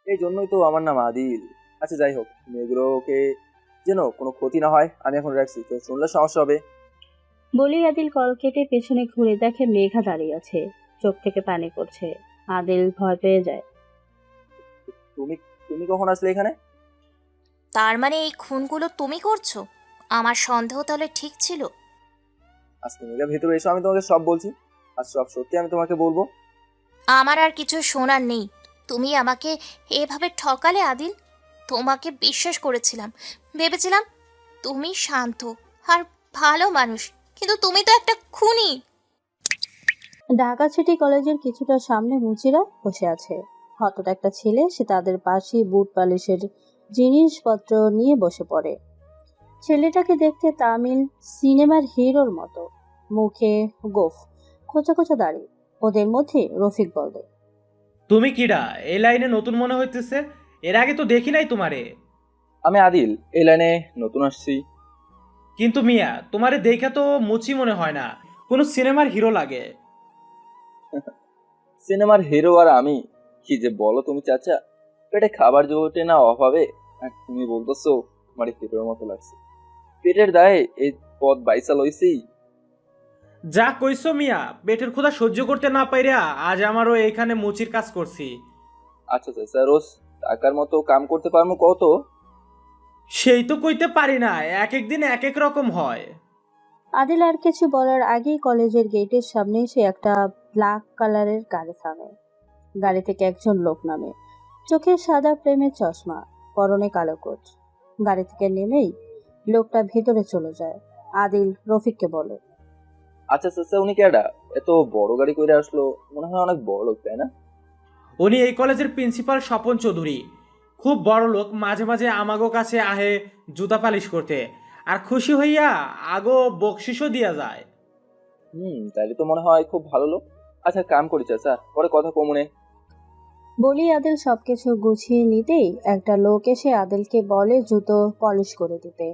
এই জন্যই তো আমার নাম আদিল। আচ্ছা যাই হোক, মেয়েগুলোকে যেন কোনো ক্ষতি না হয়, আমি এখন রাখছি, তো শুনলে সমস্যা হবে। বলেই আদিল কল কেটে পেছনে ঘুরে দেখে মেঘা দাঁড়িয়ে আছে, চোখ থেকে পানি পড়ছে। আদিল ভয় পেয়ে যায়। তুমি তুমি কখন আসলে এখানে? তার মানে এই খুনগুলো তুমি করছো? আমার সন্দেহ তাহলে ঠিক ছিল। আজকে মেঘা ভেতরে এসো, আমি তোমাকে সব বলছি। আর সব সত্যি আমি তোমাকে বলবো। আমার আর কিছু শোনার নেই। তুমি আমাকে এভাবে ঠকালে আদিল। তোমাকে বিশ্বাস করেছিলাম, ভেবেছিলাম তুমি শান্ত আর ভালো মানুষ, কিন্তু তুমি তো একটা খুনি। ঢাকা সিটি কলেজের কিছুটা সামনে মুচিরা বসে আছে। হঠাৎ একটা ছেলে সে তাদের পাশেই বুট পালিশের জিনিসপত্র নিয়ে বসে পড়ে। ছেলেটাকে দেখতে তামিল সিনেমার হিরোর মতো, মুখে গোফ, খোঁচা খোঁচা দাড়ি। ওদের মধ্যে রফিক বলে, তুমি কিডা? এই লাইনে নতুন মনে হইতেছে। এর আগে তো দেখি নাই তোমারে। আমি আদিল, এই লাইনে নতুন আসছি। কিন্তু মিয়া, তোমারে দেখা তো মুচি মনে হয় না, কোনো সিনেমার হিরো লাগে। সিনেমার হিরো আর আমি? কি যে বলো তুমি চাচা, পেটে খাবার জোটে না অভাবে, আর তুমি বলতেছো আমার হিরোর মতো লাগছে। পেটের দায়ে এই পথ বাইসা লইছি। যা কইছো মিয়া, পেটের ক্ষুধা সহ্য করতে না পাইরা আজ আমারও এখানে মুচির কাজ করছি। আচ্ছা চাচা, রোজ টাকার মতো কাম করতে পারবো কত? সেই তো কইতে পারি না, এক এক দিন এক এক রকম হয়। আদিল আর কিছু বলার আগেই কলেজের গেটের সামনে সে একটা ব্ল্যাক কালারের গাড়ি থামে। গাড়ি থেকে একজন লোক নামে, চোখে সাদা ফ্রেমের চশমা, পরনে কালো কোট। গাড়ি থেকে নেমেই লোকটা ভেতরে চলে যায়। আদিল রফিককে বলে, আচ্ছা চাচা, উনি কেডা? এত বড় গাড়ি কইরা আসলো, মনে হয় অনেক বড় লোক, তাই না? উনি এই কলেজের প্রিন্সিপাল স্বপন চৌধুরী। খুব বড় লোক, মাঝে মাঝে আমাগো কাছে আহে জুতা পালিশ করতে, আর খুশি হইয়া আগো বকশিসও দিয়া যায়। তাইলে তো মনে হয় খুব ভালো লোক। আচ্ছা কাম করি চাচা, পরে কথা কমুনে। বলি আদিল সবকিছু গুছিয়ে নিতেই একটা লোক এসে আদিলকে বলে জুতো পলিশ করে দিতে।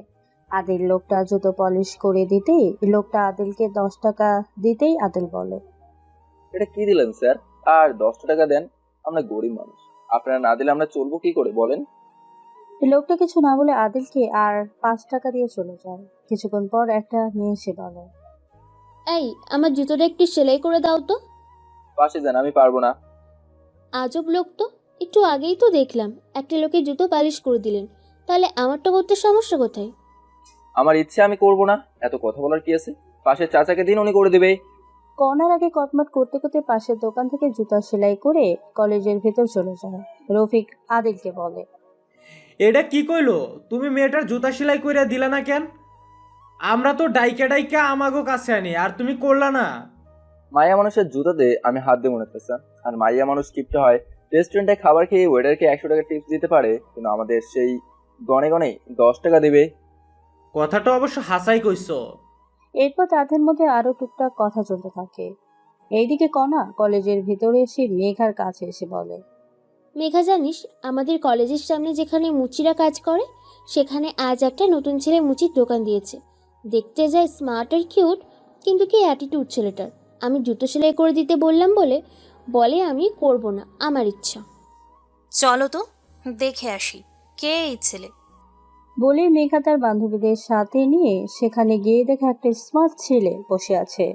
আদিল লোকটা জুতো পলিশ করে দিতেই লোকটা আদিলকে 10 টাকা দিতেই আদিল বলে, এটা কি দিলেন স্যার? আর 10 টাকা দেন, আমরা গরিব মানুষ, আপনারা না দিলে আমরা চলবো কি করে বলেন? লোকটা কিছু না বলে আদিলকে আর 5 টাকা দিয়ে চলে যায়। কিছুক্ষণ পর একটা মেয়ে এসে বলে, এই, আমার জুতোটা একটু সেলাই করে দাও তো। পাশে যান, আমি পারবো না। আজব লোক তো। একটু আগেই তো দেখলাম একটা লোকের জুতো পালিশ করে দিলেন, তাহলে আমারটা করতে সমস্যা কোথায়? আমার ইচ্ছে, আমি করবো না, এত কথা বলার কি আছে? পাশে চাচাকে দিন, উনি করে দেবে। কর্নার আগে কটমট করতে করতে পাশের দোকান থেকে জুতা সেলাই করে কলেজের ভেতর চলে যায়। রফিক আদিলকে বলে, এটা কি কইলো? তুমি মেয়েটার জুতা সেলাই কইরা দিলা না কেন? আমরা তো ডাইকা ডাইকা আমাগো কাছে আনি, আর তুমি করলা না। মাইয়া মানুষের জুতাতে আমি হাত দিয়ে মনে চাচা। আর মাইয়া মানুষ কিপটে হয়। রেস্টুরেন্টে খাবার খেয়ে ওয়েটারকে 100 টাকা টিপস দিতে পারে, কিন্তু আমাদের সেই গনে গনে 10 টাকা দেবে। কথাটা অবশ্য হাসাই কইছো। এরপর তাদের মধ্যে আরো টুকটাক কথা চলতে থাকে। এইদিকে কণা কলেজের ভিতরে এসে মেঘার কাছে এসে বলে, মেঘা, জানিস আমাদের কলেজের সামনে যেখানে মুচিরা কাজ করে সেখানে আজ একটা নতুন ছেলে মুচির দোকান দিয়েছে। দেখতে যায় স্মার্ট আর কিউট, কিন্তু কি অ্যাটিটিউড ছেলেটার। আমি জুতো সেলাই করে দিতে বললাম বলে বলে আমি করব না, আমার ইচ্ছা। চলো তো দেখে আসি কে এই ছেলে। বলে মেঘা তার বান্ধবীদের সাথে নিয়ে সেখানে গিয়ে দেখে একটা স্মার্ট ছেলে বসে আছে।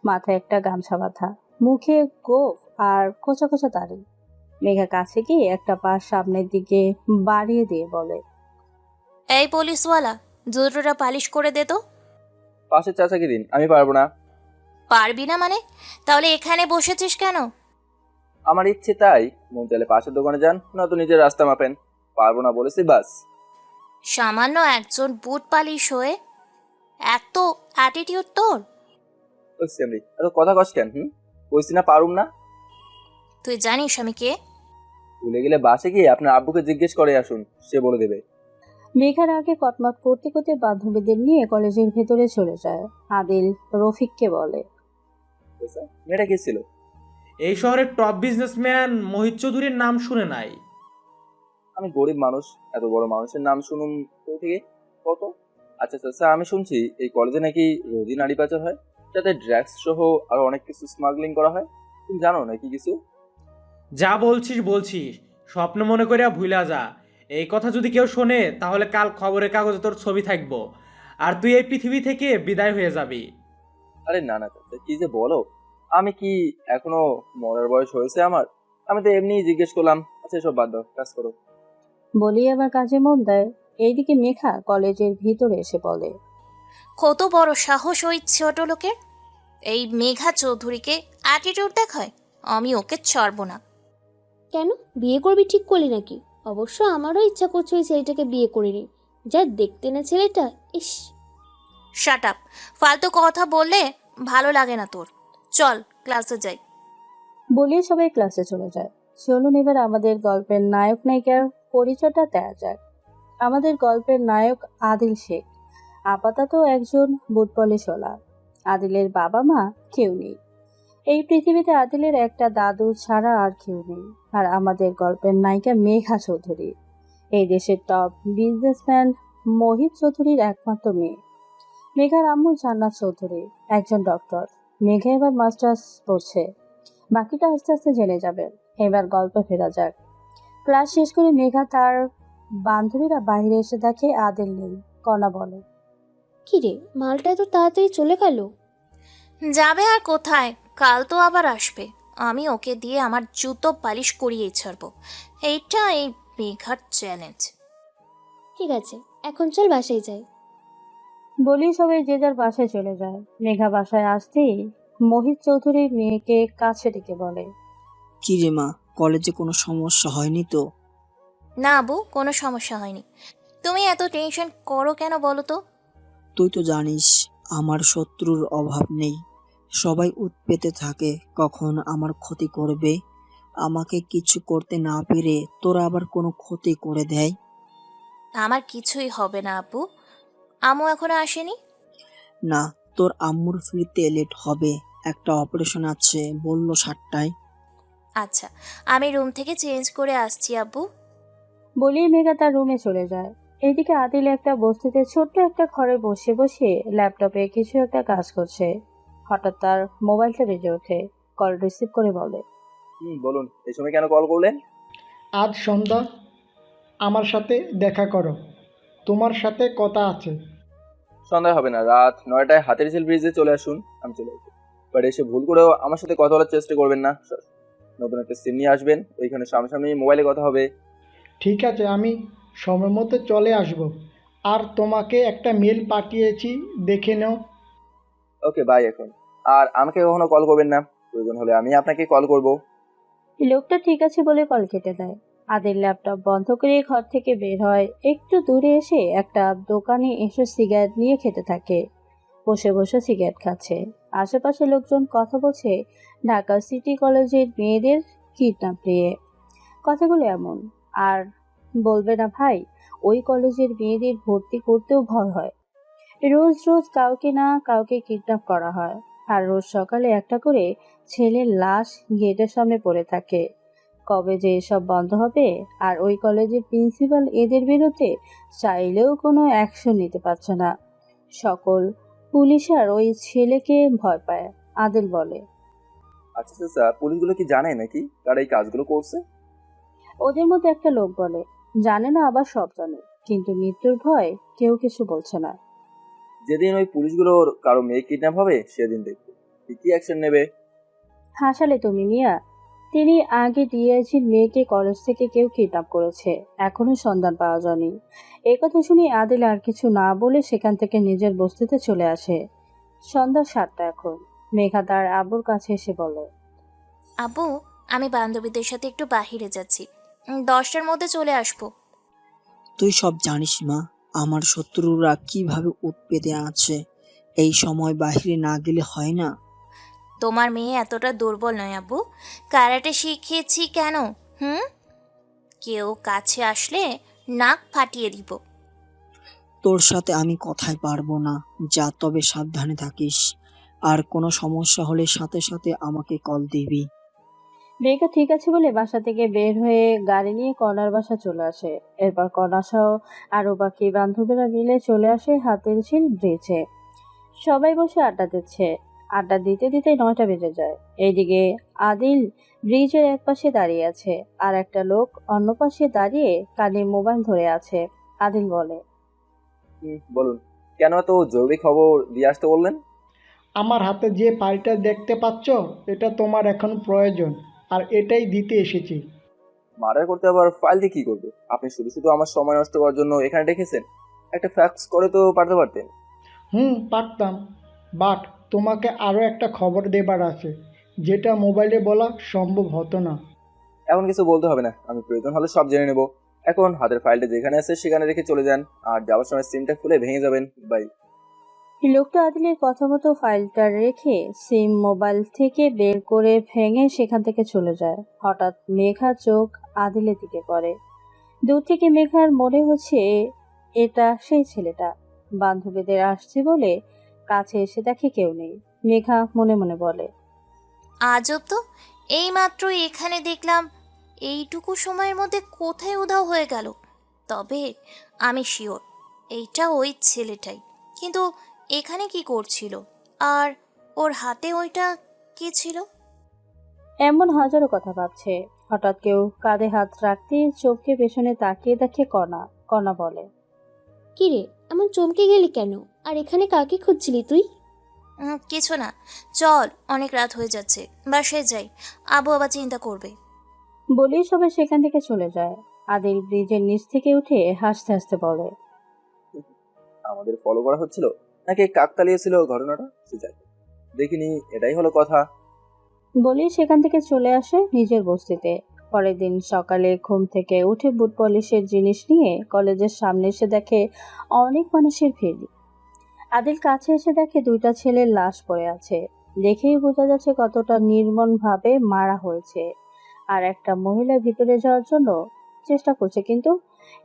মাথায় একটা গামছা বাঁধা, মুখে গোঁফ আর খোঁচা খোঁচা দাড়ি। মেঘা কাছে গিয়ে একটা পা সামনের দিকে বাড়িয়ে দিয়ে বলে, এই পুলিশওয়ালা, জুতোটা পালিশ করে দে তো। পাশের চাচাকে দিন, আমি পারবো না। পারবি না মানে? তাহলে এখানে বসেছিস কেন? আমার ইচ্ছে তাই, মন চাইলে পাশের দোকানে যান, নয়তো নিজের রাস্তা মাপেন। পারবো না বলেছি, বাস। সামান্য একজন বুট পালিশ হয়ে এত অ্যাটিটিউড তোর? ওই সেমরি, এত কথা কস কেন? কইছি না পারুম না। তুই জানিস আমি কে? ভুলে গেলে বাসে গিয়ে আপনার আব্বুকে জিজ্ঞেস করে আসুন, সে বলে দেবে। মেঘার আগে কটমট করতে করতে বান্ধবীদের নিয়ে কলেজের ভেতরে চলে যায়। আদিল রফিককে বলে, চাচা, মেয়েটা কে ছিল? এই শহরের টপ বিজনেসম্যান মোহিত চৌধুরীর নাম শুনে নাই? আমি গরিব মানুষ, এত বড় মানুষের নাম শুনুন কই থেকে? কত? আচ্ছা চাচা, আমি শুনছি এই কলেজে নাকি রোজই নারী পাচার হয়, যাতে ড্রাগস সহ আরো অনেক কিছু স্মাগলিং করা হয়। তুমি জানো নাকি কিছু? যা বলছিস বলছিস, স্বপ্ন মনে করিয়া ভুলা যা। এই কথা যদি কেউ শোনে তাহলে কাল খবরের কাগজে তোর ছবি থাকবো, আর তুই এই পৃথিবী থেকে বিদায় হয়ে যাবি। আরে না না চাচা, কি যে বলো, আমি কি এখনো মরার বয়স হয়েছে আমার? আমি তো এমনি জিজ্ঞেস করলাম। আচ্ছা এসব বাদ দাও, কাজ করো। বলি আবার কাজে মন দেয়। এইদিকে মেঘা কলেজের ভিতরে এসে বলে, কত বড় সাহস ওই ছোট লোকের! এই মেঘা চৌধুরীকে অ্যাটিটিউড দেখায়। আমি ওকে ছাড়ব না। কেন, বিয়ে করবি ঠিক করলি নাকি? অবশ্য আমারও ইচ্ছা করছে ওই ছেলেটাকে বিয়ে করে নি। যা দেখতে না ছেলেটা, ইস। Shut up! ফালতু কথা বললে ভালো লাগে না তোর। চল ক্লাসে যাই। বলিয়ে সবাই ক্লাসে চলে যায়। চলুন এবার আমাদের গল্পের নায়ক নায়িকার পরিচয়টা দেওয়া যাক। আমাদের গল্পের নায়ক আদিল শেখ, আপাতত একজন বুটবলিশওয়ালা। আদিলের বাবা মা কেউ নেই। এই পৃথিবীতে আদিলের একটা দাদু ছাড়া আর কেউ নেই। আর আমাদের গল্পের নায়িকা মেঘা চৌধুরী, এই দেশের টপ বিজনেসম্যান মোহিত চৌধুরীর একমাত্র মেয়ে। মেঘার আম্মু জান্নাত চৌধুরী, একজন ডক্টর। মেঘা এবার মাস্টার্স পড়ছে। বাকিটা আস্তে আস্তে জেনে যাবেন। এবার গল্প ফেরা যাক। ক্লাস শেষ করে মেঘা তার বান্ধবীরা বাইরে এসে দেখে আদিল নেই। কণা বলে, কি রে, মালটা এত তাড়াতাড়ি চলে গেল? যাবে আর কোথায়, কাল তো আবার আসবে। আমি ওকে দিয়ে আমার জুতো পালিশ করিয়েই ছাড়বো। এইটা এই মেঘার চ্যালেঞ্জ। ঠিক আছে, এখন চল বাসায় যাই। বলি সবাই যে যার বাসায় চলে যায়। মেঘা বাসায় আসতেই মোহিত চৌধুরীর মেয়েকে কাছে ডেকে বলে, কি রে মা, কলেজে কোনো সমস্যা হয়নি তো? না আবু, কোনো সমস্যা হয়নি। তুমি এত টেনশন করো কেন বলো তো? তুই তো জানিস আমার শত্রুর অভাব নেই। সবাই উৎপেতে থাকে কখন আমার ক্ষতি করবে। আমাকে কিছু করতে না পেরে তোরা আবার কোনো ক্ষতি করে দেয়। আমার কিছুই হবে না আপু। আমু এখনো আসেনি? না, তোর আম্মুর ফিরতে লেট হবে। একটা অপারেশন আছে, বললো 7টায়। আচ্ছা, আমি রুম থেকে চেঞ্জ করে আসছি আব্বু। বলেই মেঘা তার রুমে চলে যায়। এইদিকে আদিল একটা বস্তিতে ছোট্ট একটা ঘরে বসে বসে ল্যাপটপে কিছু একটা কাজ করছে। হঠাৎ তার মোবাইলটা বেজে ওঠে। কল রিসিভ করে বলে, বলুন, এই সময় কেন কল করলেন? আজ সন্ধ্যা আমার সাথে দেখা করো, তোমার সাথে কথা আছে। সন্ধ্যা হবে না, রাত 9টায় হাতিরঝিল ব্রিজে চলে আসুন, আমি চলে আসবো। বাট এসে ভুল করেও আমার সাথে কথা বলার চেষ্টা করবেন না। নতুন একটা সিম নিয়ে আসবেন, ওইখানে সামনাসামনি মোবাইলে কথা হবে। ঠিক আছে, আমি সময় মতো চলে আসব। আর তোমাকে একটা মেল পাঠিয়েছি, দেখে নাও। ওকে বাই এখন। আর আমাকে কখনো কল করবেন না, প্রয়োজন হলে আমি আপনাকে কল করব। লোকটা ঠিক আছে বলে কল কেটে দেয়। আদিল ল্যাপটপ বন্ধ করে ঘর থেকে বের হয়। একটু দূরে এসে একটা দোকানে এসে সিগারেট নিয়ে খেতে থাকে। বসে বসে সিগারেট খাচ্ছে। আশেপাশে লোকজন কথা বলছে ঢাকা সিটি কলেজের মেয়েদের কিডন্যাপ নিয়ে। কথাগুলো এমন। আর বলবে না ভাই, ওই কলেজের মেয়েদের ভর্তি করতেও ভয় হয়। রোজ রোজ কাউকে না কাউকে কিডন্যাপ করা হয়। আর রোজ সকালে একটা করে ছেলের লাশ গেটের সামনে পড়ে থাকে। কবে যে এসব বন্ধ হবে? আর ওই কলেজের প্রিন্সিপাল এদের বিরুদ্ধে চাইলেও কোনো অ্যাকশন নিতে পারছে না। সকল পুলিশ আর ওই ছেলেকে ভয় পায়। আদিল বলে, আচ্ছা আচ্ছা, পুলিশগুলো কি জানে নাকি তারা এই কাজগুলো করছে? ওদের মধ্যে একটা লোক বলে, জানে না আবার সব জানে, কিন্তু মৃত্যুর ভয় কেউ কিছু বলছে না। যেদিন ওই পুলিশগুলোর কারো মেয়ে কিডন্যাপ হবে সেদিন দেখবে কি অ্যাকশন নেবে। হাসালে তুমি মিয়া। তিনি আগে ডিআইজির মেয়েকে কলেজ থেকে কেউ কিডন্যাপ করেছে, এখনো সন্ধান পাওয়া যায়নি। এই কথা শুনে আদিল আর কিছু না বলে সেখান থেকে নিজের বস্তিতে চলে আসে। সন্ধ্যা 7টা এখন। মেঘা তার আব্বুর কাছে এসে বলে, আব্বু, আমি বান্ধবীদের সাথে একটু বাহিরে যাচ্ছি। 10টার মধ্যে চলে আসবো। তুই সব জানিস মা, আমার শত্রুরা কিভাবে উৎপেতে আছে। এই সময় বাইরে না গেলে হয় না। তোমার মেয়ে এতটা দুর্বল নয় আব্বু। ক্যারাটে শিখিয়েছি কেন? কেউ কাছে আসলে নাক ফাটিয়ে দিব। তোর সাথে আমি কথাই পারবো না। যা, তবে সাবধানে থাকিস। আর কোনো সমস্যা হলে সাথে সাথে আমাকে কল দিবি। মেঘা ঠিক আছে বলে বাসা থেকে বের হয়ে গাড়ি নিয়ে কনার বাসা চলে আসে। এরপর কনা সহ আরো বাকি বান্ধবীরা মিলে চলে আসে হাতিরঝিল ব্রিজে। সবাই বসে আড্ডা দিচ্ছে। আড্ডা দিতে দিতে 9টা বেজে যায়। এইদিকে আদিল ব্রিজের এক পাশে দাঁড়িয়ে আছে আর একটা লোক অন্য পাশে দাঁড়িয়ে কানে মোবাইল ধরে আছে। আদিল বলে, বলুন, কেন এত জরুরি খবর দিয়ে আসতে বললেন? আমার হাতে যে ফাইলটা দেখতে পাচ্ছ, এটা তোমার এখন প্রয়োজন, আর এটাই দিতে এসেছি। মার্ডার করতে আবার ফাইল দিয়ে কি করবে? আপনি শুধু শুধু আমার সময় নষ্ট করার জন্য এখানে রেখেছেন। একটা ফ্যাক্স করে তো পাঠাতে পারতেন। পারতাম, বাট তোমাকে আরও একটা খবর দেবার আছে, যেটা মোবাইলে বলা সম্ভব হতো না। এখন কিছু বলতে হবে না, আমি প্রয়োজন হলে সব জেনে নেব। এখন হাতের ফাইলটা যেখানে আছে সেখানে রেখে চলে যান, আর যাওয়ার সময় সিমটা খুলে ভেঙে যাবেন। বাই। লোকটা আদিলের কথা মতো ফাইলটা রেখে সিম মোবাইল থেকে বের করে ভেঙে সেখান থেকে চলে যায়। হঠাৎ মেঘার চোখ আদিলের দিকে পড়ে। দূর থেকে মেঘার মনে হচ্ছে এটা সেই ছেলেটা। বান্ধবীদের আসছে বলে কাছে এসে দেখে কেউ নেই। মেঘা মনে মনে বলে, আজব তো, এইমাত্র এখানে দেখলাম, এইটুকু সময়ের মধ্যে কোথায় উধাও হয়ে গেল। তবে আমি শিওর এইটা ওই ছেলেটাই, কিন্তু এখানে কি করছিল? আর ওর হাতে ওইটা কি ছিল? এমন হাজারো কথা ভাবছে। হঠাৎ কেউ কাঁধে হাত রাখতে চোখকে পেছনে তাকিয়ে দেখে কণা। কণা বলে, কিরে, এমন চমকে গেলি কেন? আর এখানে কাকে খুঁজছিলি তুই? কিছু না, চল, অনেক রাত হয়ে যাচ্ছে, বাসায় যাই, আবু আবার চিন্তা করবে। বলেই সবাই সেখান থেকে চলে যায়। আদিল ব্রিজের নিচ থেকে উঠে হাসতে হাসতে বলে, আমাদের ফলো করা হচ্ছিল নাকি কাকতালীয় ছিল ঘটনাটা? সে যাই হোক, দেখিনি, এটাই হলো কথা। বলেই সেখান থেকে চলে আসে নিজের বস্তিতে। পরের দিন সকালে ঘুম থেকে উঠে বুট পলিশের জিনিস নিয়ে কলেজের সামনে এসে দেখে অনেক মানুষের ভিড়। আদিল কাছে এসে দেখে দুইটা ছেলের লাশ পড়ে আছে। দেখেই বোঝা যাচ্ছে কতটা নির্মমভাবে মারা হয়েছে। আর একটা মহিলা ভিতরে যাওয়ার জন্য চেষ্টা করছে, কিন্তু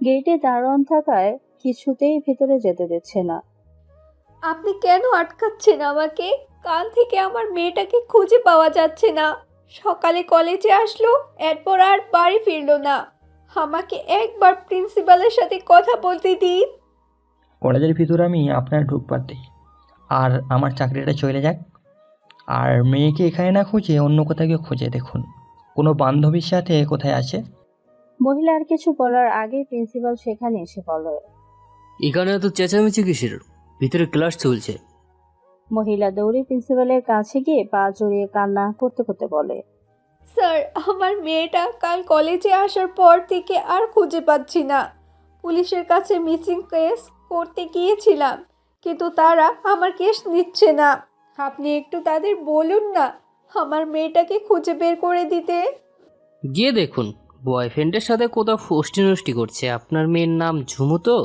গেটে দারোয়ান থাকায় কিছুতেই ভিতরে যেতে দিচ্ছে না। আপনি কেন আটকাচ্ছেন আমাকে? কাল থেকে আমার মেয়েটাকে খুঁজে পাওয়া যাচ্ছে না। সকালে কলেজে আসলো, এরপর আর বাড়ি ফিরলো না। আমাকে একবার প্রিন্সিপালের সাথে কথা বলতে দিন। কলেজের ভিতরে আমি আপনার ঢুকবার দিই, আর আমার চাকরিটা চলে যাক। আর মেয়েকে এখানে না খুঁজে অন্য কোথাও গিয়ে খুঁজে দেখুন, কোনো বান্ধবীর সাথে কোথায় আছে। মহিলা আর কিছু বলার আগে প্রিন্সিপাল সেখানে এসে বলে, এখানে তো চেঁচামেচি কিসের? ভিতরে ক্লাস চলছে। মহিলা দৌড়ে প্রিন্সিপালের কাছে গিয়ে পা জড়িয়ে কান্না করতে করতে বলে, স্যার, আমার মেয়েটা কাল কলেজে আসার পর থেকে আর খুঁজে পাচ্ছি না। পুলিশের কাছে মিসিং কেস করতে গিয়েছিলাম, কিন্তু তারা আমার কেস নিচ্ছে না। আপনি একটু তাদের বলুন না আমার মেয়েটাকে খুঁজে বের করে দিতে। গিয়ে দেখুন, বয়ফ্রেন্ডের সাথে কোথাও ফষ্টি নষ্টি করছে। আপনার মেয়ের নাম ঝুমু তো?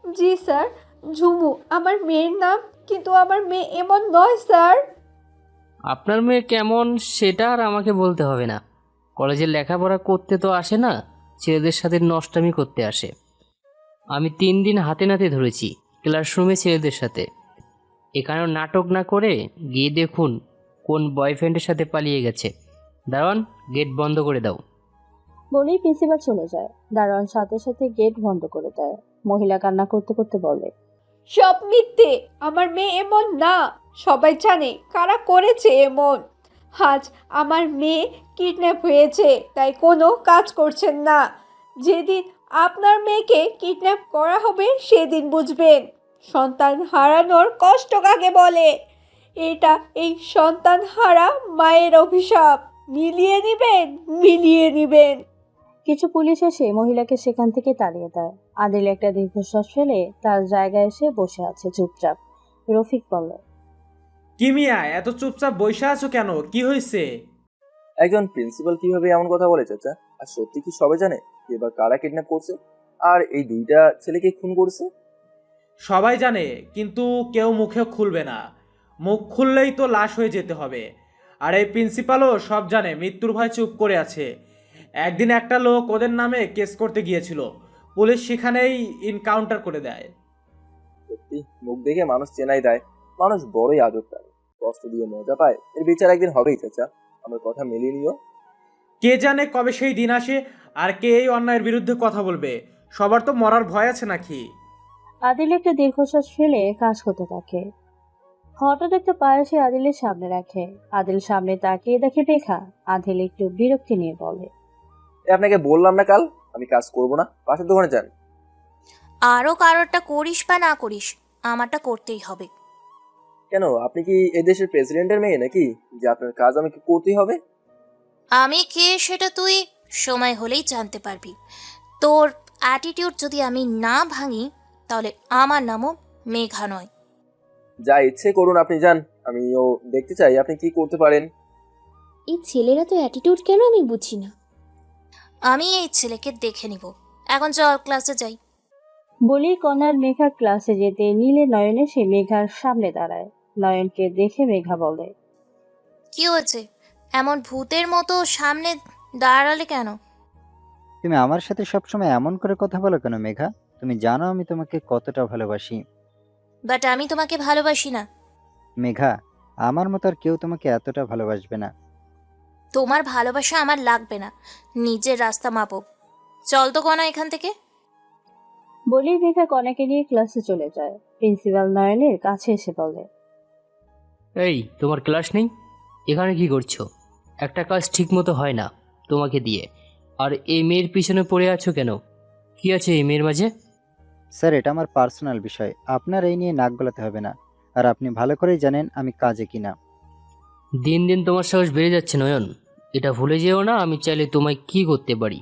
জি স্যার, ঝুমু আমার মেয়ের নাম, কিন্তু আমার মেয়ে এমন নয় স্যার। আপনার মেয়ে কেমন সেটা আর আমাকে বলতে হবে না। কলেজে লেখাপড়া করতে তো আসে না, ছেলেদের সাথে নষ্টামি করতে আসে। আমি 3 দিন হাতে নাতে ধরেছি ক্লাসরুমে ছেলেদের সাথে। এখানেও নাটক না করে গিয়ে দেখুন কোন বয়ফ্রেন্ডের সাথে পালিয়ে গেছে। দারোয়ান, গেট বন্ধ করে দাও। বলেই প্রিন্সিপাল চলে যায়। দারোয়ান সাথে সাথে গেট বন্ধ করে দেয়। মহিলা কান্না করতে করতে বলে, সব মিথ্যে, আমার মেয়ে এমন না। সবাই জানে কারা করেছে এমন। আজ আমার মেয়ে কিডন্যাপ হয়েছে, তাই কোনো কাজ করছেন না। যেদিন আপনার মেয়েকে কিডন্যাপ করা হবে সেদিন বুঝবেন সন্তান হারানোর কষ্ট কাকে বলে। এটা এই সন্তান হারা মায়ের অভিশাপ। মিলিয়ে নিবেন, মিলিয়ে নিবেন। কিছু পুলিশ এসে মহিলাকে সেখান থেকে তাড়িয়ে দেয়। আদিল একটা দীর্ঘশ্বাস ফেলে তার জায়গায় এসে বসে আছে চুপচাপ। রফিক বলে, কি মিয়া, এত চুপচাপ বসে আছো কেন? কি হয়েছে? একজন প্রিন্সিপাল কিভাবে এমন কথা বলে চাচা? আর সত্যি কি সবাই জানে এবার কারা কিডন্যাপ করছে আর এই দুইটা ছেলেকে খুন করছে? সবাই জানে, কিন্তু কেউ মুখে খুলবে না। মুখ খুললেই তো লাশ হয়ে যেতে হবে। আর এই প্রিন্সিপালও সব জানে, মৃত্যুর ভয় চুপ করে আছে। একদিন একটা লোক ওদের নামে কেস করতে গিয়েছিল, পুলিশ সেখানেই ইনকাউন্টার করে দেয়। সত্যি মুখ দেখে মানুষ চেনাই দেয়। মানুষ বড়ই আজব প্রাণী, কষ্ট দিয়ে মজা পায়। এর বিচার একদিন হবেই চাচা, আমার কথা মিলিয়ে নিও। কে জানে কবে সেই দিন আসে আর কে এই অন্যায়ের বিরুদ্ধে কথা বলবে। সবার তো মরার ভয় আছে নাকি? আদিল একটা দীর্ঘশ্বাস ফেলে কাজ করতে থাকে। হঠাৎ একটা পায়ে সে আদিলের সামনে রাখে। আদিল সামনে তাকিয়ে দেখে মেঘা। আদিল একটু বিরক্তি নিয়ে বলে, আপনাকে বললাম না কাল আমি কাজ করব না, পাশের দোকানে যান। আরও কারোরটা করিস বা না করিস, আমারটা করতেই হবে। কেন, আপনি কি এদেশের প্রেসিডেন্টের মেয়ে নাকি যে আপনার কাজ আমাকে করতেই হবে? আমি কে সেটা তুই সময় হলেই জানতে পারবি। তোর অ্যাটিটিউড যদি আমি না ভাঙি তাহলে আমার নামও মেঘা নয়। যা ইচ্ছে করুন, আপনি যান। আমিও দেখতে চাই আপনি কি করতে পারেন। এই ছেলেরা তো অ্যাটিটিউড কেন আমি বুঝি না। আমি এই ছেলেকে দেখে নিব। এখন চল ক্লাসে যাই। বলি কনার মেঘা ক্লাসে যেতে নিলে নয়ন এসে মেঘার সামনে দাঁড়ায়। নয়নকে দেখে মেঘা বলে, কি হয়েছে, এমন ভূতের মতো সামনে দাঁড়ালে কেন? তুমি আমার সাথে সবসময় এমন করে কথা বলো কেন মেঘা? তুমি জানো আমি তোমাকে কতটা ভালোবাসি। বাট আমি তোমাকে ভালোবাসি না। মেঘা, আমার মতো আর কেউ তোমাকে এতটা ভালোবাসবে না। তোমার ভালোবাসা আমার লাগবে না, নিজের রাস্তা মাপো। চল তো কনা এখান থেকে। বলি মেঘা কনাকে নিয়ে ক্লাসে চলে যায়। প্রিন্সিপাল নয়নের কাছে এসে বলে, এই তোমার ক্লাস নেই? এখানে কি করছো? একটা কাজ ঠিক মতো হয় না তোমাকে দিয়ে, আর এই মেয়ের পিছনে পড়ে আছো কেন? কি আছে এই মেয়ের মাঝে? স্যার, এটা আমার পার্সোনাল বিষয়, আপনার এই নিয়ে নাক গলাতে হবে না। আর আপনি ভালো করেই জানেন আমি কাজে কিনা। দিন দিন তোমার সাহস বেড়ে যাচ্ছে নয়ন। এটা ভুলে যেও না আমি চাইলে তোমায় কি করতে পারি।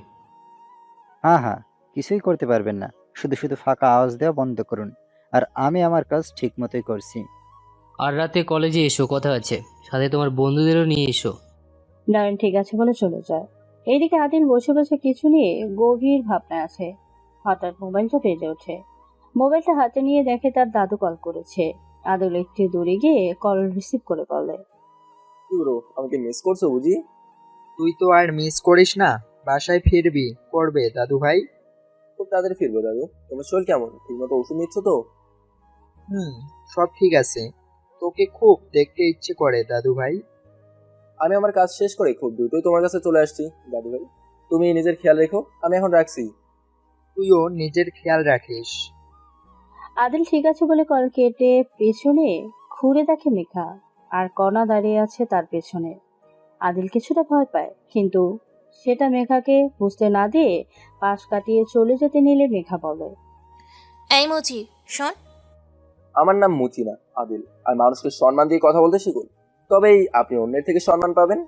হ্যাঁ হ্যাঁ, কিছুই করতে পারবেন না। শুধু শুধু ফাঁকা আওয়াজ দেওয়া বন্ধ করুন। আর আমি আমার কাজ ঠিক মতোই করছি। আর রাতে কলেজে এসো, কথা আছে, সাথে তোমার বন্ধুদেরও নিয়ে এসো। নয়ন ঠিক আছে বলে চলে যায়। এইদিকে আদিল বসে বসে কিছু নিয়ে গভীর ভাবনায় আছে। হঠাৎ মোবাইলটা বেজে ওঠে। মোবাইলটা হাতে নিয়ে দেখে তার দাদু কল করেছে। আদিল একটু দূরে গিয়ে কল রিসিভ করে বলে, কি ব্রো, আমাকে মিস করছো বুঝি? তুই তো আর মিস করিস না, বাসায় ফিরবি করবে দাদু ভাই। খুব তাড়াতাড়ি ফিরবো দাদু। তোমার শরীর কেমন? ঠিক মতো ওষুধ নিচ্ছ তো? সব ঠিক আছে। তোকে খুব দেখতে ইচ্ছে করে দাদু ভাই। আমি আমার কাজ শেষ করে খুব দ্রুতই তোমার কাছে চলে আসছি দাদু ভাই। তুমি নিজের খেয়াল রেখো, আমি এখন রাখছি। তুইও নিজের খেয়াল রাখিস। আদিল ঠিক আছে বলে কল কেটে পেছনে ঘুরে দেখে মেঘা আর কণা দাঁড়িয়ে আছে তার পেছনে। আদিল কিছুটা ভয় পায়, কিন্তু সেটা মেঘাকে বুঝতে না দিয়ে পাশ কাটিয়ে চলে যেতে নিলে মেঘা বলে, এই মুচি শোন, আমার নাম মুচি না, আদিল। আর মানুষকে সম্মান দিয়ে কথা বলতে শিখুন, তবেই আপনি অন্যের থেকে সম্মান পাবেন।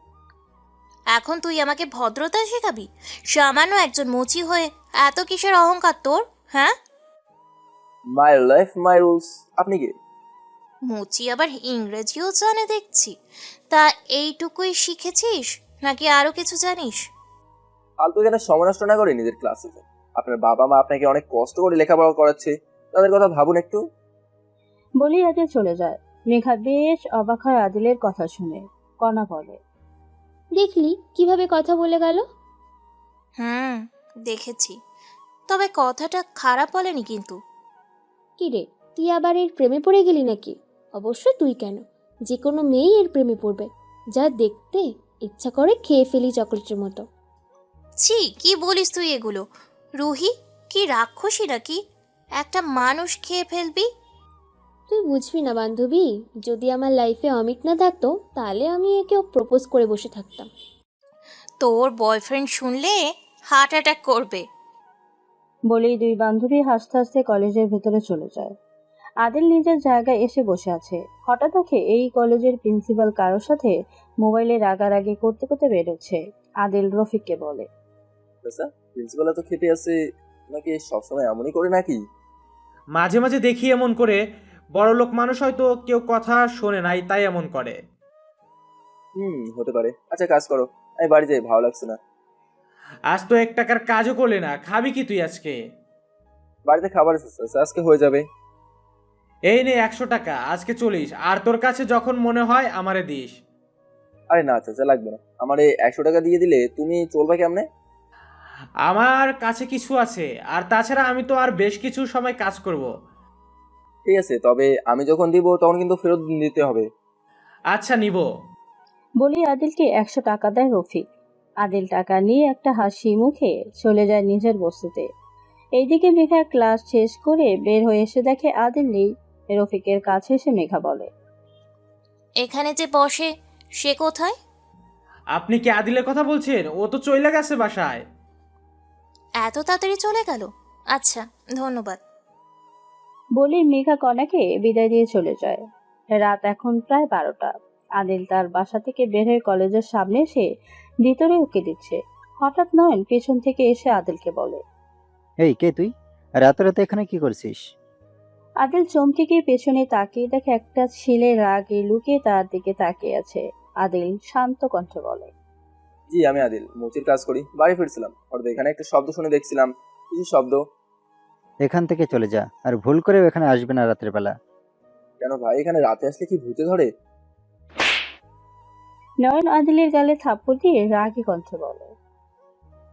এখন তুই আমাকে ভদ্রতা শেখাবি? সামান্য একজন মুচি হয়ে এত কিসের অহংকার তোর, হ্যাঁ? My life my rules. আপনি কি? মুচি আবার ইংরেজিও জানে দেখছি। তা এইটুকুই শিখেছিস নাকি আরো কিছু জানিস? ফালতু এখানে সময় নষ্ট না করে নিজের ক্লাসে যান। আপনার বাবা মা আপনাকে অনেক কষ্ট করে লেখাপড়া করাচ্ছে, তাদের কথা ভাবুন একটু। বলি আদিল চলে যায়। মেঘা বেশ অবাক হয় আদিলের কথা শুনে। কণা বলে, দেখলি কিভাবে কথা বলে গেল? দেখেছি, তবে কথাটা খারাপ বলেনি কিন্তু। কি রে, তুই আবার এর প্রেমে পড়ে গেলি নাকি? অবশ্য তুই কেন, যে কোনো মেয়েই এর প্রেমে পড়বে। যা দেখতে ইচ্ছা করে খেয়ে ফেলি চকলেটের মতো। ছি, কি বলিস তুই এগুলো? রুহি কি রাক্ষসী নাকি একটা মানুষ খেয়ে ফেলবি? তুই বুঝবি না বান্ধবী, যদি আমার লাইফে অমিত না থাকতো তাহলে আমি একে প্রপোজ করে বসে থাকতাম। তোর বয়ফ্রেন্ড শুনলে হার্ট অ্যাটাক করবে। বলেই দুই বান্ধবী হাসতে হাসতে কলেজের ভেতরে চলে যায়। আদিল নিজের জায়গায় এসে বসে আছে। হঠাৎ দেখে এই কলেজের প্রিন্সিপাল কারোর সাথে মোবাইলে রাগারাগি করতে করতে বেরোচ্ছে। আদিল রফিককে বলে, প্রিন্সিপাল তো খেপে আছে নাকি? সবসময় এমনই করে নাকি? মাঝে মাঝে দেখি এমন করে। বড়লোক মানুষ হয়তো কেউ কথা শোনে নাই তাই এমন করে। হতে পারে। আচ্ছা কাজ করো, আমি বাড়ি যাই, ভালো লাগছে না। আজ তো 1 টাকার কাজও করলে না, খাবি কি তুই আজকে? বাড়িতে খাবার এসেছে, আজকে হয়ে যাবে। এই নে 100 টাকা, আজকে চলিস, আর তোর কাছে যখন মনে হয় আমারে দিস। আরে না চাচা, লাগবে না। আমার এই 100 টাকা দিয়ে দিলে তুমি চলবে কেমনে? আমার কাছে কিছু আছে, আর তাছাড়া আমি তো আর বেশ কিছু সময় কাজ করব। ঠিক আছে, তবে আমি যখন দিব তখন কিন্তু ফেরত দিতে হবে। আচ্ছা নিব। বলি আদিলকে 100 টাকা দেয় রফিক। আদিল টাকা নিয়ে একটা হাসি মুখে চলে যায় নিজের বস্তুতে। এইদিকে মেঘা ক্লাস শেষ করে বের হয়ে এসে দেখে আদিল নেই। রফিকের কাছে এসে মেঘা বলে, এখানে যে বসে সে কোথায়? আপনি কি আদিলের কথা বলছেন? ও তো চলে গেছে বাসায়। এত তাড়াতাড়ি চলে গেল? আচ্ছা, ধন্যবাদ। বলে মেঘা কনাকে বিদায় দিয়ে চলে যায়। রাত এখন প্রায় 12টা। আদিল তার বাসা থেকে বের হয়ে কলেজের সামনে এসে ভিতরে উকি দিচ্ছে। হঠাৎ নয়ন পেছন থেকে এসে আদিলকে বলে। এই কে তুই? আর এত রাতে এখানে কি করছিস? আদিল চমকে গিয়ে পেছনে তাকিয়ে দেখে একটা ছেলে রাগে লুকিয়ে তার দিকে তাকিয়ে আছে। আদিল শান্ত কণ্ঠে বলে। জি, আমি আদিল, মুচির কাজ করি। বাড়ি ফিরছিলাম, হঠাৎ এখানে একটা শব্দ শুনে দেখছিলাম। কিছু শব্দ। এখান থেকে চলে যা, আর ভুল করেও এখানে আসবে না রাতের বেলা। কেন ভাই, এখানে রাতে আসলে কি ভূতে ধরে? নয়ন আদিলের গালে থাপ্পড় দিয়ে রাগী কণ্ঠে বলে।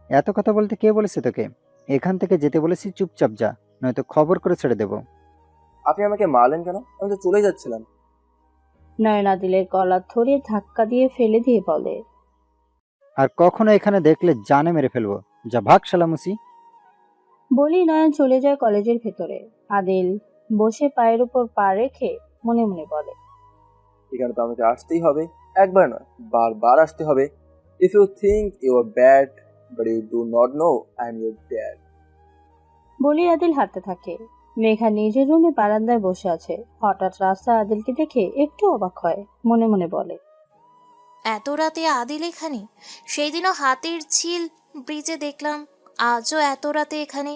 এত কথা বলতে কে বলেছে তোকে? এখান থেকে যেতে বলেছি, চুপচাপ যা, নয়তো খবর করে ছেড়ে দেবো। আপনি আমাকে মারলেন কেন? আমি তো চলে যাচ্ছিলাম। নয়ন আদিলের কলার ধরে ধাক্কা দিয়ে ফেলে দিয়ে বলে। আর কখনো এখানে দেখলে জানে মেরে ফেলবো। যা ভাগ শালা মুসি। বলি নয়ন চলে যায় কলেজের ভেতরে। আদিল বসে পায়ের উপর পা রেখে মনে মনে বলে। এখানে তো আমাকে আসতেই হবে, একবার নয় বারবার আসতে হবে। If you think you are bad but you do not know I am your dad. বলি আদিল হাঁটতে থাকে। মেঘা নিজের রুমে বারান্দায় বসে আছে। হঠাৎ রাস্তা আদিলকে দেখে একটু অবাক হয়, মনে মনে বলে। এত রাতে আদিল এখানে? সেই দিনও হাতির ঝিল ব্রিজে দেখলাম, আজও এত রাতে এখানে।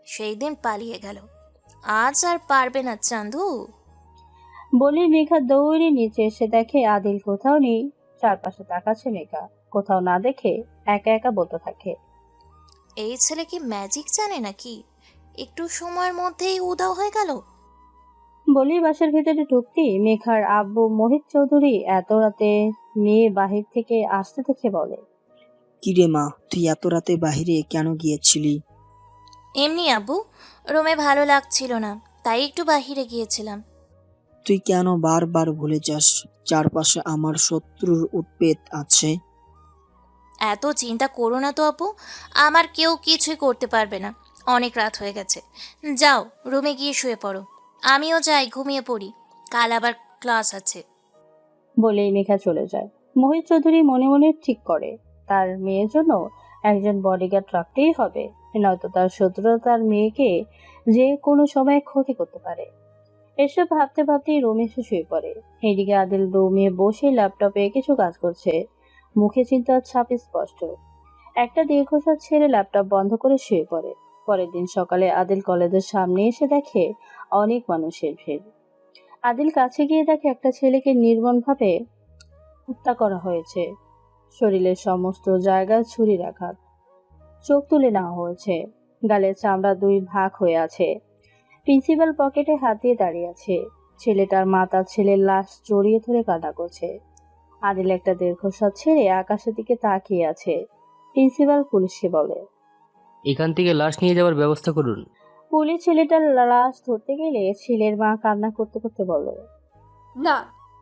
সেই দিন পালিয়ে গেল, আজ আর পারবে না চান্দু। বলি মেঘা দৌড়ে নিচে এসে দেখে আদিল কোথাও নেই। চারপাশে তাকাচ্ছে মেঘা, কোথাও না দেখে একা একা বলতে থাকে। এই ছেলে কি ম্যাজিক জানে নাকি? একটু সময়ের মধ্যেই উধাও হয়ে গেল। বলি বাসার ভেতরে ঢুকতেই মেঘার আব্বু মোহিত চৌধুরী এত রাতে মেয়ে বাহির থেকে আসতে দেখে বলে। কিরে মা, তুই এত রাতে বাহিরে কেন গিয়েছিলি? এমনি আব্বু, রুমে ভালো লাগছিল না, তাই একটু বাহিরে গিয়েছিলাম। তুই কেন বারবার ভুলে যাস চারপাশে আমার শত্রুর উৎপেত আছে? এত চিন্তা করো না তো আপু, আমার কেউ কিছুই করতে পারবে না। অনেক রাত হয়ে গেছে, যাও রুমে গিয়ে শুয়ে পড়ো। আমিও যাই, ঘুমিয়ে পড়ি, কাল আবার ক্লাস আছে। বলেই মেঘা চলে যায়। মোহিত চৌধুরী মনে মনে ঠিক করে তার মেয়ের জন্য একজন বডিগার্ড রাখতেই হবে, নয়তো তার শত্রুরা তার মেয়েকে যে কোনো সময় ক্ষতি করতে পারে। এসব ভাবতে ভাবতেই রুমে এসে শুয়ে পড়ে। এদিকে আদিল রুমে বসে ল্যাপটপে কিছু কাজ করছে, মুখে চিন্তার ছাপ স্পষ্ট। একটা দীর্ঘশ্বাস ছেড়ে ল্যাপটপ বন্ধ করে শুয়ে পড়ে। পরের দিন সকালে আদিল কলেজের সামনে এসে দেখে অনেক মানুষের ভিড়। আদিল কাছে গিয়ে দেখে একটা ছেলেকে নির্মমভাবে হত্যা করা হয়েছে। শরীরের সমস্ত জায়গায় ছুরির আঘাত, চোখ তুলে নেওয়া হয়েছে, গালের চামড়া 2 ভাগ হয়ে আছে। প্রিন্সিপাল পকেটে হাত দিয়ে দাঁড়িয়ে আছে। ছেলেটার মা তার ছেলের লাশ জড়িয়ে ধরে কান্না করছে। আদিল একটা দীর্ঘশ্বাস ছেড়ে আকাশের দিকে তাকিয়ে আছে। প্রিন্সিপাল পুলিশকে বলে। এখান থেকে লাশ নিয়ে যাওয়ার ব্যবস্থা করুন। পুলিশ ছেলেটার লাশ ধরতে গেলে ছেলের মা কান্না করতে করতে বলে। না,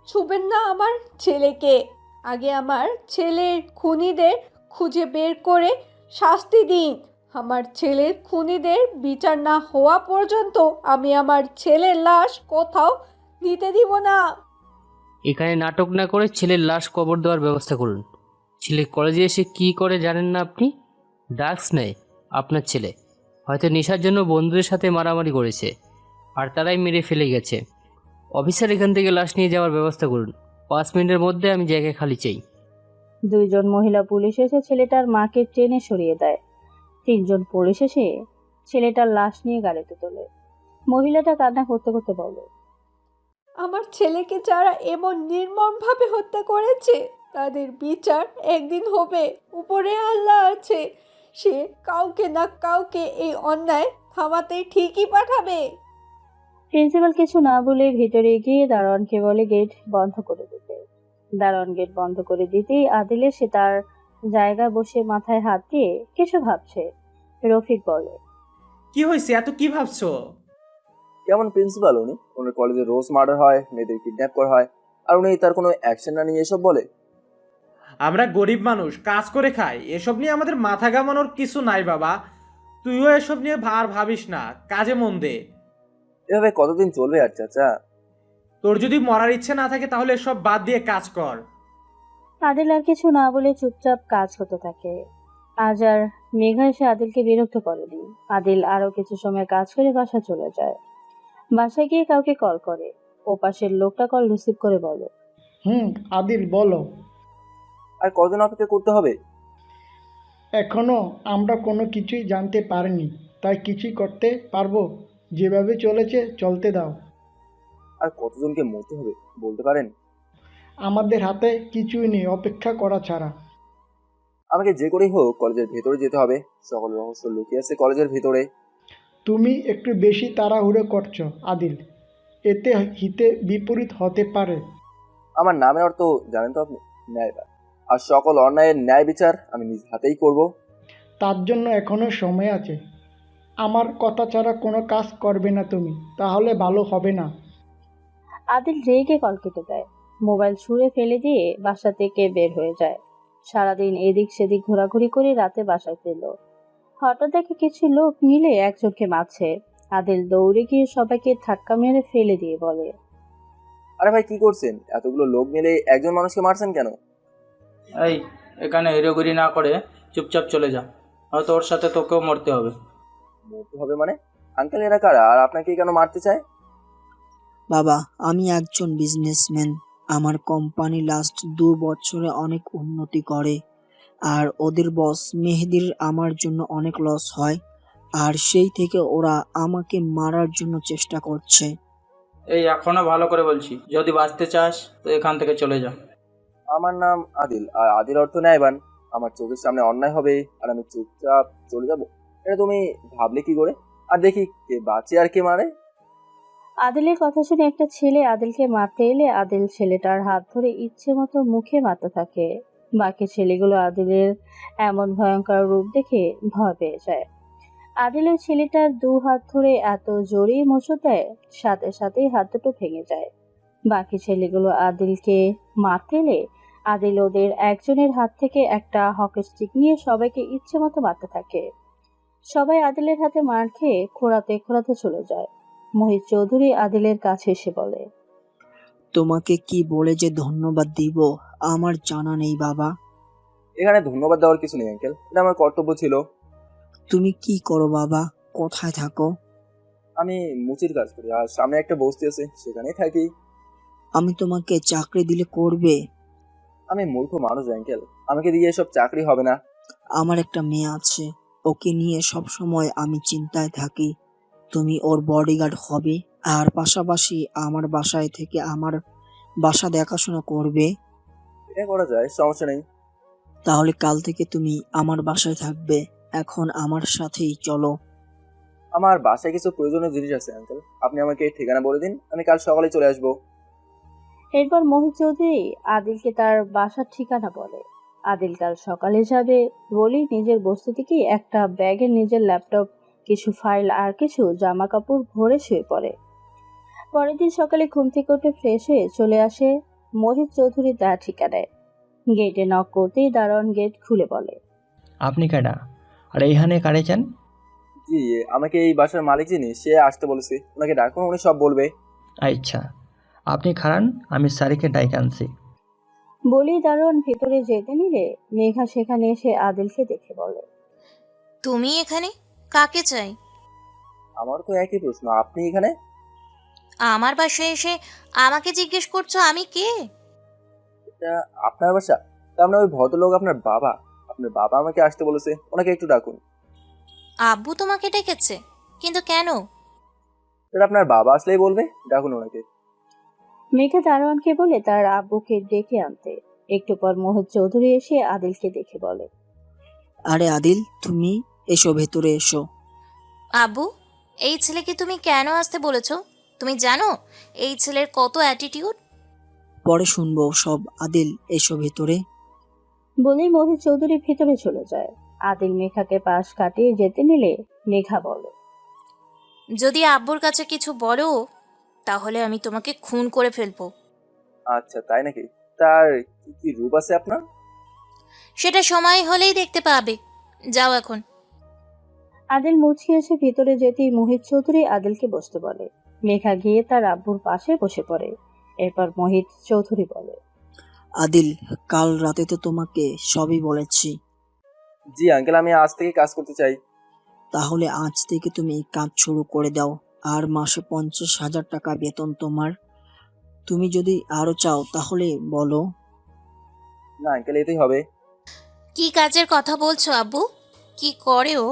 ছুবেন না আমার ছেলেকে। আগে আমার ছেলের খুনিদের খুঁজে বের করে শাস্তি দিন। আমার ছেলের খুনিদের বিচার না হওয়া পর্যন্ত আমি আমার ছেলের লাশ কোথাও নিতে দিব না। এখানে নাটক না করে ছেলের লাশ কবর দেওয়ার ব্যবস্থা করুন। ছেলে কলেজে এসে কি করে জানেন না আপনি? ড্রাগস নেয় আপনার ছেলে, হয়তো নেশার জন্য বন্ধুদের সাথে মারামারি করেছে, আর তারাই মেরে ফেলে গেছে। অফিসার, এখান থেকে লাশ নিয়ে যাওয়ার ব্যবস্থা করুন। 5 মিনিটের মধ্যে আমি জায়গা খালি চাই। 2 জন মহিলা পুলিশ এসে ছেলেটার মাকে টেনে সরিয়ে দেয়। 3 জন পুলিশ এসে ছেলেটার লাশ নিয়ে গাড়িতে তোলে। মহিলাটা কান্না করতে করতে বলে। আমার ছেলেকে যারা এমন নির্মমভাবে হত্যা করেছে তাদের বিচার একদিন হবে। উপরে আল্লাহ আছে, সে কাউকে না কাউকে এই অন্যায় থামাতে ঠিকই পাঠাবে। প্রিন্সিপাল কিছু না বলে ভিতরে গিয়ে দারোয়ানকে বলে গেট বন্ধ করে দিতে। দারোয়ান গেট বন্ধ করে দিতেই আদিল এসে তার জায়গায় বসে মাথায় হাত দিয়ে কিছু ভাবছে। রফিক বলে। কি হয়েছে, এত কি ভাবছো? কেমন প্রিন্সিপাল উনি? ওনার কলেজে রোজ মার্ডার হয়, মেয়েদের কিডন্যাপ করা হয়, আর উনি তার কোনো অ্যাকশন না নিয়ে এসব বলে? আমরা গরিব মানুষ, কাজ করে খাই, এসব নিয়ে আমাদের মাথা ঘামানোর কিছু নাই বাবা। তুইও এসব নিয়ে ভাবিস না, কাজে মন দে। এভাবে কতদিন চলবে আর চাচা? তোর যদি মরার ইচ্ছে না থাকে তাহলে সব বাদ দিয়ে কাজ কর। আদিল আর কিছু না বলে চুপচাপ কাজ হতে থাকে। আজ আর মেঘা এসে আদিলকে বিরক্ত করেনি। আদিল আরো কিছু সময় কাজ করে বাসা চলে যায়। বাসায় গিয়ে কাউকে কল করে। ওপাশের লোকটা কল রিসিভ করে বলে, আদিল বলো। আর কতদিন অপেক্ষা করতে হবে? এখনো আমরা কোনো কিছুই জানতে পারিনি, তাই কিছুই করতে পারবো। যেভাবে চলেছে চলতে দাও। আর কতজনকে মরতে হবে বলতে পারেন? আমাদের হাতে কিছুই নেই অপেক্ষা করা ছাড়া। আমাকে যে করেই হোক কলেজের ভেতরে যেতে হবে। সকল রহস্য লুকিয়ে আছে কলেজের ভিতরে। তুমি একটু বেশি তাড়াহুড়ো করছো আদিল, এতে হিতে বিপরীত হতে পারে। আমার নামের অর্থ জানেন তো আপনি? ন্যায়বান। আর সকল অন্যায়ের ন্যায় বিচার আমি নিজ হাতেই করব। তার জন্য এখনো সময় আছে। আমার কথা ছাড়া কোনো কাজ করবে না তুমি, তাহলে ভালো হবে না। আদিল রেগে কল কেটে দেয়। মোবাইল ছুঁড়ে ফেলে দিয়ে বাসা থেকে বের হয়ে যায়। সারাদিন এদিক সেদিক ঘোরাঘুরি করে রাতে বাসায় ফিরল। হঠাৎ দেখে কিছু লোক মিলে একজনকে মারছে। আদিল দৌড়ে গিয়ে সবাইকে ধাক্কা মেরে ফেলে দিয়ে বলে, আরে ভাই কি করছেন? এতগুলো লোক মিলে একজন মানুষকে মারছেন কেন? এই, এখানে হেরোগিরি না করে চুপচাপ চলে যা, হয়তো ওর সাথে তোকেও মরতে হবে। মরতে হবে মানে? আঙ্কেল এরা কারা আর আপনাকে কেন মারতে চায়? বাবা, আমি একজন বিজনেসম্যান। আমার কোম্পানি লাস্ট 2 বছরে অনেক উন্নতি করে, আর ওদের বস মেহেদির আমার জন্য অনেক লস হয়, আর সেই থেকে ওরা আমাকে মারার জন্য চেষ্টা করছে। এই, এখনো ভালো করে বলছি, যদি বাঁচতে চাস তো এখান থেকে চলে যা। আমার নাম আদিল, আর আদিল অর্থ ন্যায়বান। আমার চোখের সামনে অন্যায় হবে আর আমি চুপচাপ চলে যাব, এটা তুমি ভাবলে কি করে? আর দেখি কে বাঁচে আর কে মারে। আদিলের কথা শুনে একটা ছেলে আদিলকে মারতে এলে আদিল ছেলেটার হাত ধরে ইচ্ছে মতো মুখে মারতে থাকে। বাকি ছেলেগুলো আদিলের এমন ভয়ঙ্কর রূপ দেখে ভয় পেয়ে যায়। আদিল ওই ছেলেটার 2 হাত ধরে এত জোরে মোচড় দেয়, সাথে সাথেই হাত দুটো ভেঙে যায়। বাকি ছেলেগুলো আদিলকে মারতে এলে আদিল ওদের একজনের হাত থেকে একটা হকি স্টিক নিয়ে সবাইকে ইচ্ছে মতো মারতে থাকে। সবাই আদিলের হাতে মার খেয়ে খোঁড়াতে খোঁড়াতে চলে যায়। মোহিত চৌধুরী আদিলের কাছে এসে বলে, তোমাকে কি বলে যে ধন্যবাদ দিব আমার জানা নেই বাবা। এখানে ধন্যবাদ দেওয়ার কিছু নেই আঙ্কেল, এটা আমার কর্তব্য ছিল। তুমি কি করো বাবা? কোথায় থাকো? আমি মুচির কাজ করি, আর সামনে একটা বস্তি আছে সেখানেই থাকি। আমি তোমাকে চাকরি দিলে করবে? আমি মূর্খ মানুষ আঙ্কেল, আমাকে দিয়ে এসব চাকরি হবে না। আমার একটা মেয়ে আছে, ওকে নিয়ে সব সময় আমি চিন্তায় থাকি। তুমি ওর বডিগার্ড হবে, আর পাশাপাশি আমার বাসায় থেকে আমার বাসা দেখাশোনা করবে। এটা করা যায়, সমস্যা নেই। তাহলে কাল থেকে তুমি আমার বাসায় থাকবে। এখন আমার সাথেই চলো। আমার বাসায় কিছু প্রয়োজনীয় জিনিস আছে আঙ্কেল, আপনি আমাকে ঠিকানা বলে দিন, আমি কাল সকালে চলে আসবো। এরপর মোহিত চৌধুরী আদিলকে তার বাসার ঠিকানা বলে। আদিল কাল সকালে যাবে বলেই নিজের বস্তু থেকে একটা ব্যাগে নিজের ল্যাপটপ, কিছু ফাইল আর কিছু জামা কাপড় ভরে শুয়ে পড়ে। পরের দিন সকালে ঘুম থেকে উঠে ফ্রেশ হয়ে চলে আসে মোহিত চৌধুরী তার ঠিকানায়। গেটে নক করতেই দারোয়ান গেট খুলে বলে, আপনি কেডা? আর এইখানে কারে চান? জি, আমাকে এই বাসার মালিক যিনি সে আসতে বলেছে, ওনাকে ডাকুন, উনি সব বলবে। আচ্ছা, আপনি খারান, আমি স্যারকে ডাইকে আনছি। বলেই দারোয়ান ভেতরে যেতে নিলে মেঘা সেখানে এসে আদিলকে দেখে বলে, তুমি এখানে কাকে চাই? আমার তো একই প্রশ্ন, আপনি এখানে? আমার বাসায় এসে আমাকে জিজ্ঞেস করছো আমি কে? এটা আপনার বাসা? তার মানে ওই ভদ্রলোক আপনার বাবা? আপনার বাবা আমাকে আসতে বলেছে, ওনাকে একটু ডাকুন। আব্বু তোমাকে ডেকেছে? কিন্তু কেন? এটা আপনার বাবা আসলেই বলবে, ডাকুন ওনাকে। মেঘা দারোয়ানকে বলে তার আব্বুকে ডেকে আনতে। একটু পর মোহিত চৌধুরী এসে আদিলকে দেখে বলে, আরে আদিল, তুমি এসো, ভেতরে এসো। আব্বু, এই ছেলেকে তুমি কেন আসতে বলেছো? তুমি জানো এই ছেলের কত অ্যাটিটিউড? পরে শুনবো সব। আদিল, এসো ভেতরে। বলেই মোহিত চৌধুরী ভেতরে চলে যায়। আদিল মেঘাকে পাশ কাটিয়ে যেতে নিলে মেঘা বলে, যদি আব্বুর কাছে কিছু বলো তাহলে আমি তোমাকে খুন করে ফেলবো। আচ্ছা তাই নাকি? তার কি কি রূপ আছে আপনার? সেটা সময় হলেই দেখতে পাবে, যাও এখন। আদিল মুচকি এসে ভিতরে যেতেই মোহিত চৌধুরী আদিলকে বসতে বলে। মেঘা গিয়ে তার আব্বুর পাশে বসে পড়ে। এরপর মোহিত চৌধুরী বলে, আদিল, কাল রাতে তো তোমাকে সবই বলেছি। জি আঙ্কেল, আমি আজ থেকে কাজ করতে চাই। তাহলে আজ থেকে তুমি এই কাজ শুরু করে দাও। আর মাসে 50,000 টাকা বেতন তোমার। তুমি যদি আরো চাও তাহলে বলো। না আঙ্কেল, এতেই হবে। কি কাজের কথা বলছো আব্বু? কি করে ও?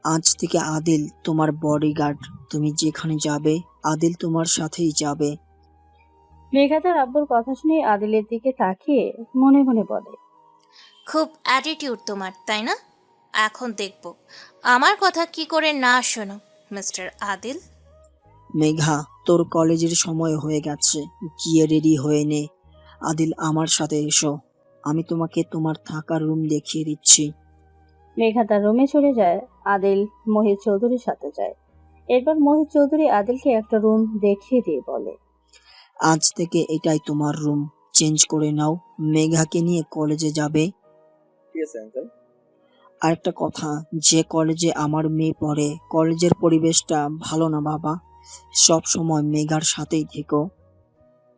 আজ থেকে আদিল তোমার বডিগার্ড। তুমি যেখানে যাবে আদিল তোমার সাথেই যাবে। মেঘা তার আব্বুর কথা শুনে আদিলের দিকে তাকিয়ে মনে মনে বলে, খুব অ্যাটিটিউড তোমার, তাই না? এখন দেখব আমার কথা কি করে না শোনো মিস্টার আদিল। মেঘা, তোর কলেজের সময় হয়ে গেছে, গিয়ে রেডি হয়ে নে। আদিল, আমার সাথে এসো, আমি তোমাকে তোমার থাকার রুম দেখিয়ে দিচ্ছি। মেঘা তার রুমে চলে যায়। আদিল মোহিত চৌধুরীর সাথে যায়। এরপর মোহিত চৌধুরী আদিলকে একটা রুম দেখিয়ে দিয়ে বলে, আজ থেকে এটাই তোমার রুম, চেঞ্জ করে নাও। মেঘাকে নিয়ে কলেজে যাবে। ঠিক আছে আঙ্কেল। আরেকটা কথা, যে কলেজে আমার মেয়ে পড়ে কলেজের পরিবেশটা ভালো না বাবা। সব সময় মেঘার সাথেই থেকো।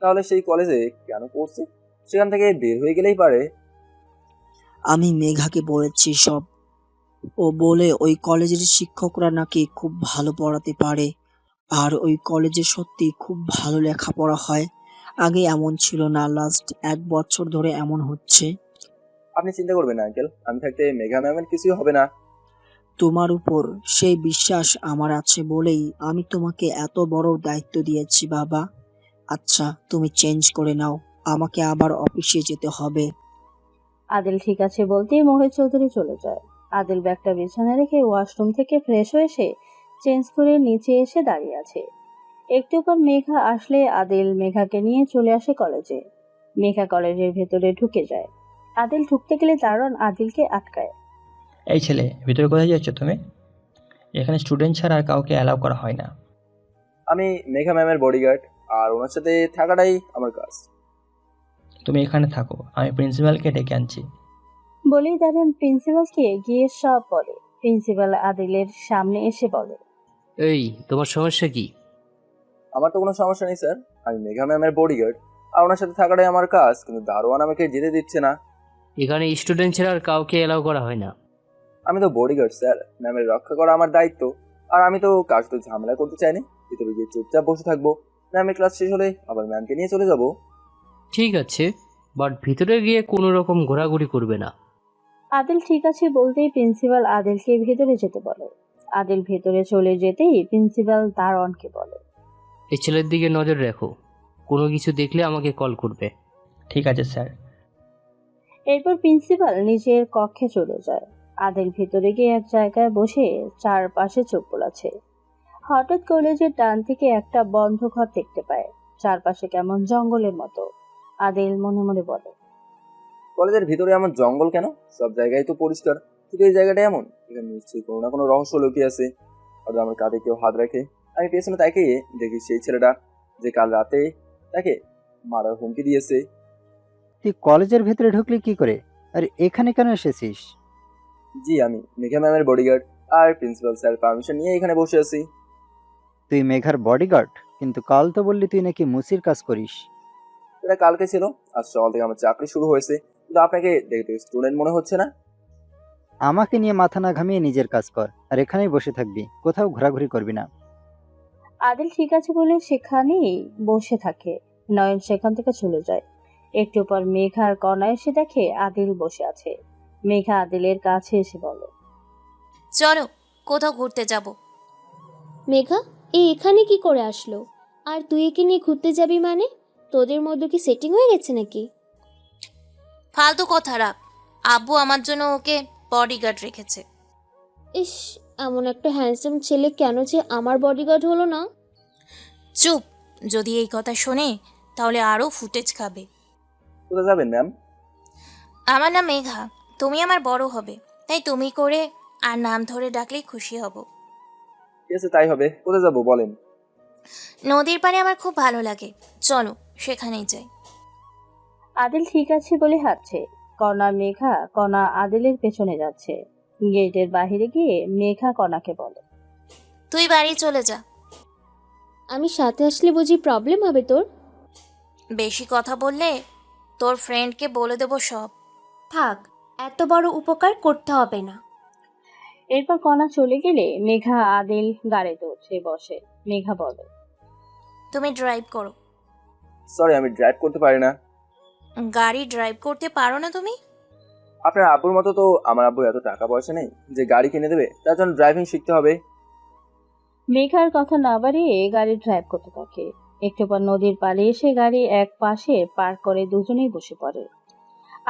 তাহলে সেই কলেজে কেন পড়ছে? সেখান থেকে বের হয়ে গেলেই পারে। আমি মেঘাকে বলেছি সব। ও বলে ওই কলেজের শিক্ষকরা নাকি খুব ভালো পড়াতে পারে। আর ওই কলেজে সত্যি খুব ভালো লেখাপড়া হয়। আগে এমন ছিল না, লাস্ট 1 বছর ধরে এমন হচ্ছে। আপনি চিন্তা করবেন না আঙ্কেল, আমি থাকতে মেঘা ম্যামের কিছুই হবে না। তোমার উপর সেই বিশ্বাস আমার আছে বলেই আমি তোমাকে এত বড় দায়িত্ব দিয়েছি বাবা। আচ্ছা, তুমি চেঞ্জ করে নাও, আমাকে আবার অফিসে যেতে হবে। আদিল ঠিক আছে বলতেই মোহিত চৌধুরী চলে যায়। আদিল ব্যাগটা বিছানায় রেখে ওয়াশরুম থেকে ফ্রেশ হয়ে এসে চেঞ্জ করে নিচে এসে দাঁড়িয়ে আছে। একটু পর মেঘা আসলে আদিল মেঘাকে নিয়ে চলে আসে কলেজে। মেঘা কলেজের ভেতরে ঢুকে যায়। আদিল ঢুকতে গেলে দারোয়ান আদিলকে আটকায়। এই ছেলে, ভিতরে কোথায় যাচ্ছ তুমি? এখানে স্টুডেন্ট ছাড়া আর কাউকে অ্যালাউ করা হয় না। আমি মেঘা ম্যামের বডিগার্ড, আর ওনার সাথে থাকাটাই আমার কাজ। তুমি এখানে থাকো, আমি প্রিন্সিপালকে ডেকে আনছি। বলেই দারোয়ান প্রিন্সিপালকে গিয়ে সব বলে। প্রিন্সিপাল আদিলের সামনে এসে বলে, এই তোমার সমস্যা কি? আমার তো কোনো সমস্যা নেই স্যার, আমি মেঘা ম্যামের বডিগার্ড, আর ওনার সাথে থাকাটাই আমার কাজ, কিন্তু দারোয়ান আমাকে যেতে দিচ্ছে না। এখানে স্টুডেন্ট ছাড়া আর কাউকে এলাও করা হয় না। আমি তো বডিগার্ড স্যার, ম্যামের রক্ষা করা আমার দায়িত্ব। আর আমি তো কাজ তো ঝামেলা করতে চাইনি, ভিতরে গিয়ে চুপচাপ বসে থাকবো। ম্যামের ক্লাস শেষ হলে আবার ম্যামকে নিয়ে চলে যাব। ঠিক আছে, বাট ভিতরে গিয়ে কোনো রকম ঘোরাঘুরি করবে না। আদিল ঠিক আছে বলতেই প্রিন্সিপাল আদিলকে ভেতরে যেতে বলে। আদিল ভেতরে চলে যেতেই প্রিন্সিপাল দারোয়ানকে বলে, এই ছেলের দিকে নজর রাখো, কোনো কিছু দেখলে আমাকে কল করবে। ঠিক আছে স্যার। এরপর প্রিন্সিপাল নিজের কক্ষে চলে যায়। আদিল ভেতরে গিয়ে এক জায়গায় বসে চারপাশে চোখ বোলাচ্ছে। হঠাৎ কলেজের ডান থেকে একটা বন্ধ ঘর দেখতে পায়, চারপাশে কেমন জঙ্গলের মতো। আদিল মনে মনে বলে, কলেজের ভিতরে এমন জঙ্গল কেন? সব জায়গায় তো পরিষ্কার, শুধু এই জায়গাটা এমন। এখানে নিশ্চয়ই কোনো না কোনো রহস্য লুকিয়ে আছে। আর আমার কাঁধে কেউ হাত রাখে। আমি পেছনে তাকিয়ে দেখি সেই ছেলেটা যে কাল রাতে তাকে মারার হুমকি দিয়েছে। তুই কলেজের ভেতরে ঢুকলি কি করে? আর এখানে কেন এসেছিস? জি, আমি মেঘা ম্যামের বডিগার্ড, আর প্রিন্সিপাল স্যার পারমিশন নিয়ে এখানে বসে আছি। তুই মেঘার বডিগার্ড, কিন্তু কাল তো বললি তুই নাকি মুসির কাজ করিস। এটা কালকে ছিল, আজ সকাল থেকে আমার চাকরি শুরু হয়েছে। কিন্তু আপনাকে দেখতে স্টুডেন্ট মনে হচ্ছে না। আমাকে নিয়ে মাথা না ঘামিয়ে নিজের কাজ কর, আর এখানেই বসে থাকবি, কোথাও ঘোরাঘুরি করবি না। আদিল ঠিক আছে বলে সেখানেই বসে থাকে। নয়ন সেখান থেকে চলে যায়। একটু পর মেঘার কণা এসে দেখে আদিল বসে আছে। মেঘা আদিলের কাছে এসে বলে, চলো কোথাও ঘুরতে যাব। মেঘা, এখানে কি করে আসলো? আর তুই একে নিয়ে ঘুরতে যাবি মানে? তোদের মধ্যে কি সেটিং হয়ে গেছে নাকি? ফালতু কথা রাখ, আব্বু আমার জন্য ওকে বডিগার্ড রেখেছে। ইস, এমন একটা হ্যান্ডসাম ছেলে কেন যে আমার বডিগার্ড হলো না? চুপ, যদি এই কথা শোনে তাহলে আরও ফুটেজ খাবে। কোথায় যাবেন ম্যাম? আমার নাম মেঘা, তুমি আমার বড় হবে, তাই তুমি করে আর নাম ধরে ডাকলেই খুশি হব। ঠিক আছে, তাই হবে। কোথায় যাবো বলেন? নদীর পাড়ে আমার খুব ভালো লাগে, চলো সেখানেই যাই। আদিল ঠিক আছে বলে হাঁটছে। কণা আদিলের পেছনে যাচ্ছে। গেটের বাইরে গিয়ে মেঘা কণাকে বলে, তুই বাড়ি চলে যা। আমি সাথে আসলে বুঝি প্রবলেম হবে তোর? বেশি কথা বললে তোর ফ্রেন্ডকে বলে দেবো সব। থাক, এত বড় উপকার করতে হবে না। এরপর কণা চলে গেলে মেঘা আদিল গাড়িতে উঠে বসে। মেঘা বলে, তুমি ড্রাইভ করো। সরি, আমি ড্রাইভ করতে পারি না। গাড়ি ড্রাইভ করতে পারো না তুমি? আপনার আব্বুর মতো তো আমার আব্বু এত টাকা পয়সা নেই যে গাড়ি কিনে দেবে, তার জন্য ড্রাইভিং শিখতে হবে। মেঘার কথা না বাড়িয়ে গাড়ি ড্রাইভ করতে থাকে। একটু পর নদীর পাড়ে এসে গাড়ি এক পাশে পার্ক করে দুজনেই বসে পড়ে।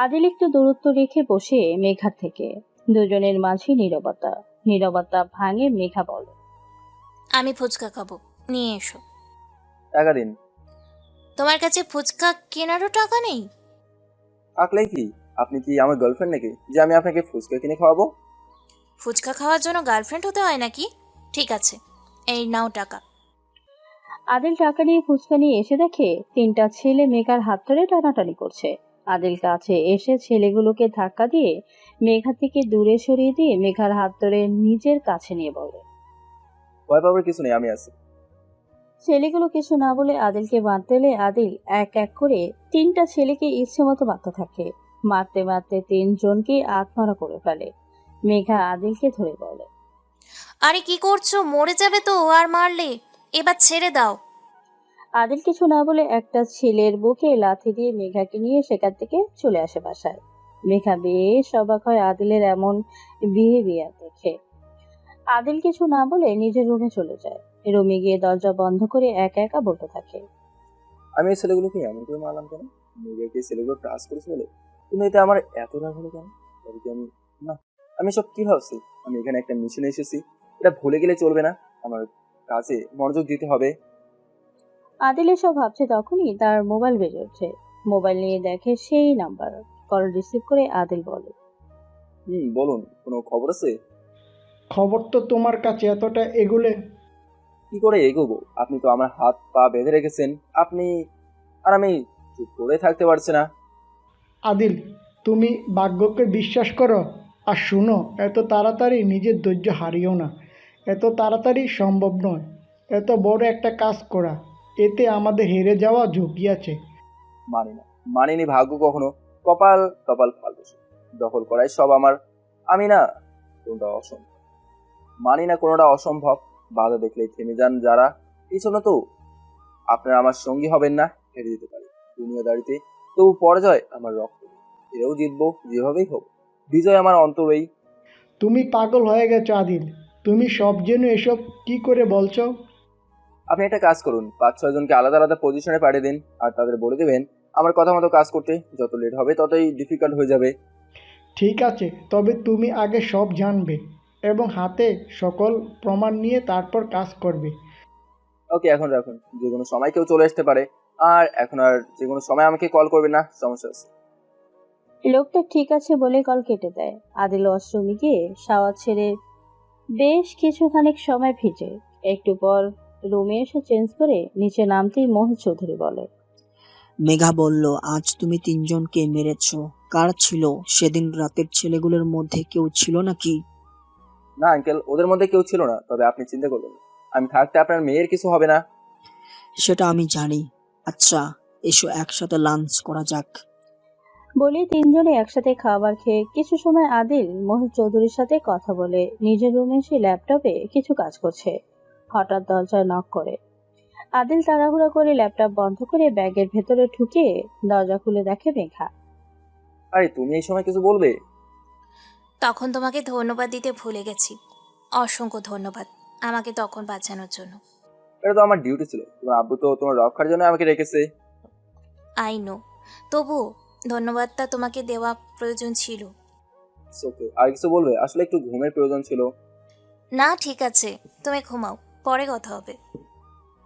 আদিল একটু দূরত্ব রেখে বসে মেঘার থেকে। দুজনের মাঝে নীরবতা। নীরবতা ভাঙে মেঘা বলে, আমি ফুচকা খাবো, নিয়ে এসো। টাকা দিন। তোমার কাছে ফুচকা কেনারও টাকা নেই? থাকলেই কি, আপনি কি আমার গার্লফ্রেন্ড নাকি যে আমি আপনাকে ফুচকা কিনে খাওয়াবো? ফুচকা খাওয়ার জন্য গার্লফ্রেন্ড হতে হয় নাকি? ঠিক আছে, এই নাও টাকা। আদিল টাকা নিয়ে ফুচকা নিয়ে এসে দেখে 3টা ছেলে মেঘার হাত ধরে টানাটানি করছে। আদিল কাছে এসে ছেলেগুলোকে ধাক্কা দিয়ে মেঘা থেকে দূরে সরিয়ে দিয়ে মেঘার হাত ধরে নিজের কাছে নিয়ে বলে, ভয় পাবার কিছু নেই, আমি আছি। ছেলেগুলো কিছু না বলে আদিলকে বাঁধতে এলে আদিল এক এক করে 3টা ছেলেকে ইচ্ছে মতো মারতে থাকে। মারতে মারতে 3জনকে আত্মহত্যা করে ফেলে। মেঘা আদিলকে ধরে বলে, আরে কি করছো? মরে যাবে তো আর মারলে। এবার ছেড়ে দাও। আদিল কিছু না বলে একটা ছেলের বুকে লাথি দিয়ে মেঘাকে নিয়ে সেখান থেকে চলে আসে বাসায়। মেঘা বেশ অবাক হয় আদিলের এমন বিহেভিয়ার দেখে। আদিল কিছু না বলে নিজের রুমে চলে যায়। রুমে গিয়ে দরজা বন্ধ করে একা একা বলতে থাকে, আমি এই ছেলেগুলোকে এমন করে মারলাম কেন? মেয়েকে ছেলেগুলো টাচ করেছে বলে? কিন্তু এটা আমার এত রাগ হলো কেন? তবে কি আমি, না, আমি সব কি ভাবছি? আমি এখানে একটা মিশনে এসেছি, এটা ভুলে গেলে চলবে না। আমার কাজে মনোযোগ দিতে হবে। আদিল এসব ভাবছে তখনই তার মোবাইল বেজে ওঠে। মোবাইল নিয়ে দেখে সেই নাম্বার। কল রিসিভ করে আদিল বলে, বলুন, কোনো খবর আছে? খবর তো তোমার কাছে এতটা এগুলে। কি করে এগোবো? আপনি তো আমার হাত পা বেঁধে রেখেছেন। আপনি আর আমি চুপ করে থাকতে পারছি না। আদিল, তুমি ভাগ্যকে বিশ্বাস করো আর শুনো, এত তাড়াতাড়ি নিজের ধৈর্য হারিও না। এত তাড়াতাড়ি সম্ভব নয় এত বড় একটা কাজ করা। এতে আমাদের হেরে যাওয়া ঝুঁকি আছে। মানি না, মানিনি ভাগ্য কখনো। কপাল কপাল ফালতু, দখল করাই সব আমার। আমি না, কোনটা অসম্ভব মানি না, কোনোটা অসম্ভব। বাধা দেখলেই থেমে যান যারা, পিছনে তো আপনারা আমার সঙ্গী হবেন না। হেরে যেতে পারি দুনিয়াদারিতে, তবু পরাজয় আমার রক্ত। এও জিতবো, যেভাবেই হোক। বিজয় আমার অন্তরেই। তুমি পাগল হয়ে গেছো আদিল। তুমি সব জেনে এসব কি করে বলছো? আপনি একটা কাজ করুন, 5-6 জনকে আলাদা আলাদা পজিশনে পাঠিয়ে দিন আর তাদের বলে দেবেন আমার কথা মতো কাজ করতে। যত লেট হবে ততই ডিফিকাল্ট হয়ে যাবে। ঠিক আছে, তবে তুমি আগে সব জানবে এবং হাতে সকল প্রমাণ নিয়ে তারপর কাজ করবে। ওকে, এখন রাখুন। যে কোনো সময় কেউ চলে আসতে পারে, আর এখন আর যে কোনো সময় আমাকে কল করবেন না, সমস্যা আছে। লোকটা ঠিক আছে বলে কল কেটে দেয়। আদিল ওয়াশরুমে গিয়ে শাওয়ার ছেড়ে বেশ কিছুখানিক সময় ভিজে। একটু পর রুমে এসে চেঞ্জ করে নিচে নামতেই মোহিত চৌধুরী বলে, মেঘা বলল, আজ তুমি 3জনকে মেরেছ। কার ছিল? সেদিন রাতের ছেলেগুলোর মধ্যে কেউ ছিল নাকি? না আঙ্কেল, ওদের মধ্যে কেউ ছিল না। তবে আপনি চিন্তা করবেন না, আমি থাকতে আপনার মেয়ের কিছু হবে না। সেটা আমি জানি। আচ্ছা, এসো একসাথে লাঞ্চ করা যাক। বলে 3জনে একসাথে খাবার খেয়ে কিছু সময় আদিল মোহিত চৌধুরীর সাথে কথা বলে নিজের রুমে এসে ল্যাপটপে কিছু কাজ করছে। হঠাৎ দরজায় নক করে। আদিল তাড়াহুড়া করে ল্যাপটপ বন্ধ করে ব্যাগের ভেতরে ঢুকে দরজা খুলে দেখে মেঘা। আরে তুমি এই সময় কিছু বলবে? তখন তোমাকে ধন্যবাদ দিতে ভুলে গেছি। অসংখ্য ধন্যবাদ আমাকে তখন বাঁচানোর জন্য। এটা তো আমার ডিউটি ছিল। তোমার আব্বু তো তোমার রক্ষার জন্য আমাকে রেখেছে। আই নো, তবু ধন্যবাদটা তোমাকে দেওয়া প্রয়োজন ছিল। ওকে, আর কিছু বলবে? আসলে একটু ঘুমের প্রয়োজন ছিল। না ঠিক আছে, তুমি ঘুমাও, পরে কথা হবে।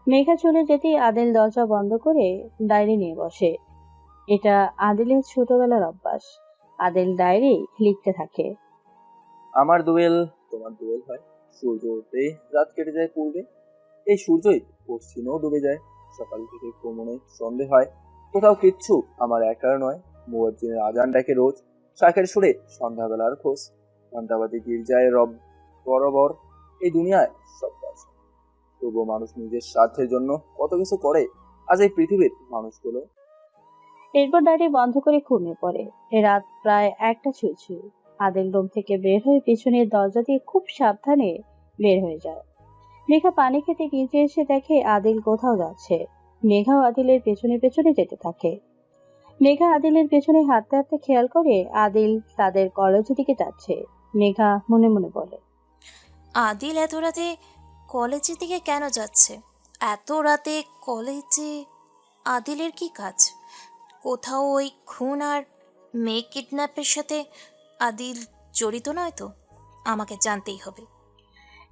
মেঘা চলে যেতেই আদিল দরজা বন্ধ করে ডায়েরি নিয়ে বসে। এটা আদিলের ছোটবেলার অভ্যাস। আদিল ডায়েরি লিখতে থাকে। আমার দুয়েল তোমার দুয়েল হয়। সূর্য উঠে রাত কেটে যায় পূর্বে, এই সূর্যই পশ্চিমেও ডুবে যায়। সকাল থেকে কোমনে সন্ধে হয়, কোথাও কিচ্ছু আমার একার নয়। মুয়াজ্জিনের আজান ডাকে রোজ, শাকের সুরে সন্ধ্যাবেলার খোঁজ। ঘন্টাবাদি গির্জায় রব বরাবর, এই দুনিয়ায় সব কাজ। তবুও মানুষ নিজের স্বার্থের জন্য কত কিছু করে। আজ এই পৃথিবীর মানুষগুলো এরপর দাঁড়িয়ে বন্ধ করে ঘুমিয়ে পড়ে। রাত প্রায় 1টা ছুঁই। আদিল রুম থেকে বের হয়ে পিছনের দরজা দিয়ে খুব সাবধানে বের হয়ে যায়। মেঘা পানি খেতে নিচে এসে দেখে আদিল কোথাও যাচ্ছে। মেঘাও আদিলের পেছনে পেছনে যেতে থাকে। মেঘা আদিলের পেছনে হাঁটতে হাঁটতে খেয়াল করে আদিল তাদের কলেজের দিকে যাচ্ছে। মেঘা মনে মনে বলে, আদিল এত রাতে কলেজের দিকে কেন যাচ্ছে? এত রাতে কলেজে আদিলের কি কাজ? কোথাও ওই খুন আর মেয়ে কিডন্যাপের সাথে আদিল জড়িত নয় তো? আমাকে জানতেই হবে।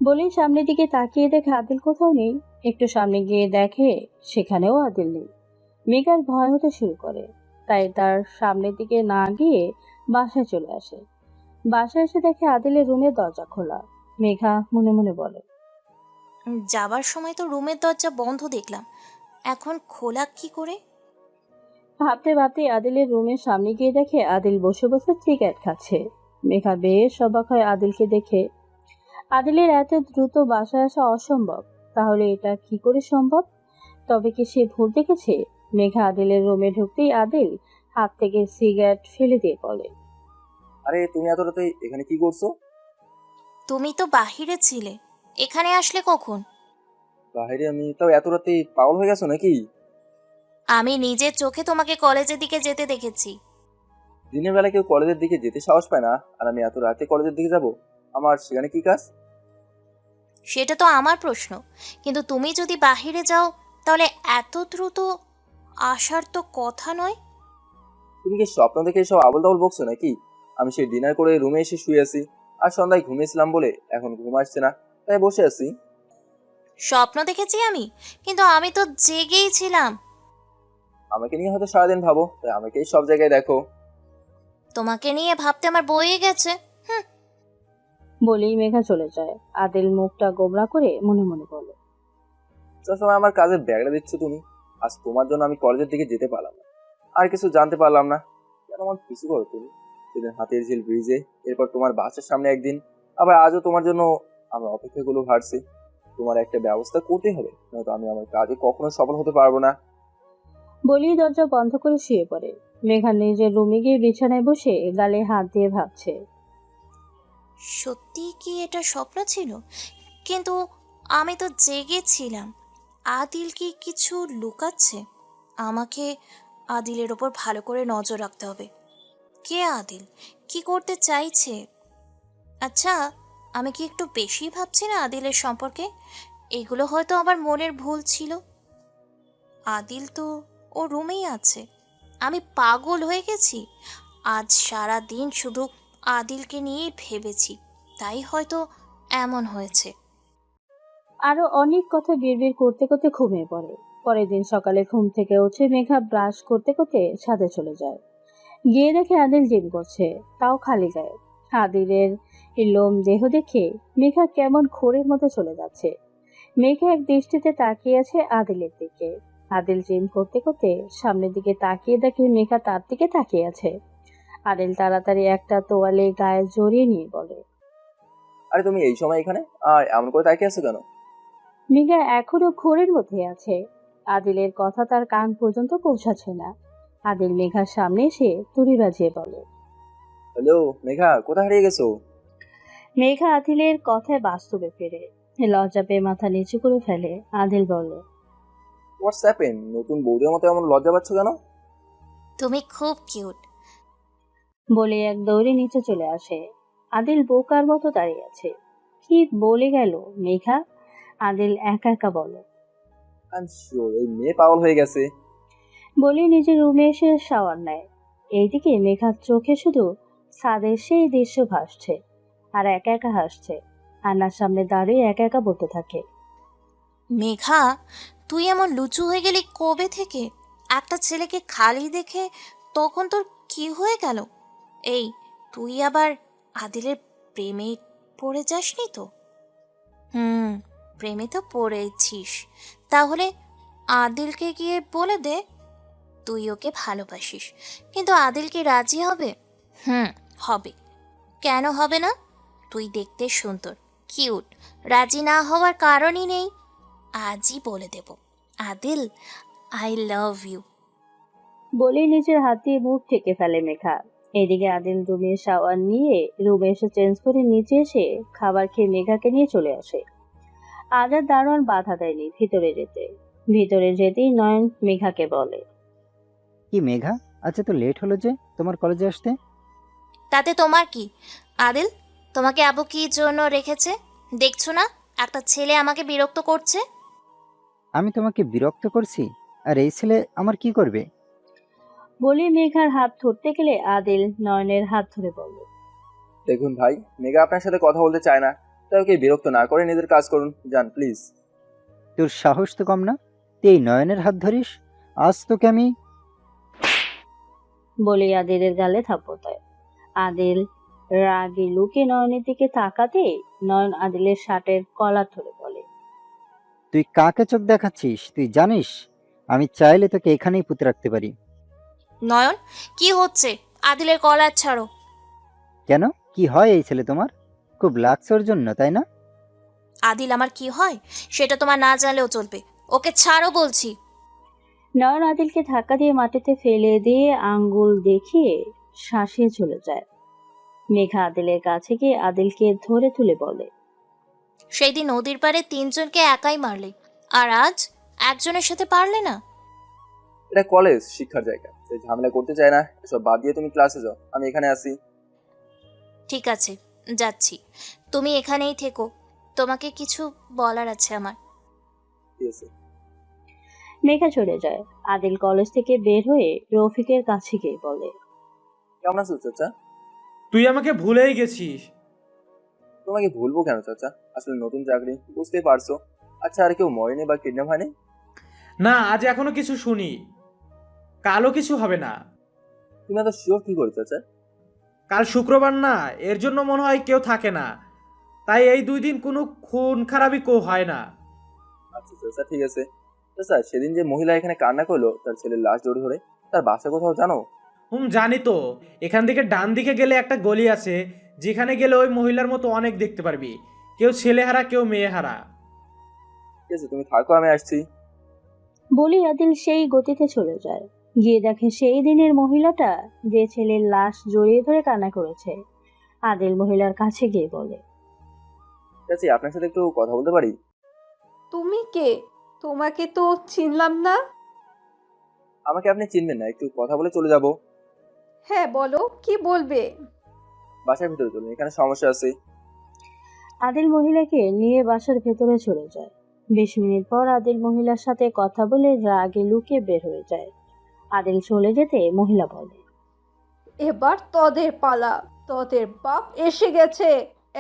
বলেই সামনের দিকে তাকিয়ে দেখে আদিল কোথাও নেই। একটু সামনে গিয়ে দেখে সেখানেও আদিল নেই। মেঘার ভয় হতে শুরু করে, তাই তার সামনের দিকে না গিয়ে বাসায় চলে আসে। বাসায় এসে দেখে আদিলের রুমের দরজা খোলা। মেঘা মনে মনে বলে, যাবার সময় তো রুমের দরজা বন্ধ দেখলাম, এখন খোলা কি করে? ভাবতে ভাবতে আদিলের রুমের সামনে গিয়ে দেখে আদিল বসে বসে সিগারেট খাচ্ছে। মেঘা বেশ অবাক হয় আদিলকে দেখে। আদিলের এত দ্রুত বাসায় আসা অসম্ভব, তাহলে এটা কি করে সম্ভব? তবে কি সে ভুল দেখেছে? মেঘা আদিলের রুমে ঢুকতেই আদিল হাত থেকে সিগারেট ফেলে দিয়ে বলে, আরে তুমি এত রাতে এখানে কি করছো? তুমি তো বাহিরে ছিলে, এখানে আসলে কখন? বাইরে? আমি তাও এত রাতে পাগল হয়ে গেছো নাকি? আমি নিজের চোখে তোমাকে কলেজের দিকে যেতে দেখেছি। দিনের বেলা কেউ কলেজের দিকে যেতে সাহস পায় না, আর আমি এত রাতে কলেজের দিকে যাব? আমার সেখানে কি কাজ? সেটা তো আমার প্রশ্ন, কিন্তু তুমি যদি বাহিরে যাও তাহলে এত দ্রুত আসার তো কথা নয়। তুমি কি স্বপ্ন দেখে সব আবল তাবল বকছো নাকি? আমি সেই ডিনার করে রুমে এসে শুয়ে আছি, আর সন্ধ্যায় ঘুমিয়েছিলাম বলে এখন ঘুম আসছে না, তাই বসে আছি। স্বপ্ন দেখেছি আমি, কিন্তু আমি তো জেগেই ছিলাম। আমাকে নিয়ে হয়তো সারাদিন ভাবো, তাই আমাকেই সব জায়গায় দেখো। তোমাকে নিয়ে ভাবতে আমার বয়ে গেছে। বলেই মেঘা চলে যায়। আদিল মুখটা গোমরা করে মনে মনে বলে, সবসময় আমার কাজের ব্যাগটা দিচ্ছ তুমি, আজ তোমার জন্য আমি কলেজের দিকে যেতে পারলাম না, আর কিছু জানতে পারলাম না। কেন আমার পিছু করো তুমি? সেদিন হাতের ঝিল ব্রিজে, এরপর তোমার বাসার সামনে একদিন, আবার আজও তোমার জন্য আমার অপেক্ষাগুলো হারছে। তোমার একটা ব্যবস্থা করতে হবে, নয়তো আমি আমার কাজে কখনো সফল হতে পারবো না। বলেই দরজা বন্ধ করে শুয়ে পড়ে। মেঘা নিজের রুমে গিয়ে বিছানায় বসে গালে হাত দিয়ে ভাবছে, সত্যি কি এটা স্বপ্ন ছিল? কিন্তু আমি তো জেগেছিলাম। আদিল কি কিছু লুকাচ্ছে? আমাকে আদিলের ওপর ভালো করে নজর রাখতে হবে। কে আদিল? কি করতে চাইছে? আচ্ছা, আমি কি একটু বেশি ভাবছি না আদিলের সম্পর্কে? এগুলো হয়তো আমার মনের ভুল ছিল। আদিল তো ও রুমেই আছে। আমি পাগল হয়ে গেছি। আজ সারা দিন শুধু আদিলকে নিয়েই ভেবেছি, তাই হয়তো এমন হয়েছে। আরো অনেক কথা বিড়বিড় করতে করতে ঘুমিয়ে পড়ে। পরের দিন সকালে ঘুম থেকে উঠে মেঘা ব্রাশ করতে করতে ছাদে চলে যায়। গিয়ে দেখে আদিল জিম করছে, তাও খালি গায়ে। আদিলের এই লোম দেহ দেখে মেঘা কেমন ঘোরের মতো চলে যাচ্ছে। মেঘা এক দৃষ্টিতে তাকিয়ে আছে আদিলের দিকে। আদিল জিম করতে করতে সামনের দিকে তাকিয়ে দেখে মেঘা তার দিকে তাকিয়ে আছে। আদিল তাড়াতাড়ি একটা তোয়ালে গায়ে জড়িয়ে নিয়ে বলে, আরে তুমি এই সময় এখানে আর এমন করে তাকিয়ে আছো কেন? মেঘা এখনো ঘোরের মধ্যে আছে। আদিলের কথা তার কান পর্যন্ত পৌঁছাচ্ছে না। আদিল মেঘার সামনে এসে তুড়ি বাজিয়ে বলে, হ্যালো মেঘা, কোথায় হারিয়ে গেছো? মেঘা আদিলের কথায় বাস্তবে ফেরে লজ্জা পেয়ে মাথা নিচু করে ফেলে। আদিল বলল, হোয়াটস হ্যাপেন? নতুন বৌদের মতো এমন লজ্জা পাচ্ছ কেন? তুমি খুব কিউট। বলে এক দৌড়ে নিচে চলে আসে। আদিল বোকার মতো দাঁড়িয়ে আছে। কি বলে গেল মেঘা? আদিল একা একা বলে, আই এম শিওর এই মেয়ে পাগল হয়ে গেছে। বলে নিজের রুমে এসে শাওয়ার নেয়। এইদিকে মেঘার চোখে শুধু ছাদের সেই দৃশ্য ভাসছে, আর একা একা হাসছে। আয়নার সামনে দাঁড়িয়ে একা একা বলতে থাকে, মেঘা, তুই এমন লুচু হয়ে গেলি কবে থেকে? একটা ছেলেকে খালি দেখে তখন তোর কি হয়ে গেল? এই, তুই আবার আদিলের প্রেমে পড়ে যাসনি তো? প্রেমে তো পড়েছিস। তাহলে আদিলকে গিয়ে বলে দে তুই ওকে ভালোবাসিস। কিন্তু আদিল কি রাজি হবে? হবে। কেন হবে না? তুই দেখতে সুন্দর, কিউট, রাজি না হওয়ার কারণই নেই। আজই বলে দেব, আদিল, আই লাভ ইউ। বলেই নিজের হাত দিয়ে মুখ ঢেকে ফেলে মেঘা। এদিকে আদিল রুমে শাওয়ার নিয়ে রুমে এসে চেঞ্জ করে নিচে এসে খাবার খেয়ে মেঘাকে নিয়ে চলে আসে। আজ আর দারোয়ান বাধা দেয়নি ভিতরে যেতে। ভিতরে যেতেই নয়ন মেঘাকে বলে, কি মেঘা, আচ্ছা তো লেট হলো যে তোমার কলেজে আসতে? তাতে তোমার কি আদিল? তোমাকে আবু কি জন্য রেখেছে দেখছো না? একটা ছেলে আমাকে বিরক্ত করছে। আমি তোমাকে বিরক্ত করছি? আর এই ছেলে আমার কি করবে? বলে মেঘার হাত ধরতে গেলে আদিল নয়নের হাত ধরে বলল, দেখুন ভাই, মেঘা আপনার সাথে কথা বলতে চায় না, তাই ওকে বিরক্ত না করে নিজের কাজ করুন, যান প্লিজ। তোর সাহস তো কম না, তুই এই নয়নের হাত ধরিস? আজ তোকে আমি। বলে আদিলের গালে থাপ্পড় দেয়। আদিল রাগে লুকে নয়নের দিকে তাকাতে নয়ন আদিলের শার্টের কলার ধরে বলে, তুই কাকে চোখ দেখাচ্ছিস? তুই জানিস আমি চাইলে তোকে এখানেই পুঁতে রাখতে পারি। নয়ন, কি হচ্ছে? আদিলের কলার ছাড়ো। কেন, কি হয় এই ছেলে তোমার? খুব লাগছে ওর জন্য, তাই না? আদিল আমার কি হয় সেটা তোমার না জানলেও চলবে। ওকে ছাড়ো বলছি। নয়ন আদিলকে ধাক্কা দিয়ে মাটিতে ফেলে দিয়ে আঙ্গুল দেখিয়ে শাসিয়ে চলে যায়। মেঘা আদিলের কাছে গিয়ে আদিলকে ধরে তুলে বলে, সেই দিন নদীর পাড়ে 3জনকে একাই মারলে, আর আজ একজনের সাথে পারলে না। এটা কলেজ, শিক্ষার জায়গা, সেই ঝামেলা করতে চায় না। এসব বাদ দিয়ে তুমি ক্লাসে যাও, আমি এখানে আসি। ঠিক আছে, যাচ্ছি। তুমি এখানেই থেকো, তোমাকে কিছু বলার আছে আমার। ঠিক আছে। মেঘা চলে যায়। আদিল কলেজ থেকে বের হয়ে রফিকের কাছে গিয়ে বলে, কেমন আছো চাচা? তুই আমাকে ভুলেই গেছিস। তোমাকে ভুলবো কেন চাচা, আসলে নতুন চাকরি, বুঝতেই পারছো। আচ্ছা, আর কেউ মরেনি বা কিডন্যাপ হয়নি? না, আজ এখনো কিছু শুনি, কালও কিছু হবে না। তুমি এত শিওর কি করে চাচা? কাল শুক্রবার না, এর জন্য মনে হয় কেউ থাকে না, তাই এই 2 দিন কোনো খুন খারাপই হয় না। আচ্ছা চাচা, ঠিক আছে। চাচা, সেদিন যে মহিলা এখানে কান্না করলো তার ছেলের লাশ জড়ি ধরে, তার বাসা কোথাও জানো? জানি তো। এখান থেকে ডান দিকে গেলে একটা গলি আছে, যেখানে গেলে ওই মহিলার মতো অনেক দেখতে পারবি। কেউ ছেলেহারা, কেউ মেয়েহারা। ঠিক আছে, তুমি থাকো, আমি আসছি। বলি আদিল সেই গতিতে চলে যায়। গিয়ে দেখে সেই দিনের মহিলাটা যে ছেলের লাশ জড়িয়ে ধরে কান্না করেছে। আদিল মহিলার কাছে গিয়ে বলে, চাচি, আপনার সাথে একটু কথা বলতে পারি? তুমি কে? তোমাকে তো চিনলাম না। আমাকে আপনি চিনবেন না, একটু কথা বলে চলে যাব। হ্যাঁ বলো, কি বলবে? বাসার ভিতরে চলুন, এখানে সমস্যা আছে। আদিল মহিলাকে নিয়ে বাসার ভেতরে চলে যায়। 20 মিনিট পর আদিল মহিলার সাথে কথা বলে রাগে লুকিয়ে বের হয়ে যায়। আদিল চলে যেতে মহিলা বলে, এবার তোদের পালা। তোদের বাপ এসে গেছে,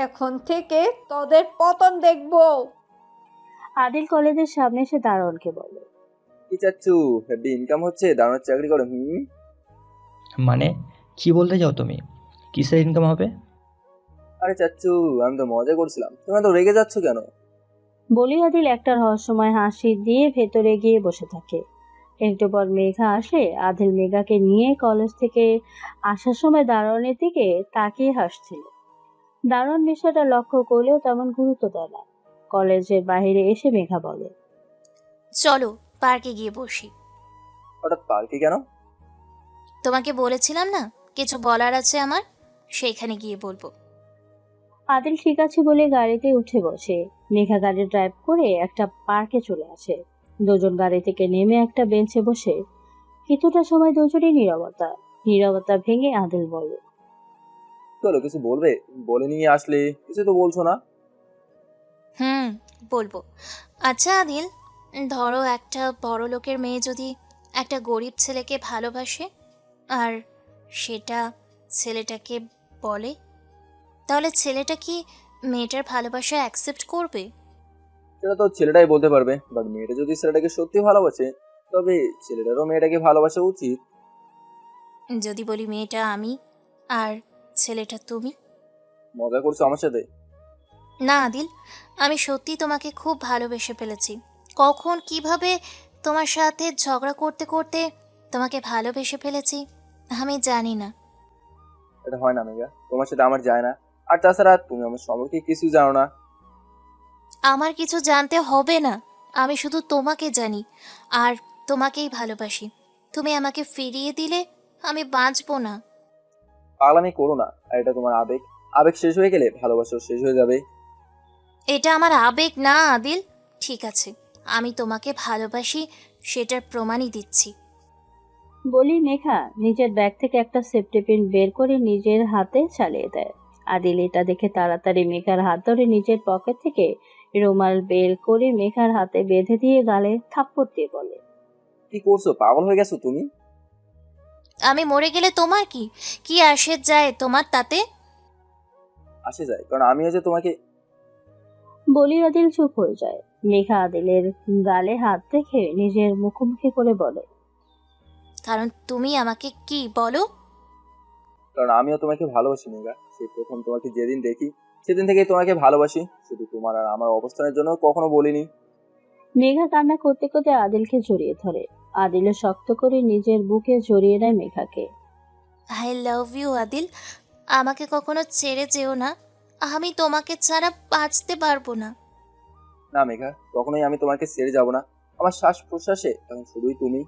এখন থেকে তোদের পতন দেখবো। আদিল কলেজের সামনে এসে দারোয়ানকে বলে, কি চাচ্ছু, হেভি ইনকাম হচ্ছে, দারুণ চাকরি করে। মানে কি বলতে চাও তুমি? কিসের ইনকাম হবে? আরে চাচ্ছু, আমি তো মজা করছিলাম, তুমি তো রেগে যাচ্ছ কেন? বলি আদিল একটা রহস্যময় হাসি দিয়ে ভেতরে গিয়ে বসে থাকে। একটু পর মেঘা আসে। আদিল মেঘাকে নিয়ে কলেজ থেকে আসার সময় দারোয়ানের দিকে তাকিয়ে হাসছিল। দারোয়ান বিষয়টা লক্ষ্য করলেও তেমন গুরুত্ব দেয় না। কলেজের বাইরে এসে মেঘা বলে, চলো পার্কে গিয়ে বসি। হঠাৎ পার্কে কেন? তোমাকে বলেছিলাম না কিছু বলার আছে আমার, সেইখানে গিয়ে বলবো। আদিল ঠিক আছে বলে গাড়িতে উঠে বসে। মেঘা গাড়ি ড্রাইভ করে একটা পার্কে চলে আসে। দুজন গাড়ি থেকে নেমে একটা বেঞ্চে বসে কিছুটা সময় দুজনেই নীরবতা ভেঙে আদিল বলে, চলো, কিছু বলবে? বলে নিয়ে আসলে কিছু তো বলছো না। বলবো। আচ্ছা আদিল, ধরো একটা বড় লোকের মেয়ে যদি একটা গরিব ছেলেকে ভালোবাসে আর সেটা ছেলেটাকে বলে, তাহলে ছেলেটা কি মেয়েটার ভালোবাসা অ্যাকসেপ্ট করবে? সেটা তো ছেলেটাই বলতে পারবে, বাট মেয়েটা যদি ছেলেটাকে সত্যি ভালোবাসে তবে ছেলেটারও মেয়েটাকে ভালোবাসা উচিত। যদি বলি মেয়েটা আমি আর ছেলেটা তুমি? মজা করছো আমার সাথে? না আদিল, আমি সত্যি তোমাকে খুব ভালোবেসে ফেলেছি। কখন কিভাবে তোমার সাথে ঝগড়া করতে করতে তোমাকে ভালোবেসে ফেলেছি আমি জানি না। এটা হয় না মেঘা, তোমার সাথে আমার যায় না। আর তাছাড়া তুমি আমার সম্পর্কে কিছু জানো না। আমার কিছু জানতে হবে না, আমি শুধু তোমাকে জানি আর তোমাকেই ভালোবাসি। তুমি আমাকে ফিরিয়ে দিলে আমি বাঁচবো না। পাগলামি করো না, আর এটা তোমার আবেগ। আবেগ শেষ হয়ে গেলে ভালোবাসাও শেষ হয়ে যাবে। এটা আমার আবেগ না আদিল। ঠিক আছে, আমি তোমাকে ভালোবাসি, সেটার প্রমাণই দিচ্ছি। বলি মেঘা নিজের ব্যাগ থেকে একটা সেফটি পিন বের করে নিজের হাতে চালিয়ে দেয়। আদিল এটা দেখে তাড়াতাড়ি মেঘার হাত ধরে নিজের পকেট থেকে রুমাল বের করে মেঘার হাতে বেঁধে দিয়ে গালে থাপ্পড় দিয়ে বলে, কি করছো? পাগল হয়ে গেছো তুমি? আমি মরে গেলে তোমার কি কি আসে যায় তোমার তাতে? আসে যায়, কারণ আমি আজ তোমাকে। বলি আদিল চুপ হয়ে যায়। মেঘা আদিলের গালে হাত রেখে নিজের মুখোমুখি করে বলে, কারণ তুমি আমাকে কি বলো? কারণ আমিও তোমাকে ভালোবাসি মেঘা। সেই প্রথম তোমাকে যেদিন দেখি সেদিন থেকেই তোমাকে ভালোবাসি। শুধু তোমার আর আমার অবস্থানের জন্য কখনো বলিনি। মেঘা কান্না করতে করতে আদিলকে জড়িয়ে ধরে। আদিলও শক্ত করে নিজের বুকে জড়িয়ে নেয় মেঘাকে। আই লাভ ইউ আদিল, আমাকে কখনো ছেড়ে যেও না। আমি তোমাকে ছাড়া বাঁচতে পারবো না। না মেঘা, কখনোই আমি তোমাকে ছেড়ে যাব না। আমার শ্বাস প্রশ্বাসে এখন শুধুই তুমি।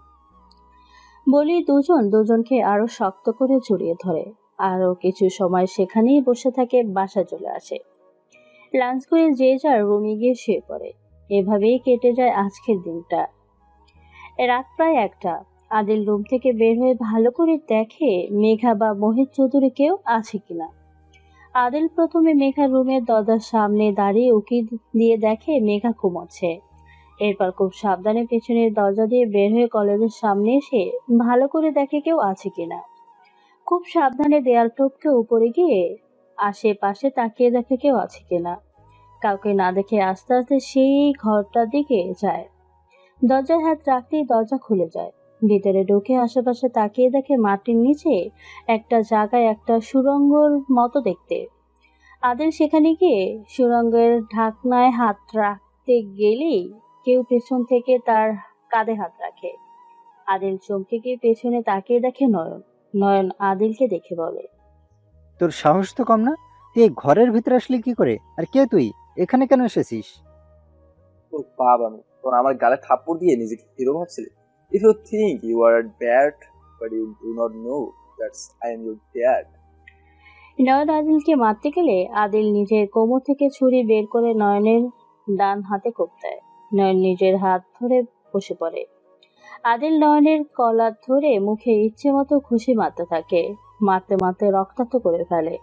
বলি দুজন দুজনকে আরো শক্ত করে জড়িয়ে ধরে। আরো কিছু সময় সেখানেই বসে থাকে, বাসা চলে আসে। লাঞ্চ করে যে যার রুমে গিয়ে শুয়ে পড়ে। এভাবেই কেটে যায় আজকের দিনটা। রাত প্রায় 1টা। আদিল রুম থেকে বের হয়ে ভালো করে দেখে মেঘা বা মোহিত চৌধুরী কেউ আছে কিনা। আদিল প্রথমে মেঘা রুমের দরজার সামনে দাঁড়িয়ে উকি দিয়ে দেখে মেঘা ঘুমোচ্ছে। এরপর খুব সাবধানে পেছনের দরজা দিয়ে বের হয়ে কলেজের সামনে এসে ভালো করে দেখে কেউ আছে কিনা। খুব সাবধানে দেয়াল টপকে উপরে গিয়ে আশেপাশে তাকিয়ে দেখে কেউ আছে কিনা। কাউকে না দেখে আস্তে আস্তে সেই ঘরটার দিকে যায়। দরজায় হাত রাখতেই দরজা খুলে যায়। ভিতরে ঢুকে আশেপাশে তাকিয়ে দেখে মাটির নিচে একটা জায়গায় একটা সুড়ঙ্গর মতো দেখতে। আদিল সেখানে গিয়ে সুড়ঙ্গের ঢাকনায় হাত রাখতে গেলেই কেউ পেছন থেকে তার কাঁধে হাত রাখে। আদিল চমকে গিয়ে পেছনে তাকিয়ে দেখে নয়ন। নয়ন আদিলকে দেখে বলে, তোর সাহস তো কম না, তুই এই ঘরের ভিতরে আসলি কি করে? আর কে তুই? এখানে কেন এসেছিস? তোর বাপ আমি, তোর আমার গালে থাপ্পড় দিয়ে নিজেকে হিরো ভাবছিলে? If you think you are bad but you do not know that's I am your dad. Nayan আদিলকে মারতে গেলে আদিল নিজের কোমর থেকে ছুরি বের করে নয়নের ডান হাতে কোপ দেয়। নয়ন নিজের হাত ধরে বসে পড়ে। আদিল নয়নের কলার ধরে মুখে ইচ্ছে মতো ঘুষি মারতে থাকে। মারতে মারতে রক্তাক্ত করে ফেলে।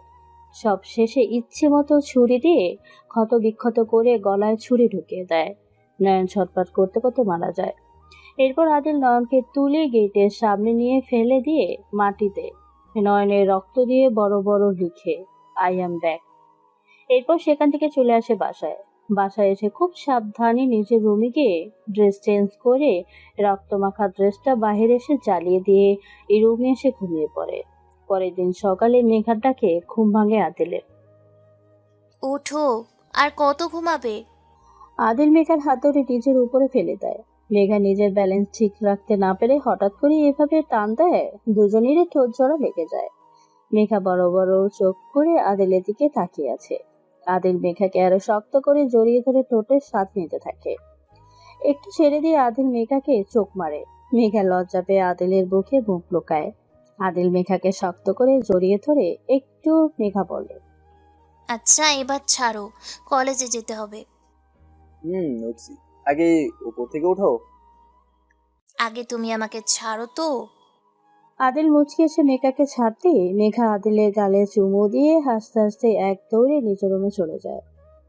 সব শেষে ইচ্ছে মতো ছুরি দিয়ে ক্ষত বিক্ষত করে গলায় ছুরি ঢুকিয়ে দেয়। নয়ন ছটফট করতে করতে মারা যায়। এরপর আদিল নয়নকে তুলে গেটের সামনে নিয়ে ফেলে দিয়ে মাটিতে নয়নের রক্ত দিয়ে বড় বড় লিখে আই অ্যাম ব্যাক। এরপর সেখান থেকে চলে আসে বাসায়। বাসায় এসে খুব সাবধানে নিজের রুমে গিয়ে ড্রেস চেঞ্জ করে রক্তমাখা ড্রেসটা বাইরে এসে জ্বালিয়ে দিয়ে এই রুমে এসে ঘুমিয়ে পড়ে। পরের দিন সকালে মেঘার ডাকে ঘুম ভাঙে আদিলের। ওঠো, আর কত ঘুমাবে? আদিল মেঘার হাত ধরে নিজের উপরে ফেলে দেয়। মেঘা নিজের ব্যালেন্স ঠিক রাখতে না পেরে হঠাৎ করে এভাবে টান দেয়, দুজনেরই ঠোঁট জোড়া লেগে যায়। মেঘা বড় বড় চোখ করে আদিলের দিকে তাকিয়ে আছে। আদিল মেঘাকে আরো শক্ত করে জড়িয়ে ধরে ঠোঁটের স্বাদ নিতে থাকে। একটু ছেড়ে দিয়ে আদিল মেঘাকে চোখ মারে। মেঘা লজ্জা পেয়ে আদিলের বুকে মুখ লুকায়। আদিল মেঘাকে শক্ত করে জড়িয়ে ধরে একটু মেঘা বলে, আচ্ছা এবার ছাড়ো, কলেজে যেতে হবে। উঠছি। আগে উপর থেকে উঠাও। আগে তুমি আমাকে ছাড়ো তো। আদিল মুচকে এসে মেঘাকে ছাড়তে মেঘা আদিলের গালে চুমু দিয়ে হাসতে হাসতে এক দৌড়ে নিচের রুমে চলে যায়।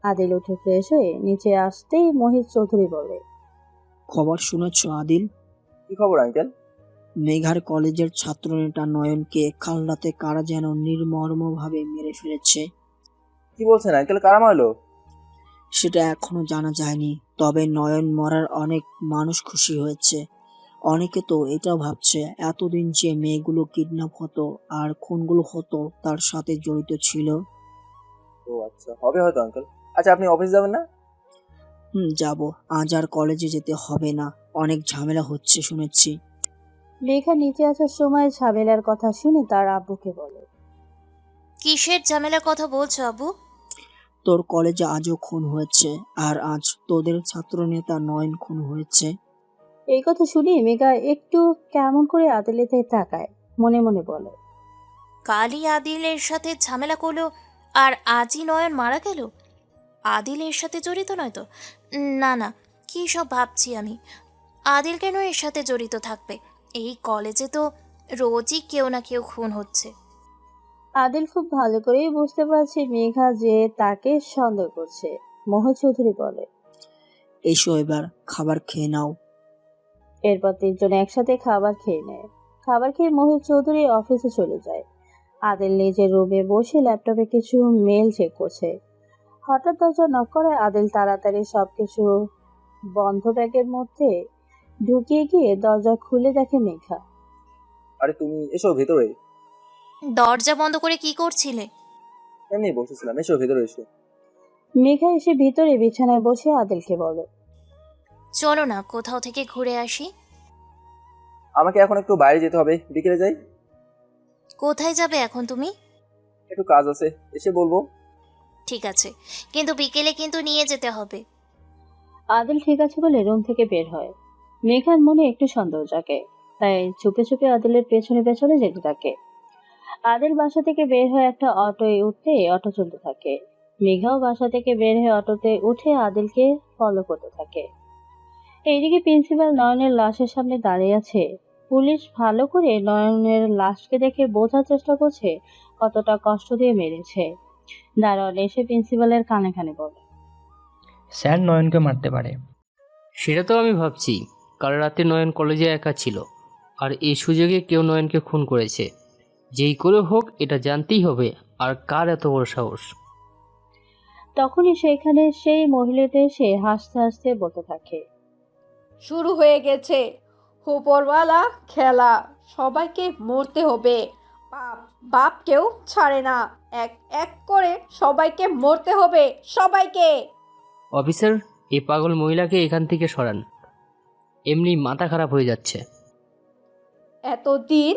আদিল উঠে ফ্রেশ হয়ে নিচে আসতেই মোহিত চৌধুরী বলে, খবর শুনেছ আদিল? কি খবর আঙ্কেল? মেঘার কলেজের ছাত্রনেতা নয়নকে কাল রাতে কারা যেন নির্মমভাবে মেরে ফেলেছে। কি বলছেন আঙ্কেল? কারা মারলো? সেটা এখনো জানা যায়নি, তবে নয়ন মরার অনেক মানুষ খুশি হয়েছে। অনেকে তো এটাও ভাবছে এতদিন যে মেয়েগুলো কিডন্যাপ হতো আর খুনগুলো হতো তার সাথে জড়িত ছিল। ও আচ্ছা, হবে হয়তো আঙ্কেল। আচ্ছা আপনি অফিস যাবেন না? যাব। আজ আর কলেজে যেতে হবে না, অনেক ঝামেলা হচ্ছে শুনেছি। মেঘা নিচে আসার সময় ঝামেলার কথা শুনে তার আব্বুকে বলে, কিসের ঝামেলার কথা বলছো আবু? তোর কলেজে আজও খুন হয়েছে, আর আজ তোদের ছাত্রনেতা নয়ন খুন হয়েছে। এই কথা শুনে মেঘা একটু কেমন করে আদিলেতে তাকায়, মনে মনে বলে, কালই আদিলের সাথে ঝামেলা করলো আর আজই নয়ন মারা গেল। আদিল এর সাথে জড়িত নয় তো? না না, কী সব ভাবছি আমি। আদিল কেন এর সাথে জড়িত থাকবে? এই কলেজে তো রোজই কেউ না কেউ খুন হচ্ছে। আদিল খুব ভালো করেই বুঝতে পারছে মেঘা যে তাকে সন্দেহ করছে। মোহিত চৌধুরী বলে, এসো এবার খাবার খেয়ে নাও। এরপর তিনজন একসাথে খাবার খেয়ে নেয়। খাবার খেয়ে মোহিত চৌধুরী অফিসে চলে যায়। আদিল নিজের রুমে বসে ল্যাপটপে কিছু মেল চেক করছে। হঠাৎ দরজা নক করে। আদিল তাড়াতাড়ি সবকিছু বন্ধ ব্যাগের মধ্যে ঢুকিয়ে গিয়ে দরজা খুলে দেখে মেঘা। আরে তুমি এসো ভেতরে। দরজা বন্ধ করে কি করছিলে? এমনি বসেছিলাম, এসো ভেতরে এসো। মেঘা এসে ভিতরে বিছানায় বসে আদিলকে বলে, চলো না কোথাও থেকে ঘুরে আসি। আমাকে এখন একটু বাইরে যেতে হবে, বিকেলে যাই। কোথায় যাবে এখন তুমি? একটু কাজ আছে, এসে বলবো। ঠিক আছে, কিন্তু বিকেলে কিন্তু নিয়ে যেতে হবে। আদিল ঠিক আছে বলে রুম থেকে বের হয়। মেঘার মনে একটু সন্দেহ জাগে, তাই চুপে চুপে আদিলের পেছনে পেছনে যেতে থাকে। আদিল বাসা থেকে বের হয়ে একটা অটোয় উঠতে অটো চলতে থাকে। মেঘাও বাসা থেকে বের হয়ে অটোতে উঠে আদিলকে ফলো করতে থাকে। এইদিকে প্রিন্সিপাল নয়নের লাশের সামনে দাঁড়িয়ে আছে। পুলিশ ভালো করে নয়নের লাশকে দেখে বোঝার চেষ্টা করছে কতটা কষ্ট দিয়ে মেরেছে। দারোয়ান এসে প্রিন্সিপালের কানে কানে বলে, স্যার নয়নকে মারতে পারে। সেটা তো আমি ভাবছি। কাল রাতে নয়ন কলেজে একা ছিল, আর এই সুযোগে কেউ নয়নকে খুন করেছে। যেই করে হোক এটা জানতেই হবে, আর কার এত বড় সাহস। তখনই সেখানে সেই মহিলাটা এসে হাসতে হাসতে বলতে থাকে, শুরু হয়ে গেছে উপরওয়ালা খেলা, সবাইকে মরতে হবে। বাপ বাপ কেউ ছাড়ে না, এক এক করে সবাইকে মরতে হবে, সবাইকে। অফিসার, এই পাগল মহিলাকে এখান থেকে সরান, এমনি মাথা খারাপ হয়ে যাচ্ছে। এতদিন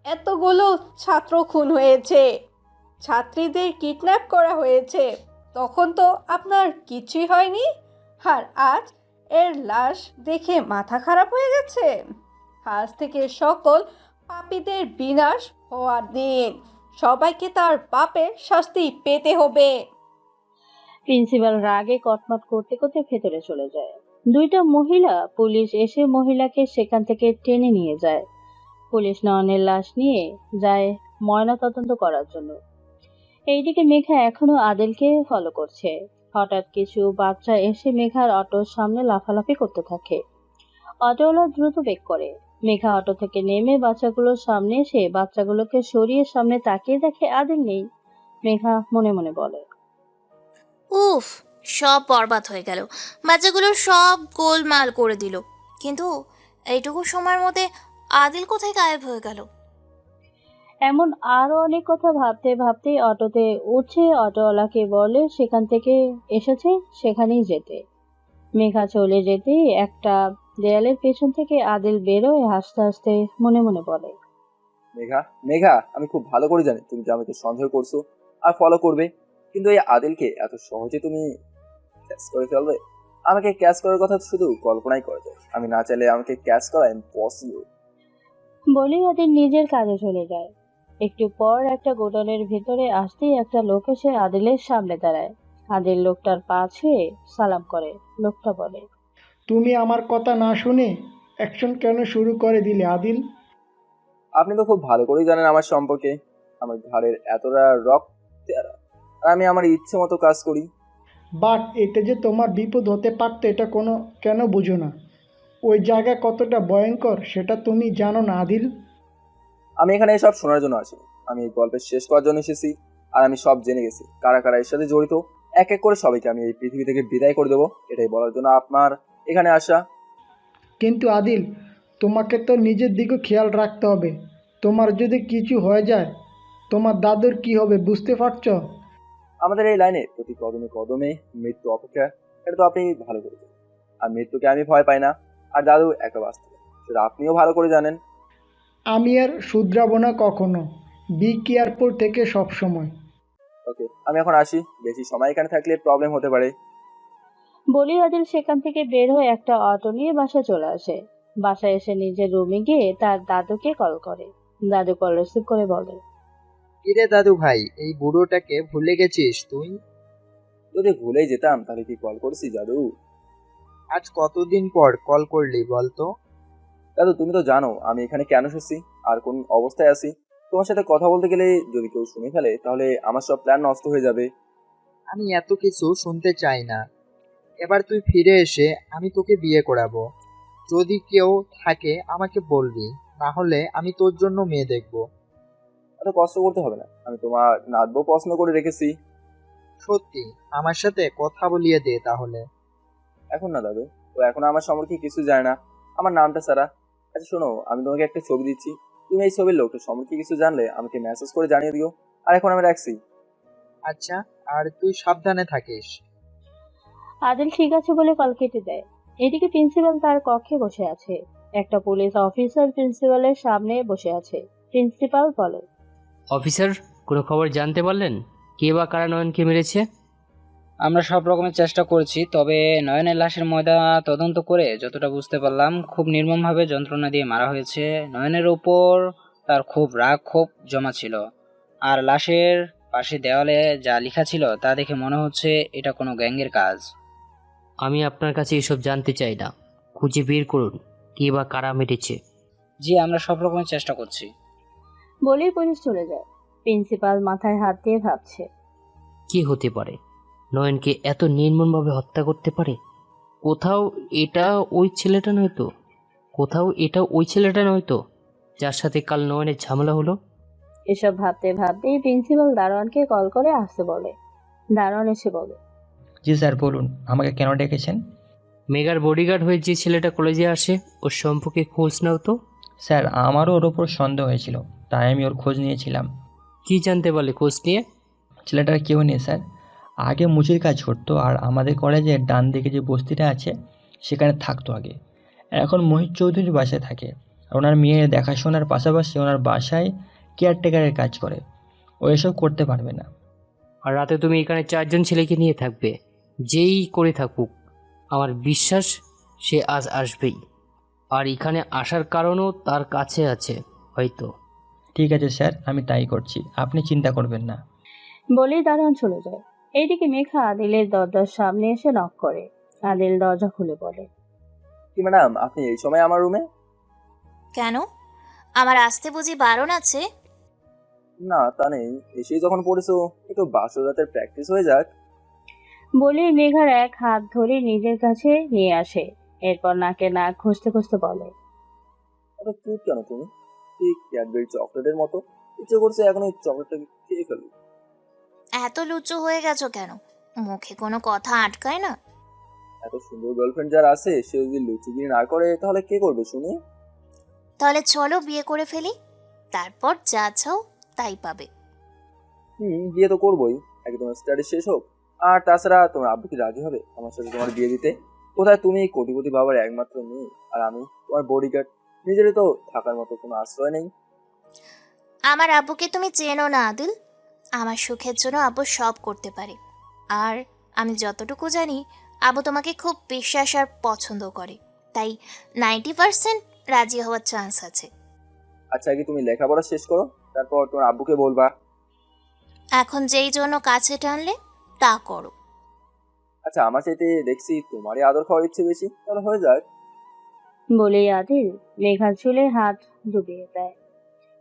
এতগুলো ছাত্র খুন হয়েছে, ছাত্রীদের কিডন্যাপ করা হয়েছে, তখন তো আপনার কিছুই হয়নি। আর আজ এর লাশ দেখে মাথা খারাপ হয়ে গেছে। আজ থেকে সকল পাপীদের বিনাশ হওয়ার দিন, সবাইকে তার পাপের শাস্তি পেতে হবে। প্রিন্সিপাল রাগে কটমট করতে করতে ভেতরে চলে যায়। দুইটা মহিলা পুলিশ এসে মহিলাকে সেখান থেকে টেনে নিয়ে যায়। পুলিশ নয়নের লাশ নিয়ে যায় ময়না তদন্ত করার জন্য। এইদিকে মেঘা এখনো আদিলকে ফলো করছে। হঠাৎ কিছু বাচ্চা এসে মেঘার অটোর সামনে লাফালাফি করতে থাকে। অটোওয়ালা দ্রুত বেগ করে। মেঘা অটো থেকে নেমে বাচ্চাগুলোর সামনে এসে বাচ্চাগুলোকে সরিয়ে সামনে তাকিয়ে দেখে আদিল নেই। মেঘা মনে মনে বলে, উফ, সব বরবাদ হয়ে গেল। বাচ্চাগুলো সব গোলমাল করে দিল। কিন্তু এইটুকু সময়ের মধ্যে আদিল কোথায় গায়েব হয়ে গেল? এমন আরো অনেক কথা ভাবতে ভাবতেই অটোতে উঠে অটোওয়ালাকে বলে সেখান থেকে এসেছে সেখানেই যেতে। মেঘা চলে যেতে একটা দেয়ালের পেছন থেকে আদিল বেরোয় হাসতে হাসতে মনে মনে বলে, মেঘা মেঘা, আমি খুব ভালো করে জানি তুমি যে আমাকে সন্দেহ করছো আর ফলো করবে, কিন্তু এই আদিলকে এত সহজে তুমি ক্যাচ করে ফেলবে? আমাকে ক্যাচ করার কথা শুধু কল্পনাই করা যায়, আমি না চাইলে আমাকে ক্যাচ করা ইম্পসিবল। বলেই আদিল নিজের কাজে চলে যায়। একটু পর একটা গোডাউনের ভিতরে আসতেই একটা লোক এসে আদিলের সামনে দাঁড়ায়। আদিল লোকটার পা ছুঁয়ে সালাম করে। লোকটা বলে, তুমি আমার কথা না শুনে অ্যাকশন কেন শুরু করে দিলে আদিল? আপনি তো খুব ভালো করেই জানেন আমার সম্পর্কে, আমার ঘাড়ের এতটা রক্ত, আর আমি আমার ইচ্ছে মতো কাজ করি। বাট এতে যে তোমার বিপদ হতে পারতো এটা কেন বুঝো না? ওই জায়গা কতটা ভয়ঙ্কর সেটা তুমি জানো না আদিল? আমি এখানে সব শোনার জন্য আসিনি, আমি এই গল্পের শেষ করার জন্য এসেছি। আর আমি সব জেনে গেছি কারা কারা এর সাথে জড়িত। এক এক করে সবাইকে আমি এই পৃথিবী থেকে বিদায় করে দেবো, এটাই বলার জন্য আপনার এখানে আসা। কিন্তু আদিল, তোমাকে তো নিজের দিকে খেয়াল রাখতে হবে। তোমার যদি কিছু হয়ে যায় তোমার দাদুর কি হবে বুঝতে পারছো? আমাদের এই লাইনে প্রতি কদমে কদমে মৃত্যু অপেক্ষা, এটা তো আপনি ভালো করে জানেন। আর মৃত্যুকে আমি ভয় পাই না, আর দাদু একা বাঁচতে পারে, সেটা আপনিও ভালো করে জানেন। আমি আর শুধরাবো না কখনো। বি কেয়ারফুল থেকে সব সময়। ওকে, আমি এখন আসি, বেশি সময় এখানে থাকলে প্রবলেম হতে পারে। বলেই আদিল সেখান থেকে বের হয়ে একটা অটো নিয়ে বাসা চলে আসে। বাসায় এসে নিজের রুমে গিয়ে তার দাদুকে কল করে। দাদু কল রিসিভ করে বলে, কিরে দাদু ভাই, এই বুড়োটাকে ভুলে গেছিস তুই? যদি ভুলেই যেতাম তাহলে কি কল করেছি দাদু? আজ কতদিন পর কল করলি বলতো? দাদু তুমি তো জানো আমি এখানে কেন এসেছি আর কোন অবস্থায় আছি। তোমার সাথে কথা বলতে গেলে যদি কেউ শুনে ফেলে তাহলে আমার সব প্ল্যান নষ্ট হয়ে যাবে। আমি এত কিছু শুনতে চাই না। এবার তুই ফিরে এসে আমি তোকে বিয়ে করাবো। যদি কেউ থাকে আমাকে বলবি, না হলে আমি তোর জন্য মেয়ে দেখবো। এত কষ্ট করতে হবে না, আমি তোমার নাতবো পছন্দ করে রেখেছি। সত্যি আমার সাথে কথা বলিয়ে দে তাহলে। এখন না দাদু, ও এখন আমার সম্পর্কে কিছু জানে না, আমার নামটা ছাড়া। আচ্ছা শোনো, আমি তোমাকে একটা ছবি দিচ্ছি, তুমি এই ছবির লোকটা সম্পর্কে কিছু জানলে আমাকে মেসেজ করে জানিয়ে দিও। আর এখন আমি রাখছি। আচ্ছা, আর তুই সাবধানে থাকিস। আদিল ঠিক আছে বলে কল কেটে দেয়। এদিকে প্রিন্সিপাল তার কক্ষে বসে আছে। একটা পুলিশ অফিসার প্রিন্সিপালের সামনে বসে আছে। প্রিন্সিপাল বলে, অফিসার, কোনো খবর জানতে পারলেন? কে বা কারা নয়নকে মেরেছে? আমরা সব রকমের চেষ্টা করছি, তবে নয়নের লাশের ময়দা তদন্ত করে যতটা বুঝতে পারলাম খুব নির্মমভাবে যন্ত্রণা দিয়ে মারা হয়েছে। নয়নের ওপর তার খুব রাগ ক্ষোভ জমা ছিল, আর লাশের পাশে দেওয়ালে যা লেখা ছিল তা দেখে মনে হচ্ছে এটা কোনো গ্যাংয়ের কাজ। আমি আপনার কাছে এসব জানতে চাই না, খুঁজে বের করুন কে বা কারা মেরেছে। জি, আমরা সব রকমের চেষ্টা করছি। বলেই পুলিশ চলে যায়। প্রিন্সিপাল মাথায় হাত দিয়ে ভাবছে, কি হতে পারে নয়নকে এত নির্মমভাবে হত্যা করতে পারে? কোথাও এটা ওই ছেলেটা নয়তো, কোথাও এটা ওই ছেলেটা নয়তো যার সাথে কাল নয়নের ঝামেলা হলো। এসব ভাবতে ভাবতেই প্রিন্সিপাল দারোয়ানকে কল করে আসতে বলে। দারোয়ান এসে বলে, জি স্যার বলুন, আমাকে কেন ডেকেছেন? মেগার বডিগার্ড হয়ে যে ছেলেটা কলেজে আসে ওর সম্পর্কে খোঁজ নাও তো। স্যার আমারও ওর ওপর সন্দেহ হয়েছিল, তাই আমি ওর খোঁজ নিয়েছিলাম। কি জানতে পারলে খোঁজ নিয়ে? ছেলেটার কেউ নেই স্যার, আগে মুচির কাজ করতো আর আমাদের কলেজের ডান দিকে যে বস্তিটা আছে সেখানে থাকতো আগে। এখন মোহিত চৌধুরীর বাসায় থাকে, আর ওনার মেয়ের দেখাশোনার পাশাপাশি ওনার বাসায় কেয়ারটেকারের কাজ করে। ও এসব করতে পারবে না। আর রাতে তুমি এখানে 4 জন ছেলেকে নিয়ে থাকবে, যেই করে থাকুক আমার বিশ্বাস সে আজ আসবেই। আর এখানে আসার কারণও তার কাছে আছে হয়তো। ঠিক আছে স্যার, আমি তাই করছি, আপনি চিন্তা করবেন না। বলেই দারোয়ান চলে যায়। এইদিকে মেঘা আদিলের দরজার সামনে এসে নক করে। আদিল দরজা খুলে বলে, কি ম্যাডাম, আপনি এই সময় আমার রুমে? কেন, আমার আসতে বুঝি বারণ আছে? না তা নেই, এসেই যখন পড়েছো একটু বাসর রাতের প্র্যাকটিস হয়ে যাক। বলেই মেঘার এক হাত ধরে নিজের কাছে নিয়ে আসে। এরপর নাকে নাক খুঁজতে খুঁজতে বলে, এত কিউট কেন তুমি? ঠিক ক্যাডবেরি চকলেটের মতো, ইচ্ছে করছে এখন এই চকলেটটাকে খেয়ে ফেলি। এত লুচু হয়ে গেছো কেন? মুখে কোনো কথা আটকায় না? এত সুন্দর গার্লফ্রেন্ড যার আছে সে যদি লুচুগিরি না করে তাহলে কে করবে শুনি? তাহলে চলো বিয়ে করে ফেলি, তারপর যা চাও তাই পাবে। বিয়ে তো করবোই, আগে তোমার স্টাডি শেষ হোক। আর তাছাড়া তোমার আব্বু কি রাজি হবে আমার সাথে তোমার বিয়ে দিতে? কোথায় তুমি কোটিপতি বাবার একমাত্র মেয়ে, আর আমি তোমার বডিগার্ড। নিজেরই তো থাকার মতো কোনো আশ্রয় নেই। আমার আব্বুকে তুমি চেনো না আদিল, আমার সুখের জন্য আব্বু সব করতে পারে। আর আমি যতটুকু জানি আব্বু তোমাকে খুব বিশ্বাস আর পছন্দ করে, তাই 90% রাজি হওয়ার চান্স আছে। আচ্ছা আগে তুমি লেখাপড়া শেষ করো, তারপর তোমার আব্বুকে বলবা। এখন যেই জন্য কাছে টানলে তা করো। আচ্ছা আমার চাইতে দেখছি তোমারই আদর খাওয়ার ইচ্ছে বেশি, তাহলে হয়ে যাক। বলেই আদিল মেঘার চুলে হাত ডুবিয়ে দেয়।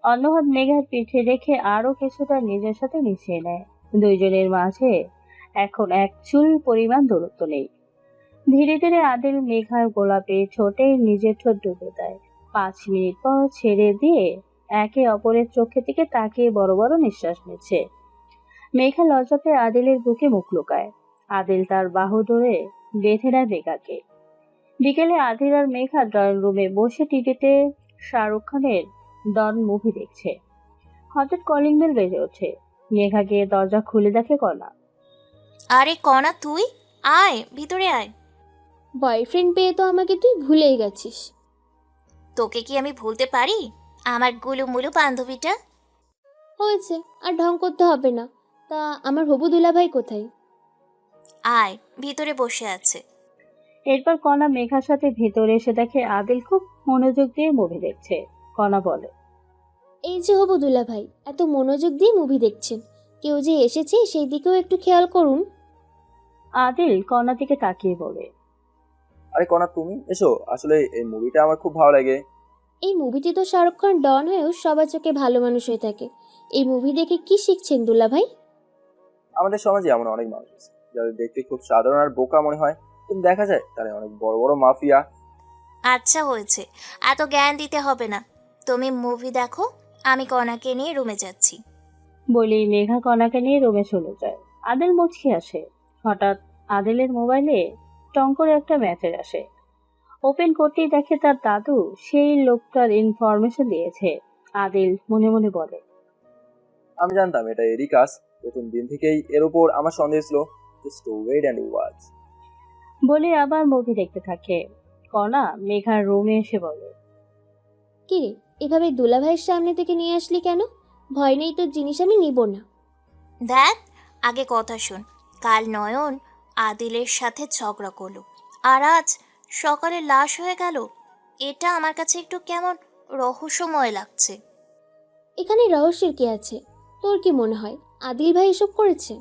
অন্য হাত মেঘার পিঠে রেখে আরো কিছুটা নিজের সাথে মিশিয়ে নেয়। দুইজনের মাঝে এখন এক চুল পরিমাণ দূরত্ব নেই। ধীরে ধীরে আদিল মেঘার গোলাপি ঠোঁটে নিজের ঠোঁট ডুবে দেয়। 5 মিনিট পর ছেড়ে দিয়ে একে অপরের চোখের দিকে তাকিয়ে বড় বড় নিঃশ্বাস নিচ্ছে। মেঘা লজ্জাতে আদিলের বুকে মুখ লুকায়। আদিল তার বাহু ধরে বেঁধে নেয় মেঘাকে। বিকেলে আদিল আর মেঘা ড্রয়িং রুমে বসে টিভিতে শাহরুখ খানের ডন মুভি দেখছে। হঠাৎ কলিং বেল বেজে ওঠে। মেঘা গিয়ে দরজা খুলে দেখে কণা। আরে কণা, তুই আয়, ভিতরে আয়। বয়ফ্রেন্ড পেয়ে তো আমাকে তুই ভুলেই গেছিস। তোকে কি আমি ভুলতে পারি, আমার গুলুমুলু বান্ধবীটা? হয়েছে, আর ঢং করতে হবে না। তা আমার হবু দুলাভাই কোথায়? আয়, ভিতরে বসে আছে। এরপর কণা মেঘার সাথে ভেতরে এসে দেখে আদিল খুব মনোযোগ দিয়ে মুভি দেখছে। কণা বলে, এই যে হবু দুলা ভাই, এত মনোযোগ দিয়ে মুভি দেখছেন, কেউ যে এসেছে সেই দিকেও একটু খেয়াল করুন। আদিল কণার দিকে তাকিয়ে বলে, আরে কণা, তুমি এসো, আসলে এই মুভিটা আমার খুব ভালো লাগে। এই মুভিতে তো শাহরুখ খান ডন হয়েও সবার চোখে ভালো মানুষ হয়ে থাকে। এই মুভি দেখে কি শিখছেন দুলা ভাই? আমাদের সমাজে এমন অনেক মানুষ আছে যাদের দেখতে খুব সাধারণ আর বোকা মনে হয়, কিন্তু দেখা যায় তারা অনেক বড় বড় মাফিয়া। আচ্ছা হয়েছে, এত জ্ঞান দিতে হবে না। তুমি মুভি দেখো, আমি কণাকে নিয়ে রুমে যাচ্ছি। বলেই মেঘা কণাকে নিয়ে রুমে চলে যায়। আদিল মুচকি আসে। হঠাৎ আদিলের মোবাইলে টং করে একটা মেসেজ আসে। ওপেন করতেই দেখে তার দাদু সেই লোকটার ইনফরমেশন দিয়েছে। আদিল মনে মনে বলে, আমি জানতাম এটা এরই কাজ, প্রথম দিন থেকেই এর উপর আমার সন্দেহ ছিল। Just wait and watch. বলে আবার মুভি দেখতে থাকে। কণা মেঘার রুমে এসে বলে, কি রে, এভাবে দুলা ভাইয়ের সামনে থেকে নিয়ে আসলি কেন? ভয় নেই তোর, জিনিস আমি নিব না। দেখ, আগে কথা শোন। কাল নয়ন আদিলের সাথে ঝগড়া করলো, আর আজ সকালে লাশ হয়ে গেল। এটা আমার কাছে একটু কেমন রহস্যময় লাগছে। এখানে রহস্যের কি আছে? তোর কি মনে হয় আদিল ভাই এসব করেছে?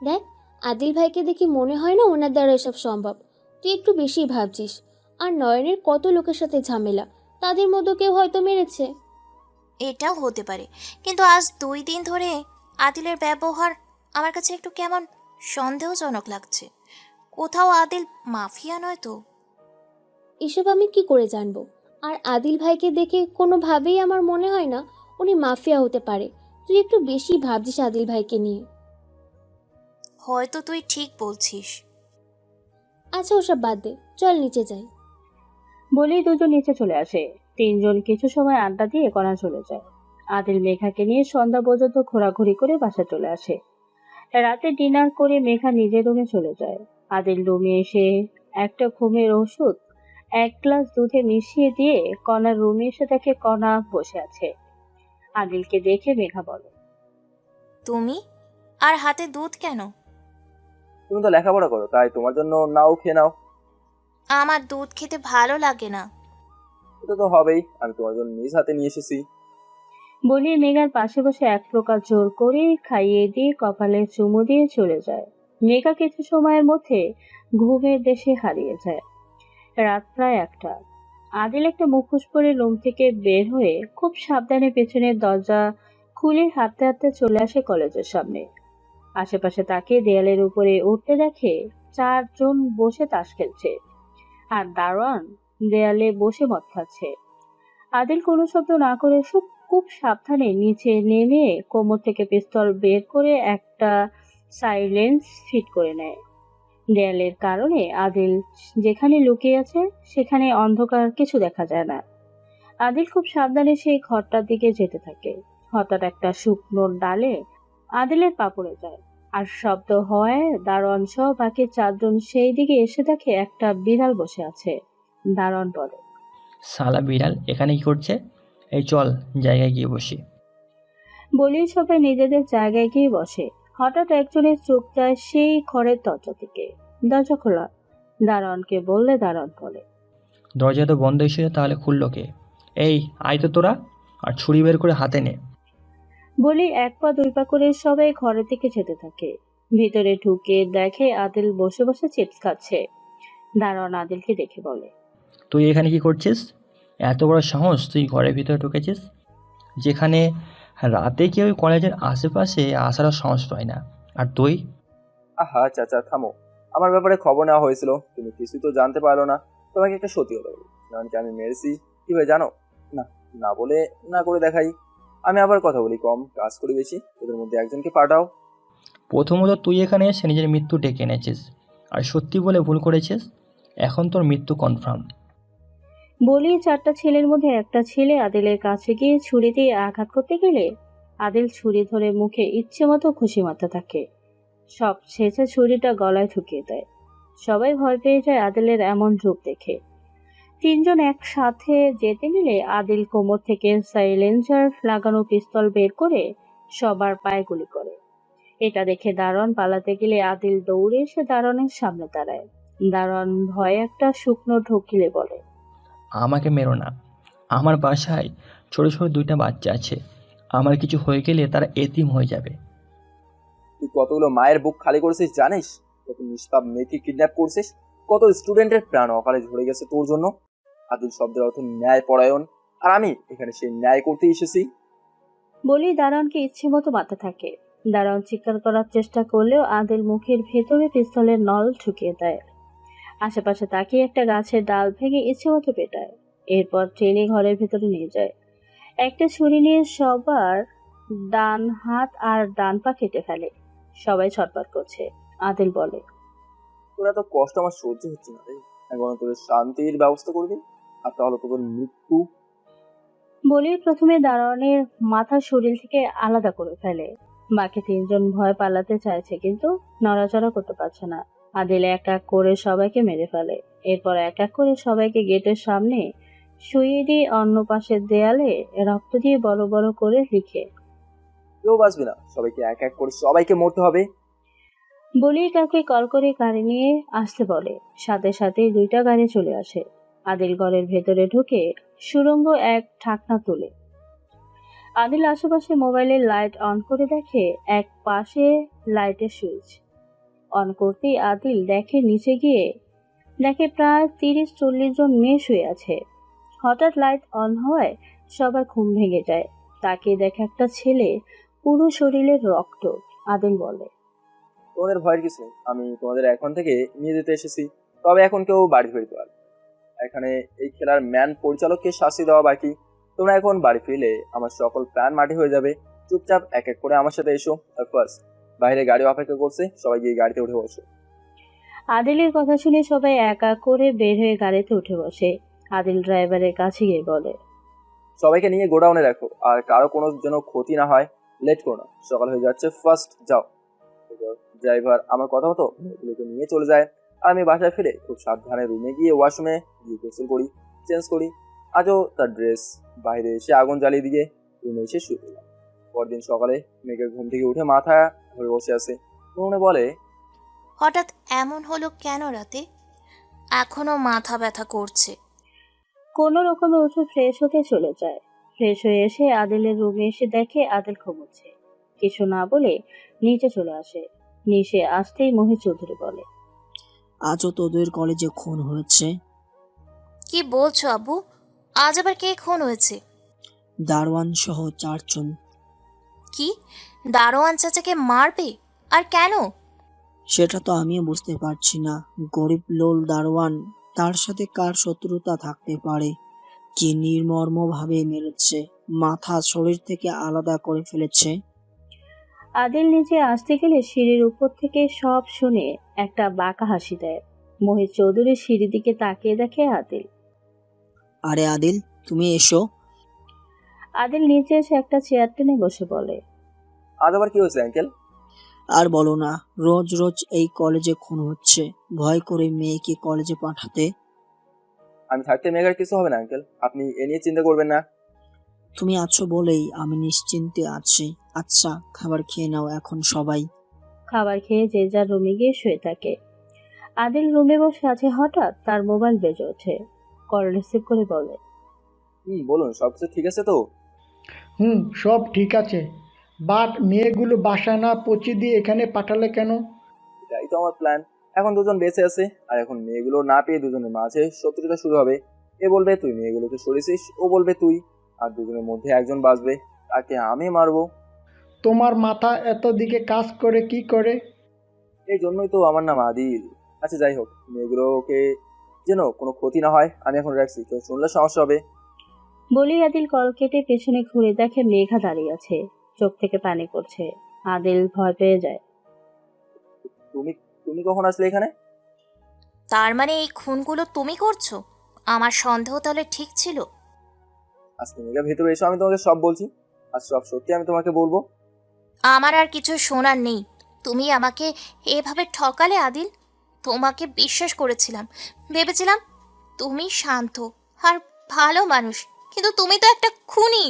দেখ, আদিল ভাইকে দেখে মনে হয় না ওনার দ্বারা এসব সম্ভব। তুই একটু বেশি ভাবছিস। আর নয়নের কত লোকের সাথে ঝামেলা, তাদের মধ্যে কেউ হয়তো মেরেছে। এটাও হতে পারে, কিন্তু আজ 2 দিন ধরে আদিলের ব্যবহার আমার কাছে একটু কেমন সন্দেহজনক লাগছে। কোথাও আদিল মাফিয়া নয় তো? এসব আমি কি করে জানবো? আর আদিল ভাইকে দেখে কোনোভাবেই আমার মনে হয় না উনি মাফিয়া হতে পারে। তুই একটু বেশি ভাবছিস আদিল ভাইকে নিয়ে। হয়তো তুই ঠিক বলছিস। আচ্ছা ওসব বাদ দে, চল নিচে যাই। বলেই দুজন নিচে চলে আসে। তিনজন কিছু সময় আড্ডা দিয়ে কণা চলে যায়। আদিল মেঘাকে নিয়ে সন্ধ্যা পর্যন্ত ঘোরাঘুরি করে বাসা চলে আসে। রাতে ডিনার করে মেঘা নিজের রুমে চলে যায়। আদিল রুমে এসে একটা ঘুমের ওষুধ 1 গ্লাস দুধে মিশিয়ে দিয়ে কণার রুমে এসে দেখে কণা বসে আছে। আদিলকে দেখে মেঘা বলে, তুমি আর হাতে দুধ কেন? তুমি তো লেখাপড়া করো, তাই তোমার জন্য নাও খেয়ে নাও। আমার দুধ খেতে ভালো লাগে না। এটা তো হবেই, আমি তোমার জন্য নিজ হাতে নিয়ে এসেছি। বলে মেঘার পাশে বসে এক প্রকার জোর করে খাইয়ে দিয়ে কপালে চুমু দিয়ে চলে যায়। মেঘা কিছু সময়ের মধ্যে ঘুমের দেশে হারিয়ে যায়। রাত প্রায় 1টা। আদিল একটা মুখোশ পরে রুম থেকে বের হয়ে খুব সাবধানে পেছনের দরজা খুলে হাঁটতে হাঁটতে চলে আসে কলেজের সামনে। আশেপাশে তাকিয়ে দেয়ালের উপরে উঠতে দেখে 4 জন বসে তাস খেলছে, আর দারোয়ান দেয়ালে বসে মদ খাচ্ছে। আদিল কোনো শব্দ না করে খুব সাবধানে নিচে নেমে কোমর থেকে পিস্তল বের করে একটা সাইলেন্স ফিট করে নেয়। দেয়ালের কারণে আদিল যেখানে লুকিয়ে আছে সেখানে অন্ধকার, কিছু দেখা যায় না। আদিল খুব সাবধানে সেই ঘরটার দিকে যেতে থাকে। হঠাৎ একটা শুকনো ডালে আদিলের পা পড়ে যায়, আর শব্দ হয় দারোয়ান সহ বাকি 4 জন সেই দিকে এসে দেখে একটা বিড়াল বসে আছে। দারোয়ান বলে, শালা বিড়াল এখানে কি করছে? এই চল জায়গায় গিয়ে বসি। বলেই সবাই নিজেদের জায়গায় গিয়ে বসে। হঠাৎ একজনের চোখ যায় সেই ঘরের দরজা থেকে। দরজা খোলা। দারোয়ানকে বললে দারোয়ান বলে, দরজা তো বন্ধ ছিল, তাহলে খুললো কে? এই আয় তো তোরা, আর ছুরি বের করে হাতে নে। বলি 1 পা 2 পা করে সবাই ঘরের দিকে যেতে থাকে। ভিতরে ঢুকে দেখে আদিল বসে বসে চিপস খাচ্ছে। দারোয়ান আদিলকে দেখে বলে, তুই এখানে কি করছিস? এত বড় সাহস, তুই ঘরের ভিতরে ঢুকেছিস যেখানে রাতে কেউ কলেজের আশেপাশে আসারও সাহস পায় না, আর তুই? আহা চাচা থামো, আমার ব্যাপারে খবর নেওয়া হয়েছিল, তুমি কিছু তো জানতে পারলো না। তোমাকে একটা সত্যি কথা বলি, নয়নকে আমি মেরেছি। কিভাবে জানো? না, না বলে না করে দেখাই। আমি আবার কথা বলি কম, কাজ করি বেশি। ওদের মধ্যে একজনকে পাঠাও। প্রথমত তুই এখানে এসে নিজের মৃত্যু ডেকে এনেছিস, আর সত্যি বলে ভুল করেছিস। এখন তোর মৃত্যু কনফার্ম। বলি 4টা ছেলের মধ্যে একটা ছেলে আদিলের কাছে গিয়ে ছুরি দিয়ে আঘাত করতে গেলে আদিল ছুরি ধরে মুখে ইচ্ছে মতো খুশি মারতে থাকে। সব শেষে ছুরিটা গলায় ঢুকিয়ে দেয়। সবাই ভয় পেয়ে যায় আদিলের এমন রূপ দেখে। 3 জন একসাথে যেতে নিলে আদিল কোমর থেকে সাইলেন্সার লাগানো পিস্তল বের করে সবার পায়ে গুলি করে। এটা দেখে দারোয়ান পালাতে গেলে আদিল দৌড়ে এসে দারোয়ানের সামনে দাঁড়ায়। দারোয়ান ভয়ে একটা শুকনো ঢোকিলে বলে, আমাকে মেরো না, আমার বাসায় ছোট ছোট 2টা বাচ্চা আছে, আমার কিছু হয়ে গেলে তারা এতিম হয়ে যাবে। তুই কতগুলো মায়ের বুক খালি করেছিস জানিস? কত নিষ্পাপ মেয়েকে কিডন্যাপ করছিস, কত স্টুডেন্টের প্রাণ অকালে ঝরে গেছে তোর জন্য। আদিল শব্দের অর্থ ন্যায় পরায়ণ, আর আমি এখানে সেই ন্যায় করতে এসেছি। বলি দারোয়ানকে ইচ্ছে মতো মাথা থাকে। দারোয়ান চিৎকার করার চেষ্টা করলেও আদিল মুখের ভেতরে পিস্তলের নল ঢুকিয়ে দেয়। আশেপাশে তাকিয়ে একটা গাছের ডাল ভেঙে ইচ্ছে মতো পেটায়। এরপর ট্রেনে ঘরের ভেতরে নিয়ে যায়। একটা ছুরি নিয়ে সবার ডান হাত আর ডান পা কেটে ফেলে। সবাই ছটফট করছে। আদিল বলে, তোর এত কষ্ট আমার সহ্য হচ্ছে না রে। এখন তোদের শান্তির ব্যবস্থা করবি, আর তাহলে তোদের মৃত্যু। বলি প্রথমে দারোয়ানের মাথা শরীর থেকে আলাদা করে ফেলে। বাকি 3জন ভয় পালাতে চাইছে কিন্তু নড়াচড়া করতে পারছে না। আদিল এক এক করে সবাইকে মেরে ফেলে। এরপর এক এক করে সবাইকে গেটের সামনে শুইয়ে দিয়ে অন্য পাশের দেয়ালে রক্ত দিয়ে বড় বড় করে লিখে। কেউ বাঁচবে না, সবাইকে এক এক করে সবাইকে মরতে হবে। বলি কাউকে কল করে গাড়ি নিয়ে আসতে বলে। সাথে সাথে 2টা গাড়ি চলে আসে। আদিল ঘরের ভেতরে ঢুকে সুড়ঙ্গ এক ঢাকনা তুলে। আদিল আশেপাশে মোবাইলের লাইট অন করে দেখে এক পাশে লাইটের সুইচ অন করতেই আদিল দেখে নিচে গিয়ে দেখে প্রায় 30-40 জন মেয়ে শুয়ে আছে। হঠাৎ লাইট অন হওয়ায় সবার ঘুম ভেঙে যায়। তাকে দেখে একটা ছেলে, পুরো শরীরের রক্ত। আদিল বলে, তোমাদের ভয়ের কিছু নেই, আমি তোমাদের এখন থেকে নিয়ে যেতে এসেছি। তবে এখন কেউ বাড়ি ফিরতে পারবে। এখানে এই খেলার ম্যান পরিচালককে শাস্তি দেওয়া বাকি। তোমরা এখন বাড়ি ফিরলে আমার সকল প্ল্যান মাটি হয়ে যাবে। চুপচাপ এক এক করে আমার সাথে এসো। আর ফার্স্ট, বাইরে গাড়ি অপেক্ষা করছে, সবাই গিয়ে গাড়িতে উঠে বসো। আদিলের কথা শুনে সবাই এক এক করে বের হয়ে গাড়িতে উঠে বসে। আদিল ড্রাইভারের কাছে গিয়ে বলে, সবাইকে নিয়ে গোডাউনে রাখো, আর কারো কোনো যেন ক্ষতি না হয়। লেট করো না, সকাল হয়ে যাচ্ছে। ফার্স্ট যাও। ড্রাইভার আমার কথা মতো মেয়েগুলোকে নিয়ে চলে যায়। আর আমি বাসায় ফিরে খুব সাবধানে রুমে গিয়ে ওয়াশরুমে গিয়ে গোসল করি, চেঞ্জ করি। আজও তার ড্রেস বাইরে এসে আগুন জ্বালিয়ে দিয়ে রুমে এসে শুয়ে পড়লাম। পরদিন সকালে মেয়েকে ঘুম থেকে উঠে মাথা ধরে বসে আছে। মনে বলে, হঠাৎ এমন হলো কেন রাতে? এখনো মাথা ব্যথা করছে। কোনো রকমে উঠে ফ্রেশ হতে চলে যায়। ফ্রেশ হয়ে এসে আদিলের রুমে এসে দেখে আদিল ঘুমোচ্ছে। কিছু না বলে নিচে চলে আসে। নিচে আসতেই মহিত চৌধুরী বলে, আজও তোদের কলেজে খুন হয়েছে? কি বলছো আব্বু? আজ আবার কে খুন হয়েছে? দারোয়ান সহ 4 জন। কি, দারোয়ান চাচাকে মারবে? আর কেন? সেটা তো আমিও বুঝতে পারছি না। গরিব লোল দারোয়ান, তার সাথে কার শত্রুতা থাকতে পারে? কি নির্মমভাবে মেরেছে, মাথা শরীর থেকে আলাদা করে ফেলেছে। আদিল নিচে আসতে গেলে সিঁড়ির উপর থেকে সব শুনে একটা বাঁকা হাসি দেয়। মহিত চৌধুরী সিঁড়ির দিকে তাকিয়ে দেখে আদিল। আরে আদিল, তুমি এসো। আদিল নিচে এসে একটা চেয়ার টেনে বসে বলে, আজ আবার কি হয়েছে আঙ্কেল? আর বলো না, রোজ রোজ এই কলেজে খুন হচ্ছে। ভয় করে মেয়েকে কলেজে পাঠাতে। আমি থাকতে মেঘার কিছু হবে না আঙ্কেল, আপনি এ নিয়ে চিন্তা করবেন না। তুমি আছো বলেই আমি নিশ্চিন্তে আছি। আচ্ছা, খাবার খেয়ে নাও এখন সবাই। খাবার খেয়ে যে যার রুমে গিয়ে শুয়ে থাকে। আদিল রুমে বসে আছে, হঠাৎ তার মোবাইল বেজে ওঠে। কল রিসিভ করে বলে, বলুন, সবকিছু ঠিক আছে তো? সব ঠিক আছে, বাট মেয়েগুলো বাসা না পৌঁছে দিয়ে এখানে পাঠালে কেন? এটাই তো আমার প্ল্যান। এখন 2জন বেঁচে আছে, আর এখন মেয়েগুলো না পেয়ে 2জনের মাঝে শত্রুতা শুরু হবে। এ বলবে তুই মেয়েগুলোকে সরিয়েছিস, ও বলবে তুই, আর 2জনের মধ্যে একজন বাঁচবে, তাকে আমি মারবো। তোমার মাথা এত দিকে কাজ করে কি করে? এই জন্যই তো আমার নাম আদিল। আচ্ছা যাই হোক, মেয়েগুলোকে যেন কোনো ক্ষতি না হয়, আমি এখন রাখছি, কেউ শুনলে সমস্যা হবে। বলি আদিল কল কেটে পেছনে ঘুরে দেখে মেঘা দাঁড়িয়ে আছে, চোখ থেকে পানি পড়ছে। আদিল ভয় পেয়ে যায়। তুমি তুমি কখন আসলে এখানে? তার মানে এই খুনগুলো তুমি করছো? আমার সন্দেহ তাহলে ঠিক ছিল। আজকে মেঘা ভেতরে এসো, আমি তোমাকে সব বলছি, আর সব সত্যি আমি তোমাকে বলবো। আমার আর কিছু শোনার নেই। তুমি আমাকে এভাবে ঠকালে আদিল। তোমাকে বিশ্বাস করেছিলাম, ভেবেছিলাম তুমি শান্ত আর ভালো মানুষ, কিন্তু তুমি তো একটা খুনি।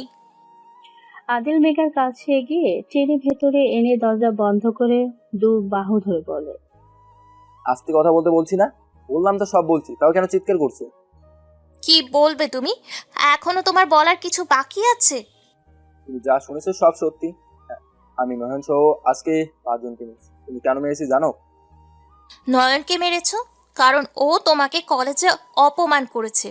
আদিল মেঘার কাছে গিয়ে টেনে ভেতরে এনে দরজা বন্ধ করে 2 বাহু ধরে বলে, আস্তে কথা বলতে বলছি না? বললাম তো সব বলছি, তাও কেন চিৎকার করছো? কি বলবে তুমি? এখনো তোমার বলার কিছু বাকি আছে? তুমি যা শুনেছো সব সত্যি। হ্যাঁ, আমি নয়ন সহ আজকে 5 জনকে মেরেছি। তুমি কেন মেরেছি জানো? নয়নকে মেরেছো কারণ ও তোমাকে কলেজে অপমান করেছে,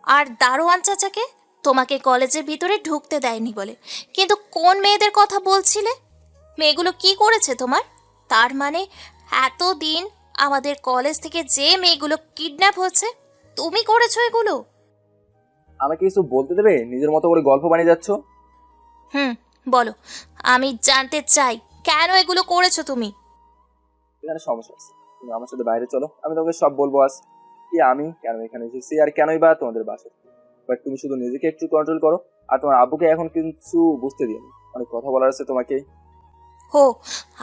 আর দারোয়ান চাচাকে তোমাকে কলেজের ভিতরে ঢুকতে দেয়নি বলে। কিন্তু কোন মেয়েদের কথা বলছিলে? মেয়েগুলো কি করেছে তোমার? তার মানে এতদিন আমাদের কলেজ থেকে যে মেয়েগুলো কিডন্যাপ হয়েছে, তুমি করেছো এগুলো? আমাকে কিছু বলতে দেবে? নিজের মতো করে গল্প বানিয়ে যাচ্ছ। হুম, বলো। আমি জানতে চাই কেন এগুলো করেছো তুমি। এখানে সমস্যা আছে, তুমি আমার সাথে বাইরে চলো, আমি তোমাকে সব বলবো আজ। কি আমি কেন এখানে এসেছি আর কেনই বা তোমাদের বাসা। বাট তুমি শুধু নিজেকে একটু কন্ট্রোল করো। আর তোমার আব্বুকে এখন কিছু বুঝতে দিও না, অনেক কথা বলার আছে তোমাকে। হো,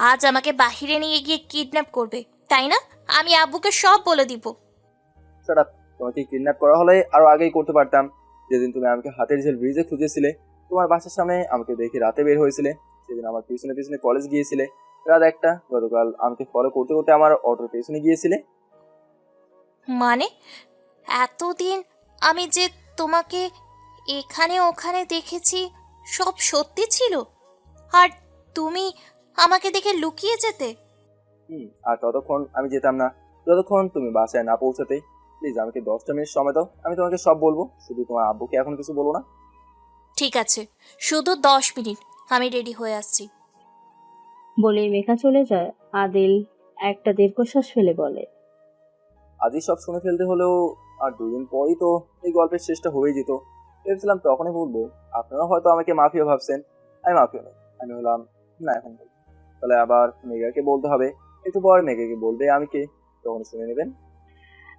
আজ আমাকে বাহিরে নিয়ে গিয়ে কিডন্যাপ করবে, তাই না? আমি আব্বুকে সব বলে দিব। Shut up. তোমাকে কিডন্যাপ করা হলে আরো আগেই করতে পারতাম। যেদিন তুমি আমাকে হাতের ঝিল ব্রিজে খুঁজেছিলে, তোমার বাসার সামনে আমাকে দেখে রাতে বের হয়েছিলে, সেদিন আমার পিছনে পিছনে কলেজ গিয়েছিলে রাত 1টা। গতকাল আমাকে ফলো করতে করতে আমার অটোর পেছনে গিয়েছিলে। মানে এতদিন আমি যে তোমাকে এখানে ওখানে দেখেছি সব সত্যি ছিল, আর তুমি আমাকে দেখে লুকিয়ে যেতে? আর ততক্ষণ আমি যেতাম না যতক্ষণ তুমি বাসায় না পৌঁছাতে। প্লিজ আমাকে 10টা মিনিট সময় দাও, আমি তোমাকে সব বলবো। শুধু তোমার আব্বুকে এখন কিছু বলো না। ঠিক আছে, শুধু 10 মিনিট, আমি রেডি হয়ে আসছি। বলেই মেঘা চলে যায়। আদিল একটা দীর্ঘশ্বাস ফেলে বলে, আজই সব শুনে ফেলতে হলেও আর 2 দিন পরই তো এই গল্পের শেষটা হয়ে যেত। ভেবেছিলাম তখনই বলবো, আপনারা হয়তো আমাকে মাফিয়া ভাবছেন। আমি মাফিয়া নই, আমি হলাম না এখন বলবো। তাহলে আবার মেঘাকে বলতে হবে, একটু পর মেঘাকে বলবে আমি কে, তখন শুনে নেবেন।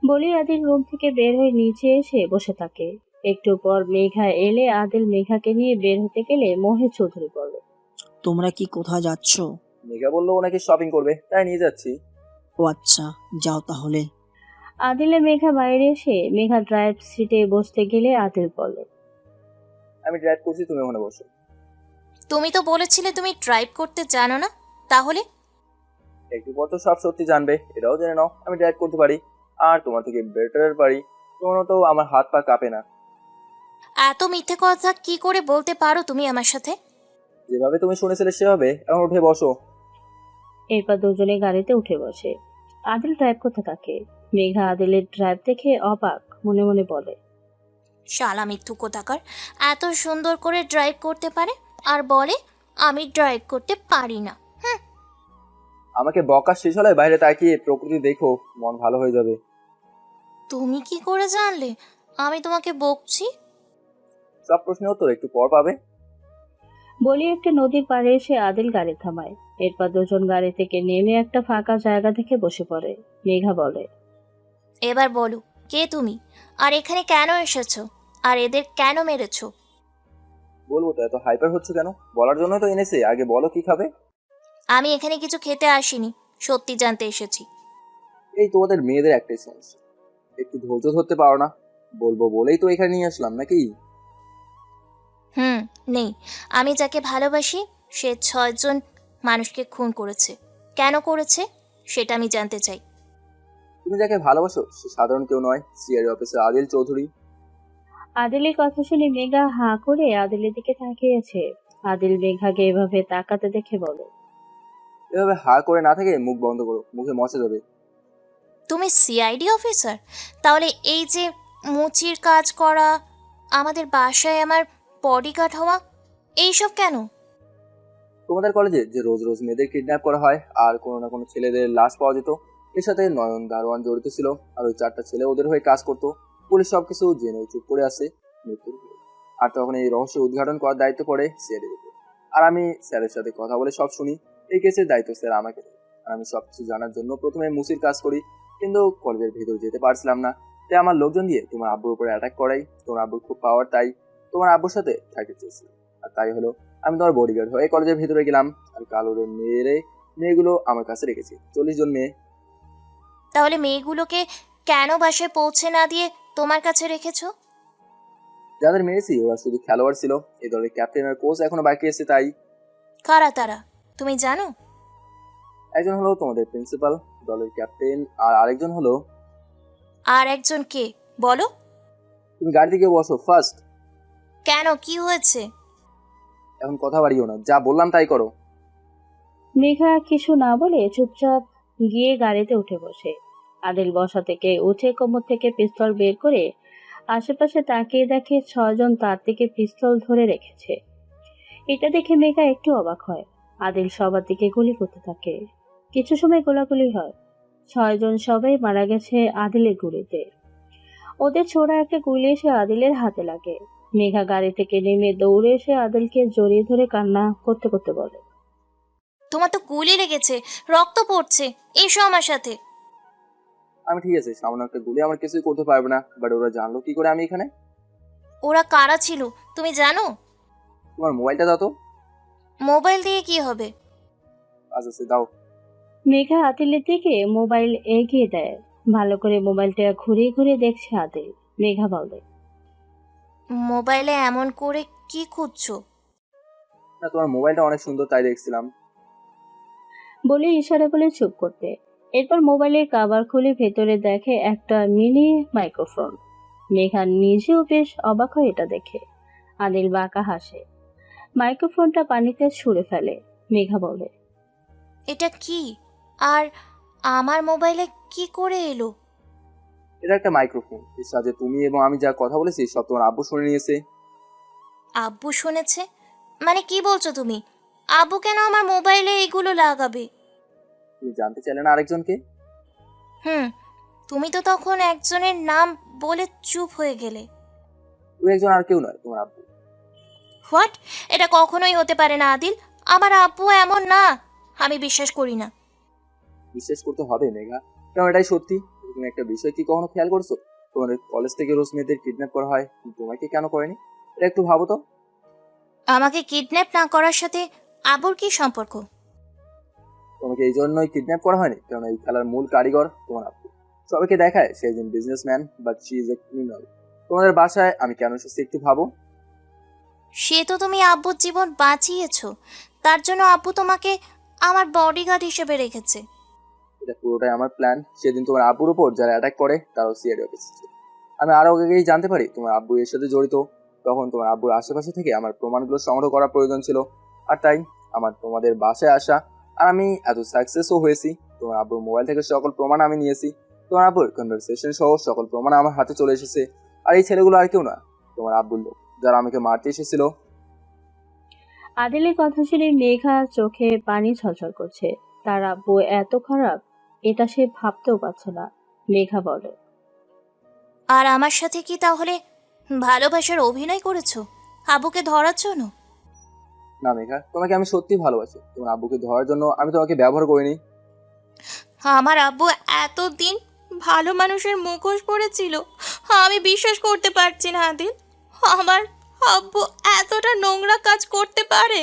বলেই আদিল রুম থেকে বের হয়ে নিচে এসে বসে থাকে। একটু পর মেঘা এলে আদিল মেঘাকে নিয়ে বের হতে গেলে মহেশ চৌধুরী বলে, তোমরা কি কোথায় যাচ্ছ? মেঘা বললো ওনাকে শপিং করবে, তাই নিয়ে যাচ্ছি। ও আচ্ছা, যাও তাহলে। আদিলে মেঘা বাইরে এসে মেঘা ড্রাইভ সিটে বসতে গেলে আদিল বলে, আমি ড্রাইভ করছি, তুমি ওখানে বসো। তুমি তো বলেছিলে তুমি ড্রাইভ করতে জানো না, তাহলে? একটু পর তো সব সত্যি জানবে, এটাও জেনে নাও আমি ড্রাইভ করতে পারি, আর তোমার থেকে বেটার পারি। তোমার তো আমার হাত পা কাঁপে না। এত মিথ্যে কথা কি করে বলতে পারো তুমি আমার সাথে? যেভাবে তুমি শুনেছিলে সেভাবে, এখন উঠে বসো। এরপর দুজনে গাড়িতে উঠে বসে। আদিল ড্রাইভ করতে থাকে। মেঘা আদিলের ড্রাইভ দেখে অবাক, মনে মনে বলে, শালা মিথ্যু কোথাকার, এত সুন্দর করে ড্রাইভ করতে পারে আর বলে আমি ড্রাইভ করতে পারি না। আমাকে বকা শেষ হলে বাইরে তাকিয়ে প্রকৃতি দেখো, মন ভালো হয়ে যাবে। তুমি কি করে জানলে আমি তোমাকে বকছি? সব প্রশ্নের উত্তর একটু পর পাবে। বলি একটা নদীর পাড়ে এসে আদিল গাড়ি থামায়। এরপর দুজন গাড়ি থেকে নেমে একটা ফাঁকা জায়গা থেকে বসে পড়ে। মেঘা বলে, এবার বলো, কে তুমি, আর এখানে কেন এসেছো, আর এদের কেন মেরেছো? বলবো তো, এত হাইপার হচ্ছে কেন? বলার জন্য তো এনেছে, আগে বলো কি খাবে। আমি এখানে কিছু খেতে আসিনি, সত্যি জানতে এসেছি। এই তোমাদের মেয়েদের একটাই সমস্যা, একটু ধৈর্য ধরতে পারো না। বলবো বলেই তো এখানে নিয়ে আসলাম নাকি? নেই। আমি যাকে ভালোবাসি সে 6জন মানুষকে খুন করেছে। কেন করেছে সেটা আমি জানতে চাই। তুমি যাকে ভালোবাসো সে সাধারণ কেউ নয়, সিআইডি অফিসার আদিল চৌধুরী। আদিলের কথা শুনে মেঘা হাঁ করে আদিলের দিকে তাকিয়েছে। আদিল মেঘাকে এভাবে তাকাতে দেখে বলে, এভাবে হা করে না থেকে মুখ বন্ধ করো, মুখে মচে যাবে। তুমি সিআইডি অফিসার? তাহলে এই যে মুচির কাজ করা, আমাদের বাসায় আমার বডিগার্ড হওয়া, এইসব কেন? তোমাদের কলেজে যে রোজ রোজ মেয়েদের কিডন্যাপ করা হয় আর কোনো না কোনো ছেলেদের লাশ পাওয়া যেত, এর সাথে নয়ন দারোয়ান জড়িত ছিল, আর ওই 4টা ছেলে ওদের হয়ে কাজ করতো। পুলিশ সবকিছু জেনে চুপ করে আসে মৃত্যুর পরে। আর তখন এই রহস্য উদ্ঘাটন করার দায়িত্ব পড়ে সিআইডির উপর। আর আমি স্যারের সাথে কথা বলে সব শুনি। এই কেসের দায়িত্ব স্যার আমাকে দেয়। আর আমি সবকিছু জানার জন্য প্রথমে মুসির কাজ করি, কিন্তু কলেজের ভেতর যেতে পারছিলাম না। তাই আমার লোকজন দিয়ে তোমার আব্বুর উপরে অ্যাটাক করাই। তোমার আব্বুর খুব পাওয়ার, তাই তোমার আব্বুর সাথে থাকতে চেয়েছিলাম। আর তাই হলো, আমি তোমার বডিগার্ড হয়ে কলেজের ভিতরে গেলাম। আর কালোর মেয়েগুলো আমার কাছে রেখেছি, 40 জন মেয়ে। তাহলে মেয়েগুলোকে কেন বাসায় পৌঁছে না দিয়ে তোমার কাছে রেখেছো? যাদের মেরেছি ওরা শুধু খেলোয়াড় ছিল, এই দলের ক্যাপ্টেন আর কোচ এখনো বাকি আছে। তাই কারা তারা তুমি জানো? একজন হলো তোমাদের প্রিন্সিপাল, দলের ক্যাপ্টেন, আর আরেকজন হলো আর একজন কে বলো? তুমি গাড়ি থেকে বসো ফার্স্ট। কেন, কি হয়েছে? এখন কথা বাড়িও না, যা বললাম তাই করো। মেঘা কিছু না বলে চুপচাপ গিয়ে গাড়িতে উঠে বসে। আদিল বসা থেকে উঠে কোমর থেকে পিস্তল বের করে আশেপাশে তাকিয়ে দেখে 6 জন তার দিকে পিস্তল ধরে রেখেছে। এটা দেখে মেঘা একটু অবাক হয়। আদিল সবার দিকে গুলি করতে থাকে। কিছু সময় গোলাগুলি হয়। 6 জন সবাই মারা গেছে আদিলের গুলিতে। ওদের ছোড়া একটা গুলি এসে আদিলের হাতে লাগে। মেঘা গাড়ি থেকে নেমে দৌড়ে এসে আদিলকে জড়িয়ে ধরে কান্না করতে করতে বলে, তোমার তো গুলি লেগেছে, রক্ত পড়ছে, এসো আমার সাথে। আমি ঠিক আছে, সামান্য একটা গুলি আমার কিছুই করতে পারবে না, বাট ওরা জানলো কি করে আমি এখানে? ওরা কারা ছিল তুমি জানো? তোমার মোবাইলটা দাও তো। মোবাইল দিয়ে কি হবে? আচ্ছা দাও। মেঘা আদিলের দিকে মোবাইল এগিয়ে দেয়। ভালো করে মোবাইলটা ঘুরিয়ে ঘুরিয়ে দেখছে আদিল। মেঘা বলে, মোবাইলে এমন করে কি খুঁজছো? না, তোমার মোবাইলটা অনেক সুন্দর তাই দেখছিলাম। বলে ইশারা বলে চুপ করতে। এরপর মোবাইলের কভার খুলে ভেতরে দেখে একটা মিনি মাইক্রোফোন। মেঘা নিজেও বেশ অবাক হয় এটা দেখে। আদিল বাঁকা হাসে। মাইক্রোফোনটা পানিতে ছুঁড়ে ফেলে। মেঘা বলে, এটা কি? আর আমার মোবাইলে কি করে এলো? এটা একটা মাইক্রোফোন, এর সাথে তুমি এবং আমি যা কথা বলেছি সব তোমার আব্বু শুনে নিয়েছে। আব্বু শুনেছে? মানে কি বলছো তুমি? আব্বু কেন আমার মোবাইলে এগুলো লাগাবে? তুমি জানতে চাইলে না আরেকজনকে? তুমি তো তখন একজনের নাম বলে চুপ হয়ে গেলে। তুই একজন আর কেউ নয়, তোমার আব্বু। হোয়াট? এটা কখনোই হতে পারে না আদিল, আমার আব্বু এমন না, আমি বিশ্বাস করি না। বিশ্বাস করতে হবে মেঘা, কারণ এটাই সত্যি। তুমি একটা বিষয় কি কখনো খেয়াল করছো? তোমাদের কলেজ থেকে রোজ মেয়েদের কিডন্যাপ করা হয়, কিন্তু তোমাকে কেন করেনি? এটা একটু ভাবো তো। আমাকে কিডন্যাপ না করার সাথে আব্বুর কি সম্পর্ক? তোমাকে এই জন্যই কিডন্যাপ করা হয়নি কারণ এই খেলার মূল কারিগর তোমার আব্বু। সবাইকে দেখায় সে একজন businessman, but she is a criminal. তোমাদের বাসায় আমি কেন এসেছি একটু ভাবো। সে তো তুমি আব্বুর জীবন বাঁচিয়েছো, তার জন্য আব্বু তোমাকে আমার বডিগার্ড হিসেবে রেখেছে। এটা পুরোটাই আমার প্ল্যান। সেদিন তোমার আব্বুর উপর যারা অ্যাটাক করে তারাও সিআইডি অফিসে ছিল। আমি আরো আগেই জানতে পারি তোমার আব্বু এর সাথে জড়িত। তখন তোমার আব্বুর আশেপাশে থেকে আমার প্রমাণগুলো সংগ্রহ করা প্রয়োজন ছিল, আর তাই আমার তোমাদের বাসায় আসা। আর আমি এত সাকসেসও হয়েছি। তোমার আব্বুর মোবাইল থেকে সকল প্রমাণ আমি নিয়েছি। তোমার আব্বুর কনভারসেশন সহ সকল প্রমাণ আমার হাতে চলে এসেছে। আর এই ছেলেগুলো আর কেউ না, তোমার আব্বুর লোক, যারা আমাকে মারতে এসেছিল। আদিলের কথা শুনে মেঘা চোখে পানি ছলছল করছে। তার আব্বু এত খারাপ, এটা সে ভাবতেও পারছে না। মেঘা বলে, আর আমার সাথে কি তাহলে ভালোবাসার অভিনয় করেছো আব্বুকে ধরার জন্য? না মেঘা, তোমাকে আমি সত্যি ভালোবাসি। তোমার আব্বুকে ধরার জন্য আমি তোমাকে ব্যবহার করিনি। আমার আব্বু এতদিন ভালো মানুষের মুখোশ পড়েছিল, আমি বিশ্বাস করতে পারছি না আদিল, আমার আব্বু এতটা নোংরা কাজ করতে পারে।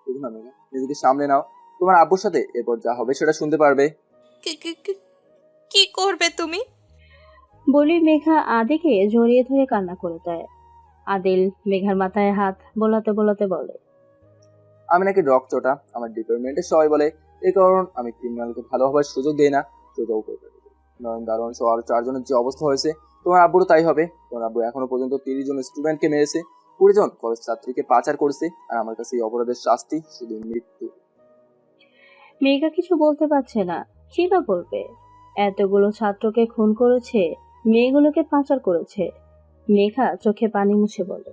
বুঝো না মেঘা, নিজেকে সামলে নাও। তোমার আব্বুর সাথে এরপর যা হবে সেটা শুনতে পারবে। কি করবে তুমি? বলি মেঘা আদিকে জড়িয়ে ধরে কান্না করে দেয়। আদিল মেঘার মাথায় হাত বোলাতে বোলাতে বলে, আমি নাকি রক্তটা, আমার ডিপার্টমেন্টের সবাই বলে এই কারণ আমি ক্রিমিনালকে ভালো হবার সুযোগ দেই না, সোজাও করতে দেবো। নয়ন দারোয়ান সহ আরো 4 জনের যে অবস্থা হয়েছে তোমার আব্বুরও তাই হবে। তোমার আব্বু এখনো পর্যন্ত 30 জন স্টুডেন্টকে মেরেছে, 20 জন কলেজ ছাত্রীকে পাচার করেছে, আর আমার কাছে এই অপরাধের শাস্তি শুধু মৃত্যু। মেঘা কিছু বলতে পারছে না, কি বা বলবে। এতগুলো ছাত্রকে খুন করেছে, মেয়েগুলোকে পাচার করেছে। মেঘা চোখে পানি মুছে বলে,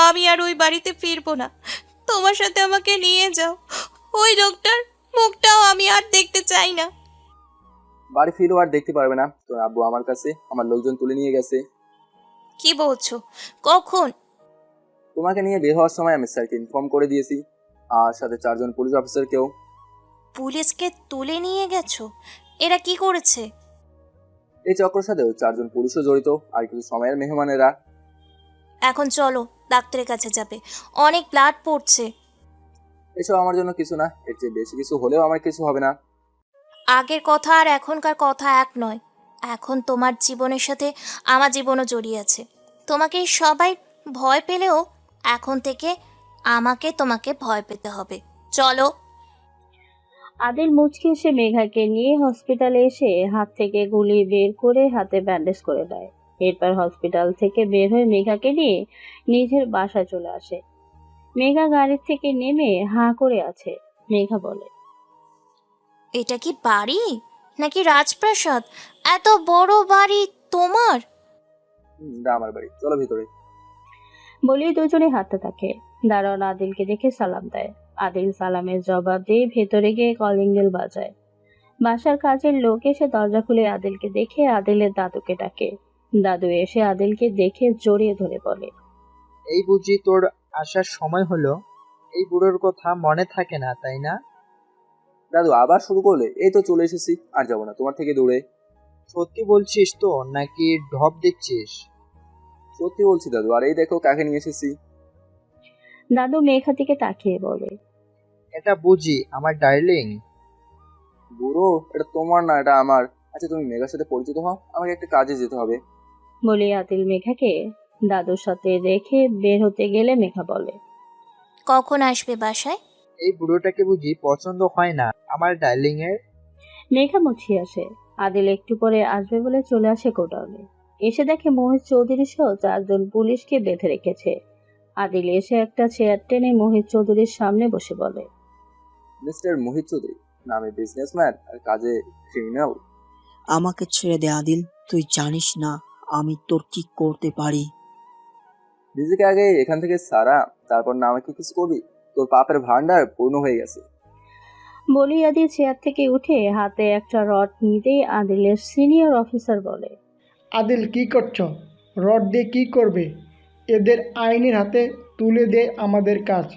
আমি আর ওই বাড়িতে ফিরবো না, তোমার সাথে আমাকে নিয়ে যাও। ওই লোকটার মুখটাও আমি আর দেখতে চাই না। বাড়ি ফিরেও আর দেখতে পারবে না। তোমার আব্বু আমার কাছে আমার লোকজন তুলে নিয়ে গেছে। কি বলছো? কখন? তোমাকে নিয়ে বের হওয়ার সময় আমি স্যারকে ইনফর্ম করে দিয়েছি, আর সাথে 4 জন পুলিশ অফিসারকেও। পুলিশকে তুলে নিয়ে গেছো? এরা কি করেছে? এই চক্রের সাথে 4 জন পুলিশও জড়িত, আর কিছু সময়ের মেহমানেরা। এখন চলো, ডাক্তারের কাছে যাবে, অনেক ব্লাড পড়ছে। এসব আমার জন্য কিছু না, এর চেয়ে বেশি কিছু হলেও আমার কিছু হবে না। আগের কথা আর এখনকার কথা এক নয়। এখন তোমার জীবনের সাথে আমার জীবনও জড়িয়ে আছে। তোমাকে সবাই ভয় পেলেও এখন থেকে আমাকে তোমাকে ভয় পেতে হবে। চলো। আদিল মুচকি এসে মেঘাকে নিয়ে হসপিটালে এসে হাত থেকে গুলি বের করে হাতে ব্যান্ডেজ করে দেয়। এরপর হসপিটাল থেকে বের হয়ে মেঘাকে নিয়ে নিজের বাসায় চলে আসে। মেঘা গাড়ির থেকে নেমে হাঁ করে আছে। মেঘা বলে, এটা কি বাড়ি নাকি রাজপ্রাসাদ? এত বড় বাড়ি তোমার? এটা আমার বাড়ি, চলো ভিতরে। বলেই দুজনে হাঁটতে থাকে। দারোয়ান আদিলকে দেখে সালাম দেয়। আদিল সালামের জবাব দিয়ে ভেতরে গিয়ে কলিং বেল বাজায়। বাসার কাজের লোক এসে দরজা খুলে আদিলকে দেখে আদিলের দাদুকে ডাকে। দাদু এসে আদিলকে দেখে জড়িয়ে ধরে বলে, এই বুঝি তোর আসার সময় হলো? এই বুড়োর কথা মনে থাকে না, তাই না? দাদু আবার শুরু করলে? এই তো চলে এসেছি, আর যাবো না তোমার থেকে দূরে। সত্যি বলছিস তো নাকি ঢপ দিচ্ছিস? সত্যি বলছি দাদু, আর এই দেখো কাকে নিয়ে এসেছি। দাদু মেঘা দিকে তাকিয়ে বলে, এটা বুঝি আমার ডার্লিং? বুড়ো, এটা তোমার না, এটা আমার। আচ্ছা তুমি মেঘার সাথে পরিচিত হও, আমাকে একটা কাজে যেতে হবে। বলে আদিল মেঘাকে দাদুর সাথে রেখে বের হতে গেলে মেঘা বলে, কখন আসবে বাসায়? এই বুড়োটাকে বুঝি পছন্দ হয় না আমার ডার্লিং এর? মেঘা মুছিয়ে আসে। আদিল একটু পরে আসবে বলে চলে আসে গোডাউনে। এসে দেখে মোহিত চৌধুরী সহ 4 জন পুলিশকে বেঁধে রেখেছে। আদিল এসে একটা চেয়ার টেনে মোহিত চৌধুরীর সামনে বসে বলে, মিস্টার মোহিত চৌধুরী, নামে বিজনেসম্যান আর কাজে ক্রিমিনাল। আমাকে ছেড়ে দে আদিল, তুই জানিস না আমি তোর কি করতে পারি। নিজেকে আগে এখান থেকে সারা, তারপর না আমাকে কিছু করবি। তোর পাপের ভান্ডার পূর্ণ হয়ে গেছে। বলি আদিল চেয়ার থেকে উঠে হাতে একটা রড নিতেই আদিলের সিনিয়র অফিসার বলে, আদিল কি করছো? রড দিয়ে কি করবে? এদের আইনের হাতে তুলে দে আমাদের কাজ।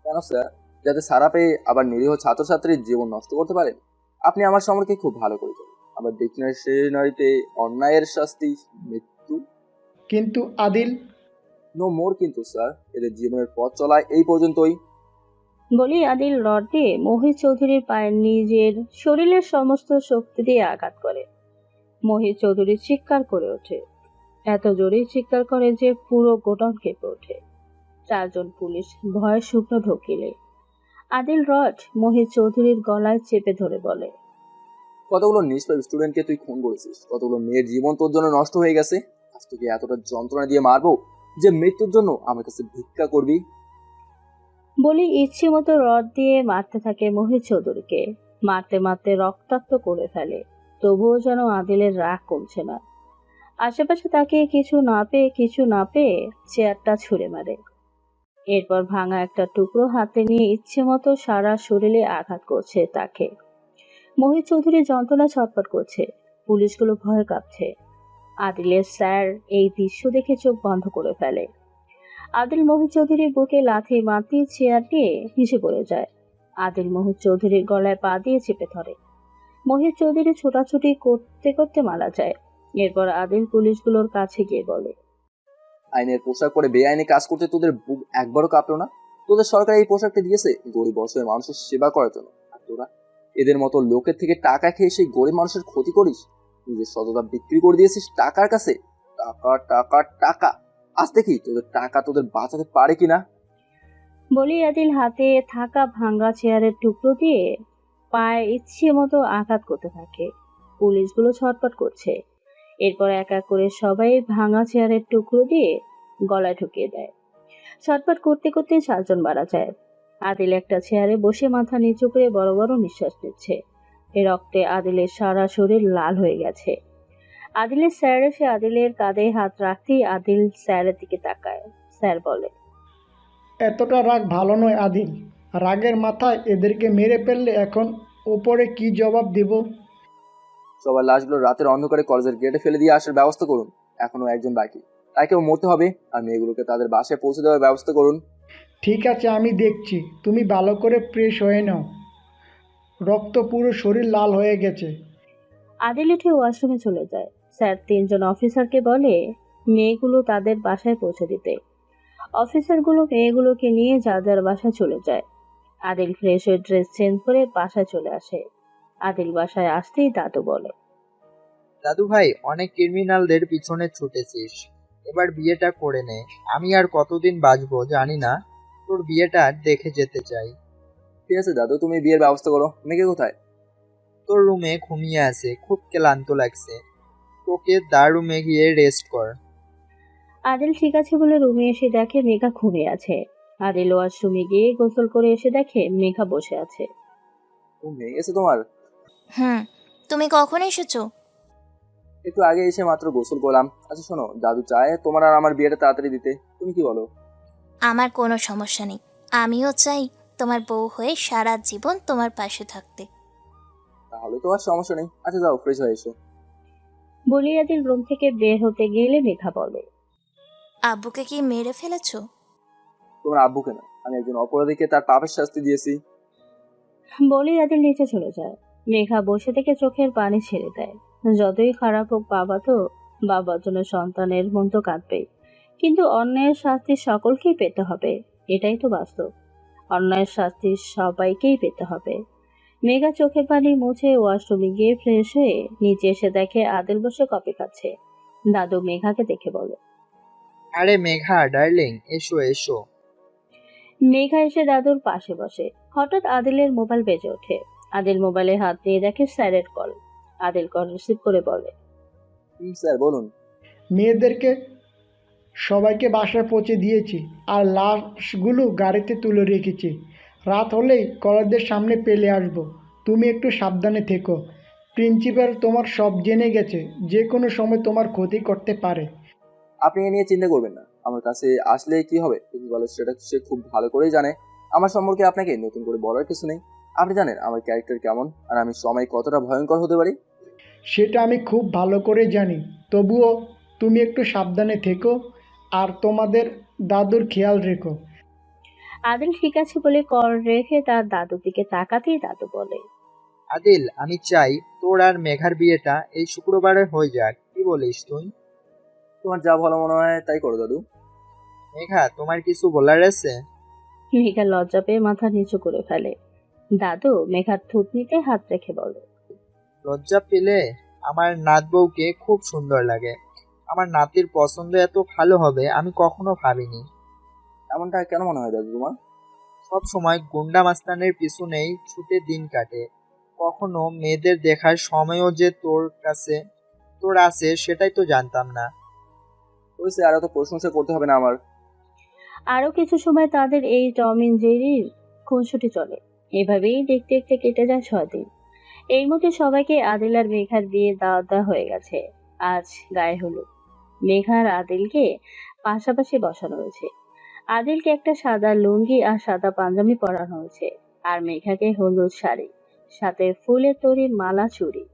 কেন স্যার? যাতে সারা পেয়ে আবার নিরীহ ছাত্রছাত্রীর জীবন নষ্ট করতে পারেন? আপনি আমার সম্পর্কে খুব ভালো করে জানেন। আমার ডিকশনারিতে অন্যায়ের শাস্তি মৃত্যু। কিন্তু আদিল, নো মোর কিন্তু স্যার, এদের জীবনের পথ চলায় এই পর্যন্তই। বলি আদিল রড দিয়ে মোহিত চৌধুরীর পায়ে নিজের শরীরের সমস্ত শক্তি দিয়ে আঘাত করে। মোহিত চৌধুরী চিৎকার করে ওঠে। এত জোরে চিৎকার করে যে পুরো গোডাউন কেঁপে ওঠে। 4 জন পুলিশ ভয়ে শুকনো ঢোকিলে আদিল রড মোহিত চৌধুরীর গলায় চেপে ধরে বলে, কতগুলো নিষ্পাপ স্টুডেন্টকে তুই খুন করেছিস, কতগুলো মেয়ের জীবন তোর জন্য নষ্ট হয়ে গেছে। আজ তোকে এতটা যন্ত্রণা দিয়ে মারবো যে মৃত্যুর জন্য আমার কাছে ভিক্ষা করবি। বলি ইচ্ছে মতো রড দিয়ে মারতে থাকে মোহিত চৌধুরীকে। মারতে মারতে রক্তাক্ত করে ফেলে। তবুও যেন আদিলের রাগ কমছে না। আশেপাশে তাকে কিছু না পেয়ে চেয়ারটা ছুঁড়ে মারে। এরপর ভাঙা একটা টুকরো হাতে নিয়ে ইচ্ছে মতো সারা শরীরে আঘাত করছে তাকে। মোহিত চৌধুরী যন্ত্রণা ছটফট করছে। পুলিশগুলো ভয়ে কাঁপছে। আদিলের স্যার এই দৃশ্য দেখে চোখ বন্ধ করে ফেলে। আদিল মোহিত চৌধুরীর বুকে লাথি মারতে চেয়ার দিয়ে নিচে পড়ে যায়। আদিল মোহিত চৌধুরীর গলায় পা দিয়ে চেপে ধরে। মোহিত চৌধুরী ছোটাছুটি করতে করতে মারা যায়। এরপর আদিল পুলিশগুলোর কাছে গিয়ে বলে, আইনের পোশাক পরে বেআইনি কাজ করতে তোদের বুক একবারও কাঁপলো না? তোদের সরকার এই পোশাকটা দিয়েছে গরিব অসহায় মানুষের সেবা করার জন্য, আর তোরা এদের মতো লোকের থেকে টাকা খেয়ে সেই গরিব মানুষের ক্ষতি করিস। নিজের সততা বিক্রি করে দিয়েছিস টাকার কাছে। টাকা টাকা টাকা, আজ দেখি তোদের টাকা তোদের বাঁচাতে পারে কিনা। বলি আদিল হাতে থাকা ভাঙ্গা চেয়ারের টুকরো দিয়ে পায়ে ইচ্ছে মতো আঘাত করতে থাকে। পুলিশগুলো ছটফট করছে। এরপর এক এক করে সবাই ভাঙা চেয়ারের টুকরো দিয়ে গলায় ঢুকিয়ে দেয়। ছটফট করতে করতে 4 জন মারা যায়। আদিল একটা চেয়ারে বসে মাথা নিচু করে বড় বড় নিঃশ্বাস নিচ্ছে। এ রক্তে আদিলের সারা শরীর লাল হয়ে গেছে। আদিলের স্যার এসে আদিলের কাঁধে হাত রাখতেই আদিল স্যারের দিকে তাকায়। স্যার বলে, এতটা রাগ ভালো নয় আদিল। রাগের মাথায় এদেরকে মেরে ফেললে এখন ওপরে কি জবাব দেব? সবার লাশগুলো রাতের অন্ধকারে কলেজের গেটে ফেলে দিয়ে আসার ব্যবস্থা করুন। এখনো একজন বাকি, তাকেও মরতে হবে, আর মেয়েগুলোকে তাদের বাসায় পৌঁছে দেওয়ার ব্যবস্থা করুন। ঠিক আছে, আমি দেখছি। তুমি ভালো করে ফ্রেশ হয়ে নাও। রক্ত পুরো শরীর লাল হয়ে গেছে। আদিল উঠে ওয়াশরুমে চলে যায়। স্যার 3 জন অফিসারকে বলে মেয়েগুলো তাদের বাসায় পৌঁছে দিতে। অফিসারগুলো মেয়েগুলোকে নিয়ে যার বাসায় চলে যায়। আদিল ফ্রেশ হয়ে ড্রেস চেঞ্জ করে বাসায় চলে আসে। আদিল বাসায় আসতেই দাদু বলে, দাদু ভাই, অনেক ক্রিমিনালদের পিছনে ছুটেছিস, এবার বিয়েটা করে নে। আমি আর কতদিন বাঁচবো জানি না, তোর বিয়েটা দেখে যেতে চাই। ঠিক আছে দাদু, তুমি বিয়ের ব্যবস্থা করো। মেয়েকে কোথায়? তোর রুমে ঘুমিয়ে আছে, খুব ক্লান্ত লাগছে। তোকে দারুমে গিয়ে রেস্ট কর। আদিল ঠিক আছে বলে রুমে এসে দেখে মেঘা ঘুমিয়ে আছে। আদিল ওয়াশরুমে গিয়ে গোসল করে এসে দেখে মেঘা বসে আছে। ঘুম ভেঙে গেছে তোমার? হুম, তুমি কখন এসেছো? একটু আগে এসে মাত্র গোসল করলাম। আচ্ছা শোনো, দাদু চায় তোমার আর আমার বিয়েটা তাড়াতাড়ি দিতে, তুমি কি বলো? আমার কোনো সমস্যা নেই, আমিও চাই তোমার বউ হয়ে সারা জীবন তোমার পাশে থাকতে। তাহলে তো আর সমস্যা নেই। আচ্ছা যাও, ফ্রেশ হয়ে এসো। বলি আদিল রুম থেকে বের হতে গেলে মেঘা বলে, আব্বুকে কি মেরে ফেলেছো? তোমার আব্বুকে না, আমি একজন অপরাধীকে তার পাপের শাস্তি দিয়েছি। বলি আদিল নিচে চলে যায়। মেঘা বসে থেকে চোখের পানি ছেড়ে দেয়। যতই খারাপ হোক বাবা তো বাবার জন্য সন্তানের মন তো কাঁদবেই, কিন্তু অন্যায়ের শাস্তি সকলকেই পেতে হবে, এটাই তো বাস্তব। অন্যায়ের শাস্তি সবাইকেই পেতে হবে। মেঘা চোখের পানি মুছে ওয়াশরুমে গিয়ে ফ্রেশ হয়ে নিচে এসে দেখে আদিল বসে কফি খাচ্ছে। দাদু মেঘাকে দেখে বলে, আরে মেঘা ডার্লিং, এসো এসো। মেঘা এসে দাদুর পাশে বসে। হঠাৎ আদিলের মোবাইল বেজে ওঠে। আদিল মোবাইলে হাত দিয়ে দেখে স্যারের কল। আদিল কল রিসিভ করে বলে, স্যার বলুন। মেয়েদেরকে সবাইকে বাসায় পৌঁছে দিয়েছি, আর লাশগুলো গাড়িতে তুলে রেখেছি। রাত হলেই কলেজের সামনে পেলে আসবো। তুমি একটু সাবধানে থেকো। প্রিন্সিপাল তোমার সব জেনে গেছে, যে কোনো সময় তোমার ক্ষতি করতে পারে। আপনি এ নিয়ে চিন্তা করবেন না, আমার কাছে আসলে কি হবে প্রিন্সিপালের সেটা সে খুব ভালো করেই জানে। আমার সম্পর্কে আপনাকে নতুন করে বলার কিছু নেই। আপনি জানেন আমার ক্যারেক্টার কেমন, আর আমি সময় কতটা ভয়ঙ্কর হতে পারি। সেটা আমি খুব ভালো করে জানি। তবুও তুমি একটু সাবধানে থেকো, আর তোমাদের দাদুর খেয়াল রেখো। আদিল ঠিক আছে বলে কল রেখে তার দাদুর দিকে তাকাতেই দাদু বলে, আদিল, আমি চাই তোর আর মেঘার বিয়েটা এই শুক্রবারে হয়ে যাক, কি বলিস তুই? তোমার যা ভালো মনে হয় তাই করো দাদু। মেঘা, তোমার কিছু বলার আছে? মেঘা লজ্জা পেয়ে মাথা নিচু করে ফেলে। দাদু মেঘার থুতনিতে হাত রেখে বলে, লজ্জা পেলে? আমার নাত বউকে খুব সুন্দর লাগে। আমার নাতির পছন্দ এত ভালো হবে আমি কখনো ভাবিনি। এমনটা কেন মনে হয় দাদু তোমার? সব সময় গুন্ডা মাস্তানের পিছনেই ছুটে দিন কাটে। কখনো মেয়েদের দেখার সময়ও যে তোর আছে সেটাই তো জানতাম না। ওইসে আর এত প্রশংসা করতে হবে না আমার। আরো কিছু সময় তাদের এই টম এন্ড জেরির খুনসুটি চলে। এভাবেই দেখতে দেখতে কেটে যায় 6 দিন। এর মধ্যে সবাইকে আদিল আর মেঘার বিয়ে দাওয়াত দেওয়া হয়ে গেছে। আজ গায়ে হলুদ। মেঘা আর আদিলকে পাশাপাশি বসানো হয়েছে। আদিলকে একটা সাদা লুঙ্গি আর সাদা পাঞ্জাবি পরানো হয়েছে, আর মেঘাকে হলুদ শাড়ি, সাথে ফুলের তৈরি মালা চুড়ি।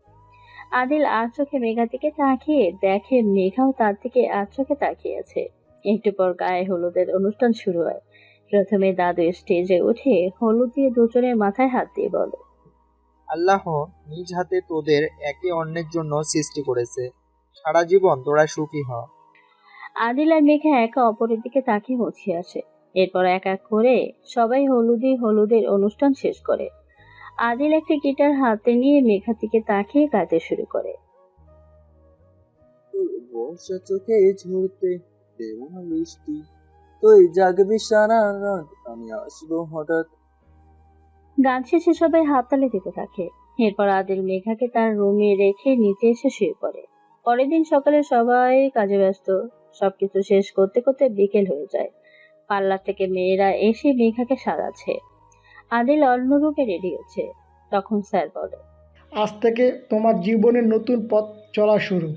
আদিল আর চোখে মেঘার দিকে তাকিয়ে দেখে মেঘাও তার দিকে আর চোখে তাকিয়ে আছে। একটু পর গায়ে হলুদের অনুষ্ঠান শুরু হয়। প্রথমে দাদু স্টেজে উঠে হলুদ দিয়ে দুজনের মাথায় হাত দিয়ে বলে, আল্লাহ নিজ হাতে তোদের একে অন্যের জন্য সৃষ্টি করেছে। সারা জীবন তোরা সুখী হ। আদিল আর মেঘা একে অপরের দিকে তাকিয়ে মুছিয়ে আসে। এরপর এক এক করে সবাই হলুদের অনুষ্ঠান শেষ করে। আদিল একটা গিটার হাতে নিয়ে মেঘার দিকে তাকিয়ে গাইতে শুরু করে। বর্ষা চোখে ঝরতে দেব না বৃষ্টি, তুই জাগবি সারা রাত, আমি আসবো হঠাৎ। গান শেষে সবাই হাততালি দিতে থাকে। এরপর আদিল মেঘাকে তার রুমে রেখে নিচে এসে শুয়ে পড়ে। পরের দিন সকালে সবাই কাজে ব্যস্ত। সবকিছু শেষ করতে করতে বিকেল হয়ে যায়। পার্লার থেকে মেয়েরা এসে মেঘাকে সাজাচ্ছে। আদিল অন্য রূপে রেডি হচ্ছে। তখন স্যার বলে, আজ থেকে তোমার জীবনের নতুন পথ চলা শুরু।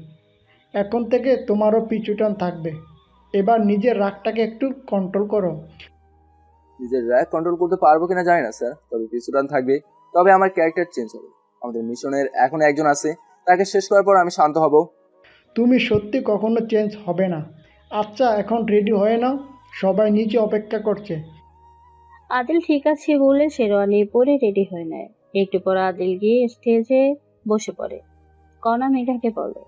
এখন থেকে তোমারও পিছুটান থাকবে। এবার নিজের রাগটাকে একটু কন্ট্রোল করো। নিজের র্যাক কন্ট্রোল করতে পারবো কিনা জানি না স্যার, তবে পিছুটান থাকবে। তবে আমার ক্যারেক্টার চেঞ্জ হবে। আমাদের মিশনের এখন একজন আছে, তাকে শেষ করার পর আমি শান্ত হব। তুমি সত্যি কখনো চেঞ্জ হবে না। আচ্ছা, এখন রেডি হয়ে নাও, সবাই নিচে অপেক্ষা করছে। আদিল ঠিক আছে বলে শেরওয়ানি পরে রেডি হয়ে নেয়। একটু পর আদিল গিয়ে স্টেজে বসে পড়ে। কণা মেঘাকে বলে,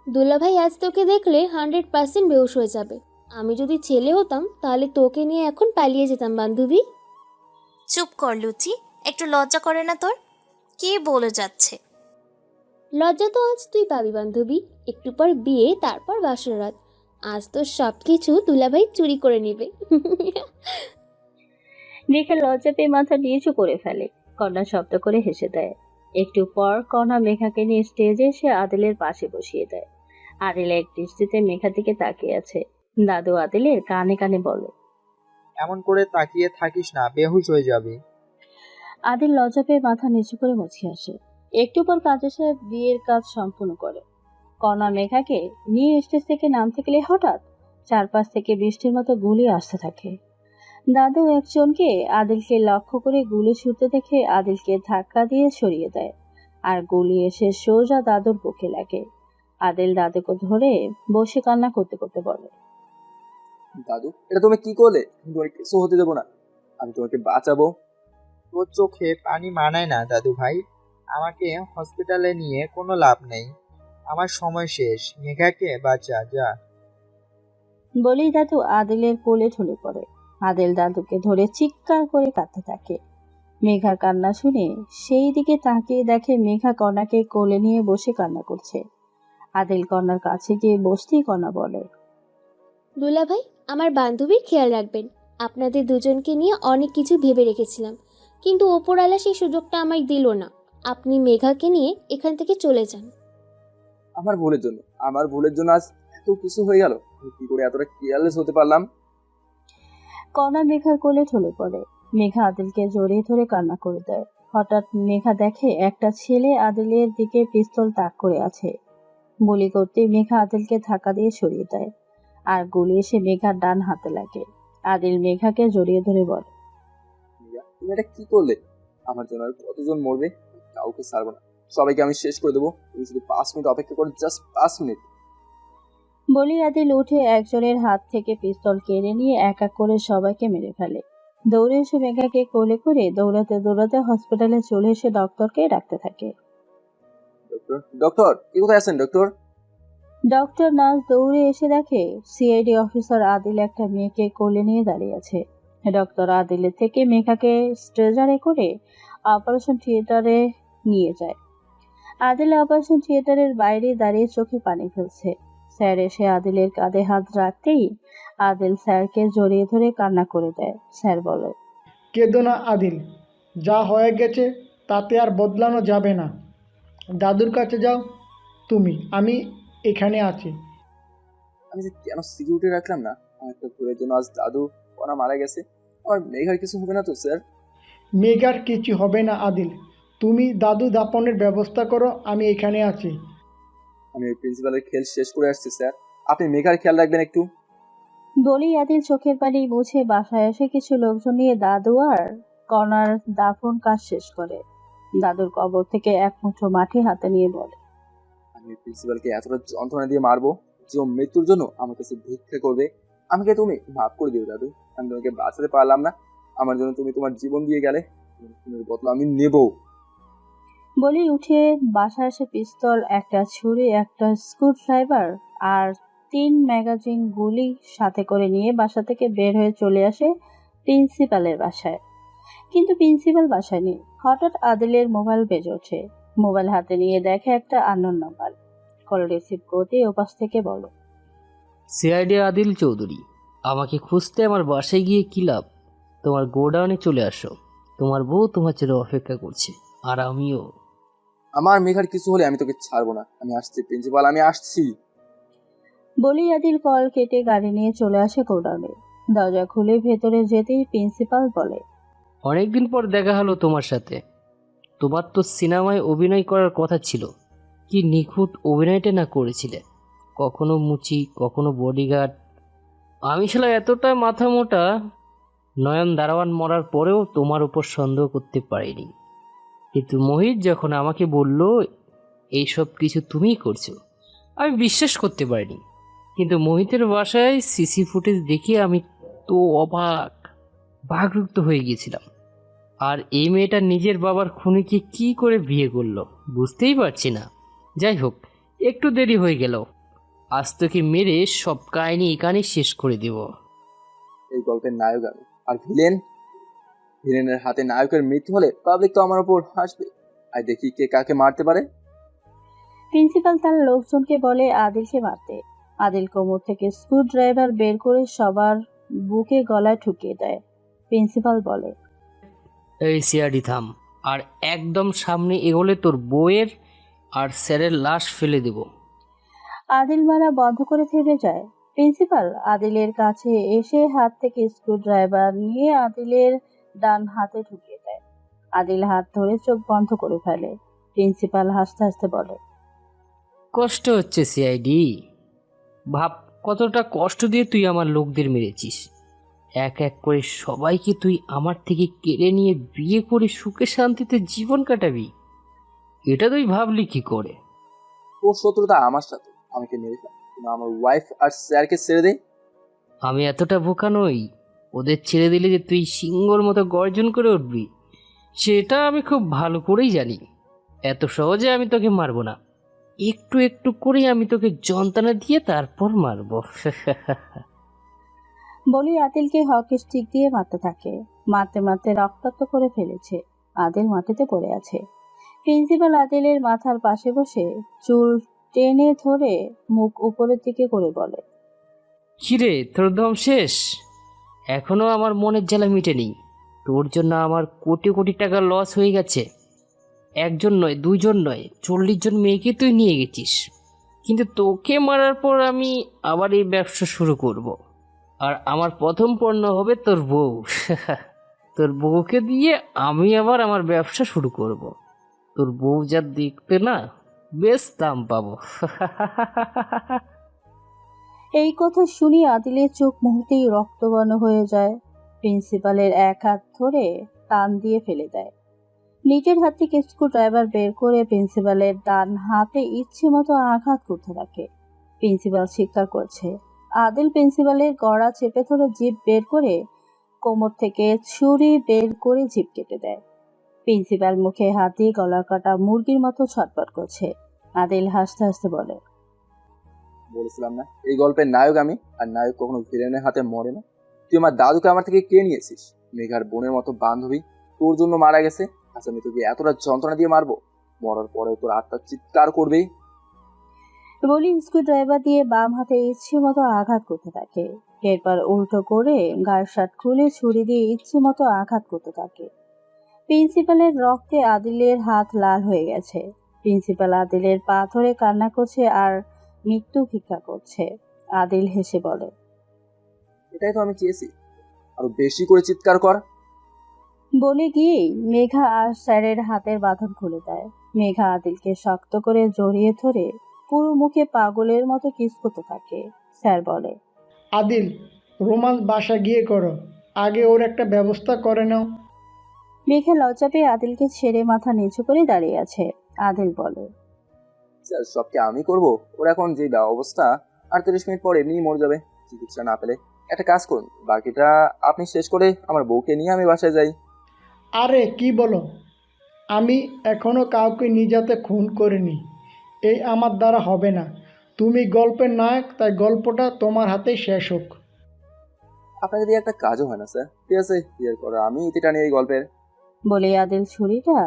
দুলাভাই আজ তোকে দেখলে 100% বেহুশ হয়ে যাবে। আমি যদি ছেলে হতাম তাহলে তোকে নিয়ে এখন পালিয়ে যেতাম বান্ধবী। চুপ কর লুচি, একটু লজ্জা করে না তোর? কে বলে যাচ্ছে? লজ্জা তো আজ তুই পাবি বান্ধবী। একটু পর বিয়ে, তারপর বাসর রাত। আজ তো সব কিছু দুলাভাই চুরি করে নেবে। দেখে লজ্জা পেয়ে মাথা নিচু করে ফেলে। কন্যা শব্দ করে হেসে দেয়। একটু পর কণা মেঘাকে নিয়ে স্টেজে এসে আদিলের পাশে বসিয়ে দেয়। আদিল এক দৃষ্টিতে মেঘার দিকে তাকিয়ে আছে। দাদু আদিলের কানে কানে বলে, এমন করে তাকিয়ে থাকিস না, বেহুশ হয়ে যাবি। আদিল লজ্জা পেয়ে মাথা নিচু করে মুছিয়ে আসে। একটু পর কাজী সাহেব বিয়ের কাজ সম্পূর্ণ করে। কণা মেঘাকে নিয়ে স্টেজ থেকে নামতে গেলে হঠাৎ চারপাশ থেকে বৃষ্টির মতো গুলি আসতে থাকে। দাদু একজনকে আদিলকে লক্ষ্য করে গুলি ছুটতে দেখে আদিলকে ধাক্কা দিয়ে সরিয়ে দেয়, আর গুলি এসে সোজা দাদুর বুকে লাগে। আদিল দাদুকে ধরে বসে কান্না করতে করতে বলে, দাদু, এটা তুমি কি করলে? আমি তোমার কিছু হতে দেবো না, আমি তোমাকে বাঁচাবো। তোর চোখে পানি মানায় না দাদু ভাই, আমাকে হসপিটালে নিয়ে কোনো লাভ নেই, আমার সময় শেষ, মেঘাকে বাঁচা যা। বলেই দাদু আদিলের কোলে ঢলে পড়ে। আদিল দাদুকে ধরে চিৎকার করে কাঁদতে থাকে। মেঘার কান্না শুনে সেই দিকে তাকিয়ে দেখে মেঘা কণাকে কোলে নিয়ে বসে কান্না করছে। আদিল কণার কাছে গিয়ে বসতেই কণা বলে, দুলাভাই, আমার বান্ধবীর খেয়াল রাখবেন। আপনাদের দুজনকে নিয়ে অনেক কিছু ভেবে রেখেছিলাম, কিন্তু ওপরওয়ালা সেই সুযোগটা আমায় দিল না। আপনি মেঘাকে নিয়ে এখান থেকে চলে যান। আমার ভুলের জন্য আজ এত কিছু হয়ে গেল। আমি কি করে এতটা কেয়ারলেস হতে পারলাম? কণা মেঘার কোলে ঢলে পড়ে। মেঘা আদিলকে জড়িয়ে ধরে কান্না করে দেয়। হঠাৎ মেঘা দেখে একটা ছেলে আদিলের দিকে পিস্তল তাক করে আছে। গুলি করতে মেঘা আদিলকে ধাক্কা দিয়ে সরিয়ে দেয়, আর গুলি এসে মেঘার ডান হাতে লাগে। আদিল মেঘাকে জড়িয়ে ধরে বলে, মিয়া, তুমি এটা কি করলে? আমার জন্য আর কতজন মরবে? কাউকে ছাড়বো না, সবাইকে আমি শেষ করে দেবো। তুমি শুধু 5 মিনিট অপেক্ষা করো, জাস্ট 5 মিনিট। বলি আদিল উঠে একজনের হাত থেকে পিস্তল কেড়ে নিয়ে এক এক করে সবাইকে মেরে ফেলে। দৌড়ে এসে মেঘাকে কোলে করে দৌড়াতে দৌড়াতে হসপিটালে চলে এসে ডক্টরকে ডাকতে থাকে। ডক্টর, কি কোথায় আছেন ডক্টর? ডক্টর নার্স দৌড়ে এসে দেখে সিআইডি অফিসার আদিল একটা মেয়েকে কোলে নিয়ে দাঁড়িয়ে আছে। ডক্টর আদিলের থেকে মেঘাকে স্ট্রেজারে করে অপারেশন থিয়েটারে নিয়ে যায়। আদিল অপারেশন থিয়েটারের বাইরে দাঁড়িয়ে চোখে পানি ফেলছে। স্যার এসে আদিলের কাঁধে হাত রাখতেই আদিল স্যারকে জড়িয়ে ধরে কান্না করে দেয়। স্যার বলে, কেঁদো না আদিল, যা হয়ে গেছে তাতে আর বদলানো যাবে না। দাদুর কাছে যাও তুমি, আমি এখানে আছি। আমি যে কেন সিকিউরিটি রাখলাম না? আমার একটা ভুলের জন্য আজ দাদু ওনা মারা গেছে। আমার মেঘার কিছু হবে না তো স্যার? মেঘার কিছু হবে না আদিল, তুমি দাদু দাপনের ব্যবস্থা করো, আমি এখানে আছি। আমি ওই প্রিন্সিপালের খেল শেষ করে আসছি স্যার, আপনি মেঘার খেয়াল রাখবেন একটু। বলি আদিল চোখের পানি মুছে বাসায় এসে কিছু লোকজন নিয়ে দাদু আর কণার দাফন কাজ শেষ করে। দাদুর কবর থেকে এক মুঠো মাটি হাতে নিয়ে বলে, আমি প্রিন্সিপালকে এতটা যন্ত্রণা দিয়ে মারবো যে ও মৃত্যুর জন্য আমার কাছে ভিক্ষা করবে। আমাকে তুমি মাফ করে দিও দাদু, আমি তোমাকে বাঁচাতে পারলাম না, আমার জন্য তুমি তোমার জীবন দিয়ে গেলে, তোমার বদলা আমি নেব। বলি উঠে বাসায় এসে পিস্তল, একটা ছুরি, একটা স্ক্রুড্রাইভার আর 3 ম্যাগাজিন গুলি সাথে করে নিয়ে বাসা থেকে বের হয়ে চলে আসে প্রিন্সিপালের বাসায়। কিন্তু প্রিন্সিপাল বাসায় নেই। হঠাৎ আদিলের মোবাইল বেজে ওঠে। মোবাইল হাতে নিয়ে দেখে একটা আননোন নাম্বার। কল রিসিভ করতে ওপাশ থেকে বলো, সিআইডি আদিল চৌধুরী, আমাকে খুঁজতে আমার বাসায় গিয়ে কী লাভ? তোমার গোডাউনে চলে আসো, তোমার বউ তোমার জন্য অপেক্ষা করছে, আর আমিও। আমার মেঘার কিছু হলে আমি তোকে ছাড়বো না, আমি আসছি প্রিন্সিপাল, আমি আসছি। বলি আদিল কল কেটে গাড়ি নিয়ে চলে আসে গোডাউনে। দরজা খুলে ভেতরে যেতেই প্রিন্সিপাল বলে, অনেকদিন পর দেখা হলো তোমার সাথে। তোমার তো সিনেমায় অভিনয় করার কথা ছিল, কি নিখুঁত অভিনয়টা না করেছিলে, কখনো মুচি কখনো বডিগার্ড। আমি শালা এতটা মাথা মোটা, নয়ন দারোয়ান মরার পরেও তোমার উপর সন্দেহ করতে পারিনি। কিন্তু মোহিত যখন আমাকে বলল এইসব কিছু তুমিই করছো, আমি বিশ্বাস করতে পারিনি। কিন্তু মোহিতের বাসায় সিসি ফুটেজ দেখে আমি তো অবাক, বাকরুদ্ধ হয়ে গিয়েছিলাম। আর এই মেয়েটা নিজের বাবার খুনিকে কি করে বিয়ে করলো বুঝতেই পারছি না। যাই হোক, একটু দেরি হয়ে গেল, আজ তোকে মেরে সব কাহিনী এখানে শেষ করে দেব। এই গল্পের নায়ক আমি, আর ভিলেনের হাতে নায়কের মৃত্যু হলে পাবলিক তো আমার উপর হাসবে। আর দেখি কে কাকে মারতে পারে। প্রিন্সিপাল তার লোকজনকে বলে আদিলকে মারতে। আদিল কোমর থেকে স্ক্রুড্রাইভার বের করে সবার বুকে গলায় ঠুকিয়ে দেয়। প্রিন্সিপাল বলে, এই সিআরডি থাম, আর একদম সামনে এগোলে তোর বউয়ের আর স্যারের লাশ ফেলে দেব। আদিল মারা বন্ধ করে থেমে যায়। প্রিন্সিপাল আদিলের কাছে এসে হাত থেকে স্ক্রুড্রাইভার নিয়ে আদিলের ডান হাতে ঢুকিয়ে দেয়। আদিল হাত ধরে চোখ বন্ধ করে ফেলে। প্রিন্সিপাল হাসতে হাসতে বলে, কষ্ট হচ্ছে সিআইডি। ভাব কতটা কষ্ট দিয়ে তুই আমার লোকদের মেরেছিস। এক এক করে সবাইকে তুই আমার থেকে কেড়ে নিয়ে বিয়ে করে সুখে শান্তিতে জীবন কাটাবি। এটা তুই ভাবলি কি করে? ওর শত্রুতা আমার সাথে, আমাকে মেরে ফেল, কিন্তু আমার ওয়াইফ আর স্যারকে ছেড়ে দে। আমি এতটা বোকা নই। ওদের ছেড়ে দিলে যে তুই সিংহর মতো গর্জন করে উঠবি সেটা আমি খুব ভালো করেই জানি। এত সহজে আমি তোকে মারবো না। একটু একটু করে আমি তোকে যন্ত্রণা দিয়ে তারপর মারবো। বলি আদিলকে হকি স্টিক দিয়ে মারতে থাকে। মারতে মারতে রক্তাক্ত করে ফেলেছে। আদিল মাটিতে পড়ে আছে। প্রিন্সিপাল আদিলের মাথার পাশে বসে চুল টেনে ধরে মুখ উপরের দিকে করে বলে, কিরে তোর দম শেষ? এখনো আমার মনের জ্বালা মিটেনি। তোর জন্য আমার কোটি কোটি টাকা লস হয়ে গেছে। একজন নয়, দুইজন নয়, 40 জন মেয়েকে তুই নিয়ে গেছিস। কিন্তু তোকে মারার পর আমি আবার এই ব্যবসা শুরু করব। আর আমার প্রথম পণ্য হবে তোর বউ। তোর বউকে দিয়ে আমি আবার আমার ব্যবসা শুরু করব। তোর বউ যা দেখতে না, বেশ দাম পাবো। এই কথা শুনি আদিলের চোখ মুহূর্তেই রক্তবর্ণ হয়ে যায়। প্রিন্সিপালের এক হাত ধরে টান দিয়ে ফেলে দেয়। নিজের হাত থেকে স্ক্রুড্রাইভার বের করে প্রিন্সিপালের ডান হাতে ইচ্ছে মতো আঘাত করতে থাকে। প্রিন্সিপাল চিৎকার করছে। আদিল প্রিন্সিপালের গলা চেপে ধরে জিভ বের করে কোমর থেকে ছুরি বের করে জিভ কেটে দেয়। প্রিন্সিপাল মুখে হাত দিয়ে গলা কাটা মুরগির মতো ছটপট করছে। আদিল হাসতে হাসতে বলে, বলেছিলাম না এই গল্পের নায়ক আমি, আর নায়ক কখনো ভিলেনের হাতে মরে না। তুই আমার দাদুকে আমার থেকে কে নিয়েছিস? মেঘার বোনের মতো বান্ধবী তোর জন্য মারা গেছে, আচ্ছা আমি তোকে এতটা যন্ত্রণা দিয়ে মারবো? মরার পরে তোর আত্মা চিৎকার করবে। বলি স্ক্রুড্রাইভার দিয়ে বাম হাতে ইচ্ছে মতো আঘাত করতে থাকে। এরপর উল্টো করে গায়ের শার্ট খুলে ছুরি দিয়ে ইচ্ছে মতো আঘাত করতে থাকে। প্রিন্সিপালের রক্তে আদিলের হাত লাল হয়ে গেছে। প্রিন্সিপাল আদিলের পা ধরে কান্না করছে আর মৃত্যু ভিক্ষা করছে। আদিল হেসে বলে, এটাই তো আমি চেয়েছি, আরো বেশি করে চিৎকার কর। বলে গিয়েই মেঘা আর স্যারের হাতের বাঁধন খুলে দেয়। মেঘা আদিলকে শক্ত করে জড়িয়ে ধরে পুরো মুখে পাগলের মতো কিস করতে থাকে। স্যার বলে, আদিল, রোমান্স বাসা গিয়ে করো, আগে ওর একটা ব্যবস্থা করে নাও। মেঘা লজ্জা পেয়ে আদিলকে ছেড়ে মাথা নিচু করে দাঁড়িয়ে আছে। আদিল বলে, স্যার সবকে আমি করব? ওর এখন যে অবস্থা, আর 30 মিনিট পর এমনিই মরে যাবে চিকিৎসা না পেলে। একটা কাজ করুন, বাকিটা আপনি শেষ করে আমার বউকে নিয়ে আমি বাসায় যাই। আরে কি বলো, আমি এখনো কাউকে নিজাতে খুন করিনি, এই আমার দ্বারা হবে না। তুমি গল্পের নায়ক, তাই গল্পটা তোমার হাতেই শেষ হোক। আপনাদের দিয়ে একটা কাজও হয় না স্যার। ঠিক আছে, বিয়ের পরে আমি ইতিটা নিয়ে এই গল্পের। বলে আদিল ছুরিটা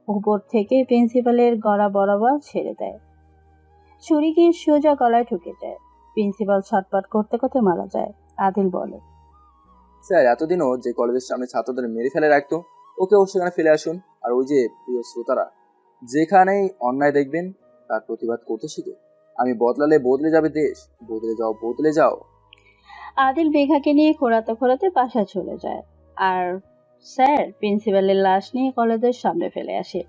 উপর থেকে প্রিন্সিপালের গলা বরাবর ছেড়ে দেয়। ছুরি গিয়ে সোজা গলায় ঢুকে যায়। প্রিন্সিপাল ছটপট করতে করতে মারা যায়। আদিল বলে, স্যার এতদিনও যে কলেজের সামনে ছাত্রদের মেরে ফেলে রাখতো, ওকেও সেখানে ফেলে আসুন। আর ওই যে প্রিয় শ্রোতারা, যেখানেই অন্যায় দেখবেন তার প্রতিবাদ করতে শিখে। আমি বদলালে বদলে যাবে দেশ, বদলে যাও বদলে যাও। আদিল মেঘাকে নিয়ে খোঁড়াতে খোঁড়াতে বাসায় চলে যায়। আর স্যার প্রিন্সিপালের লাশ নিয়ে কলেজের সামনে ফেলে আসে।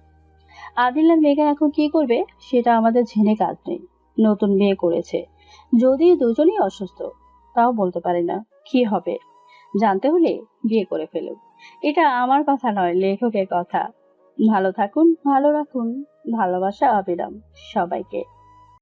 আদিল আর মেঘা এখন কি করবে সেটা আমাদের জেনে কাজ নেই। নতুন বিয়ে করেছে, যদি দুজনেই অসুস্থ তাও বলতে পারি না কি হবে। জানতে হলে বিয়ে করে ফেলুন। এটা আমার কথা নয়, লেখকের কথা। ভালো থাকুন, ভালো রাখুন। ভালোবাসা অবিরাম সবাইকে।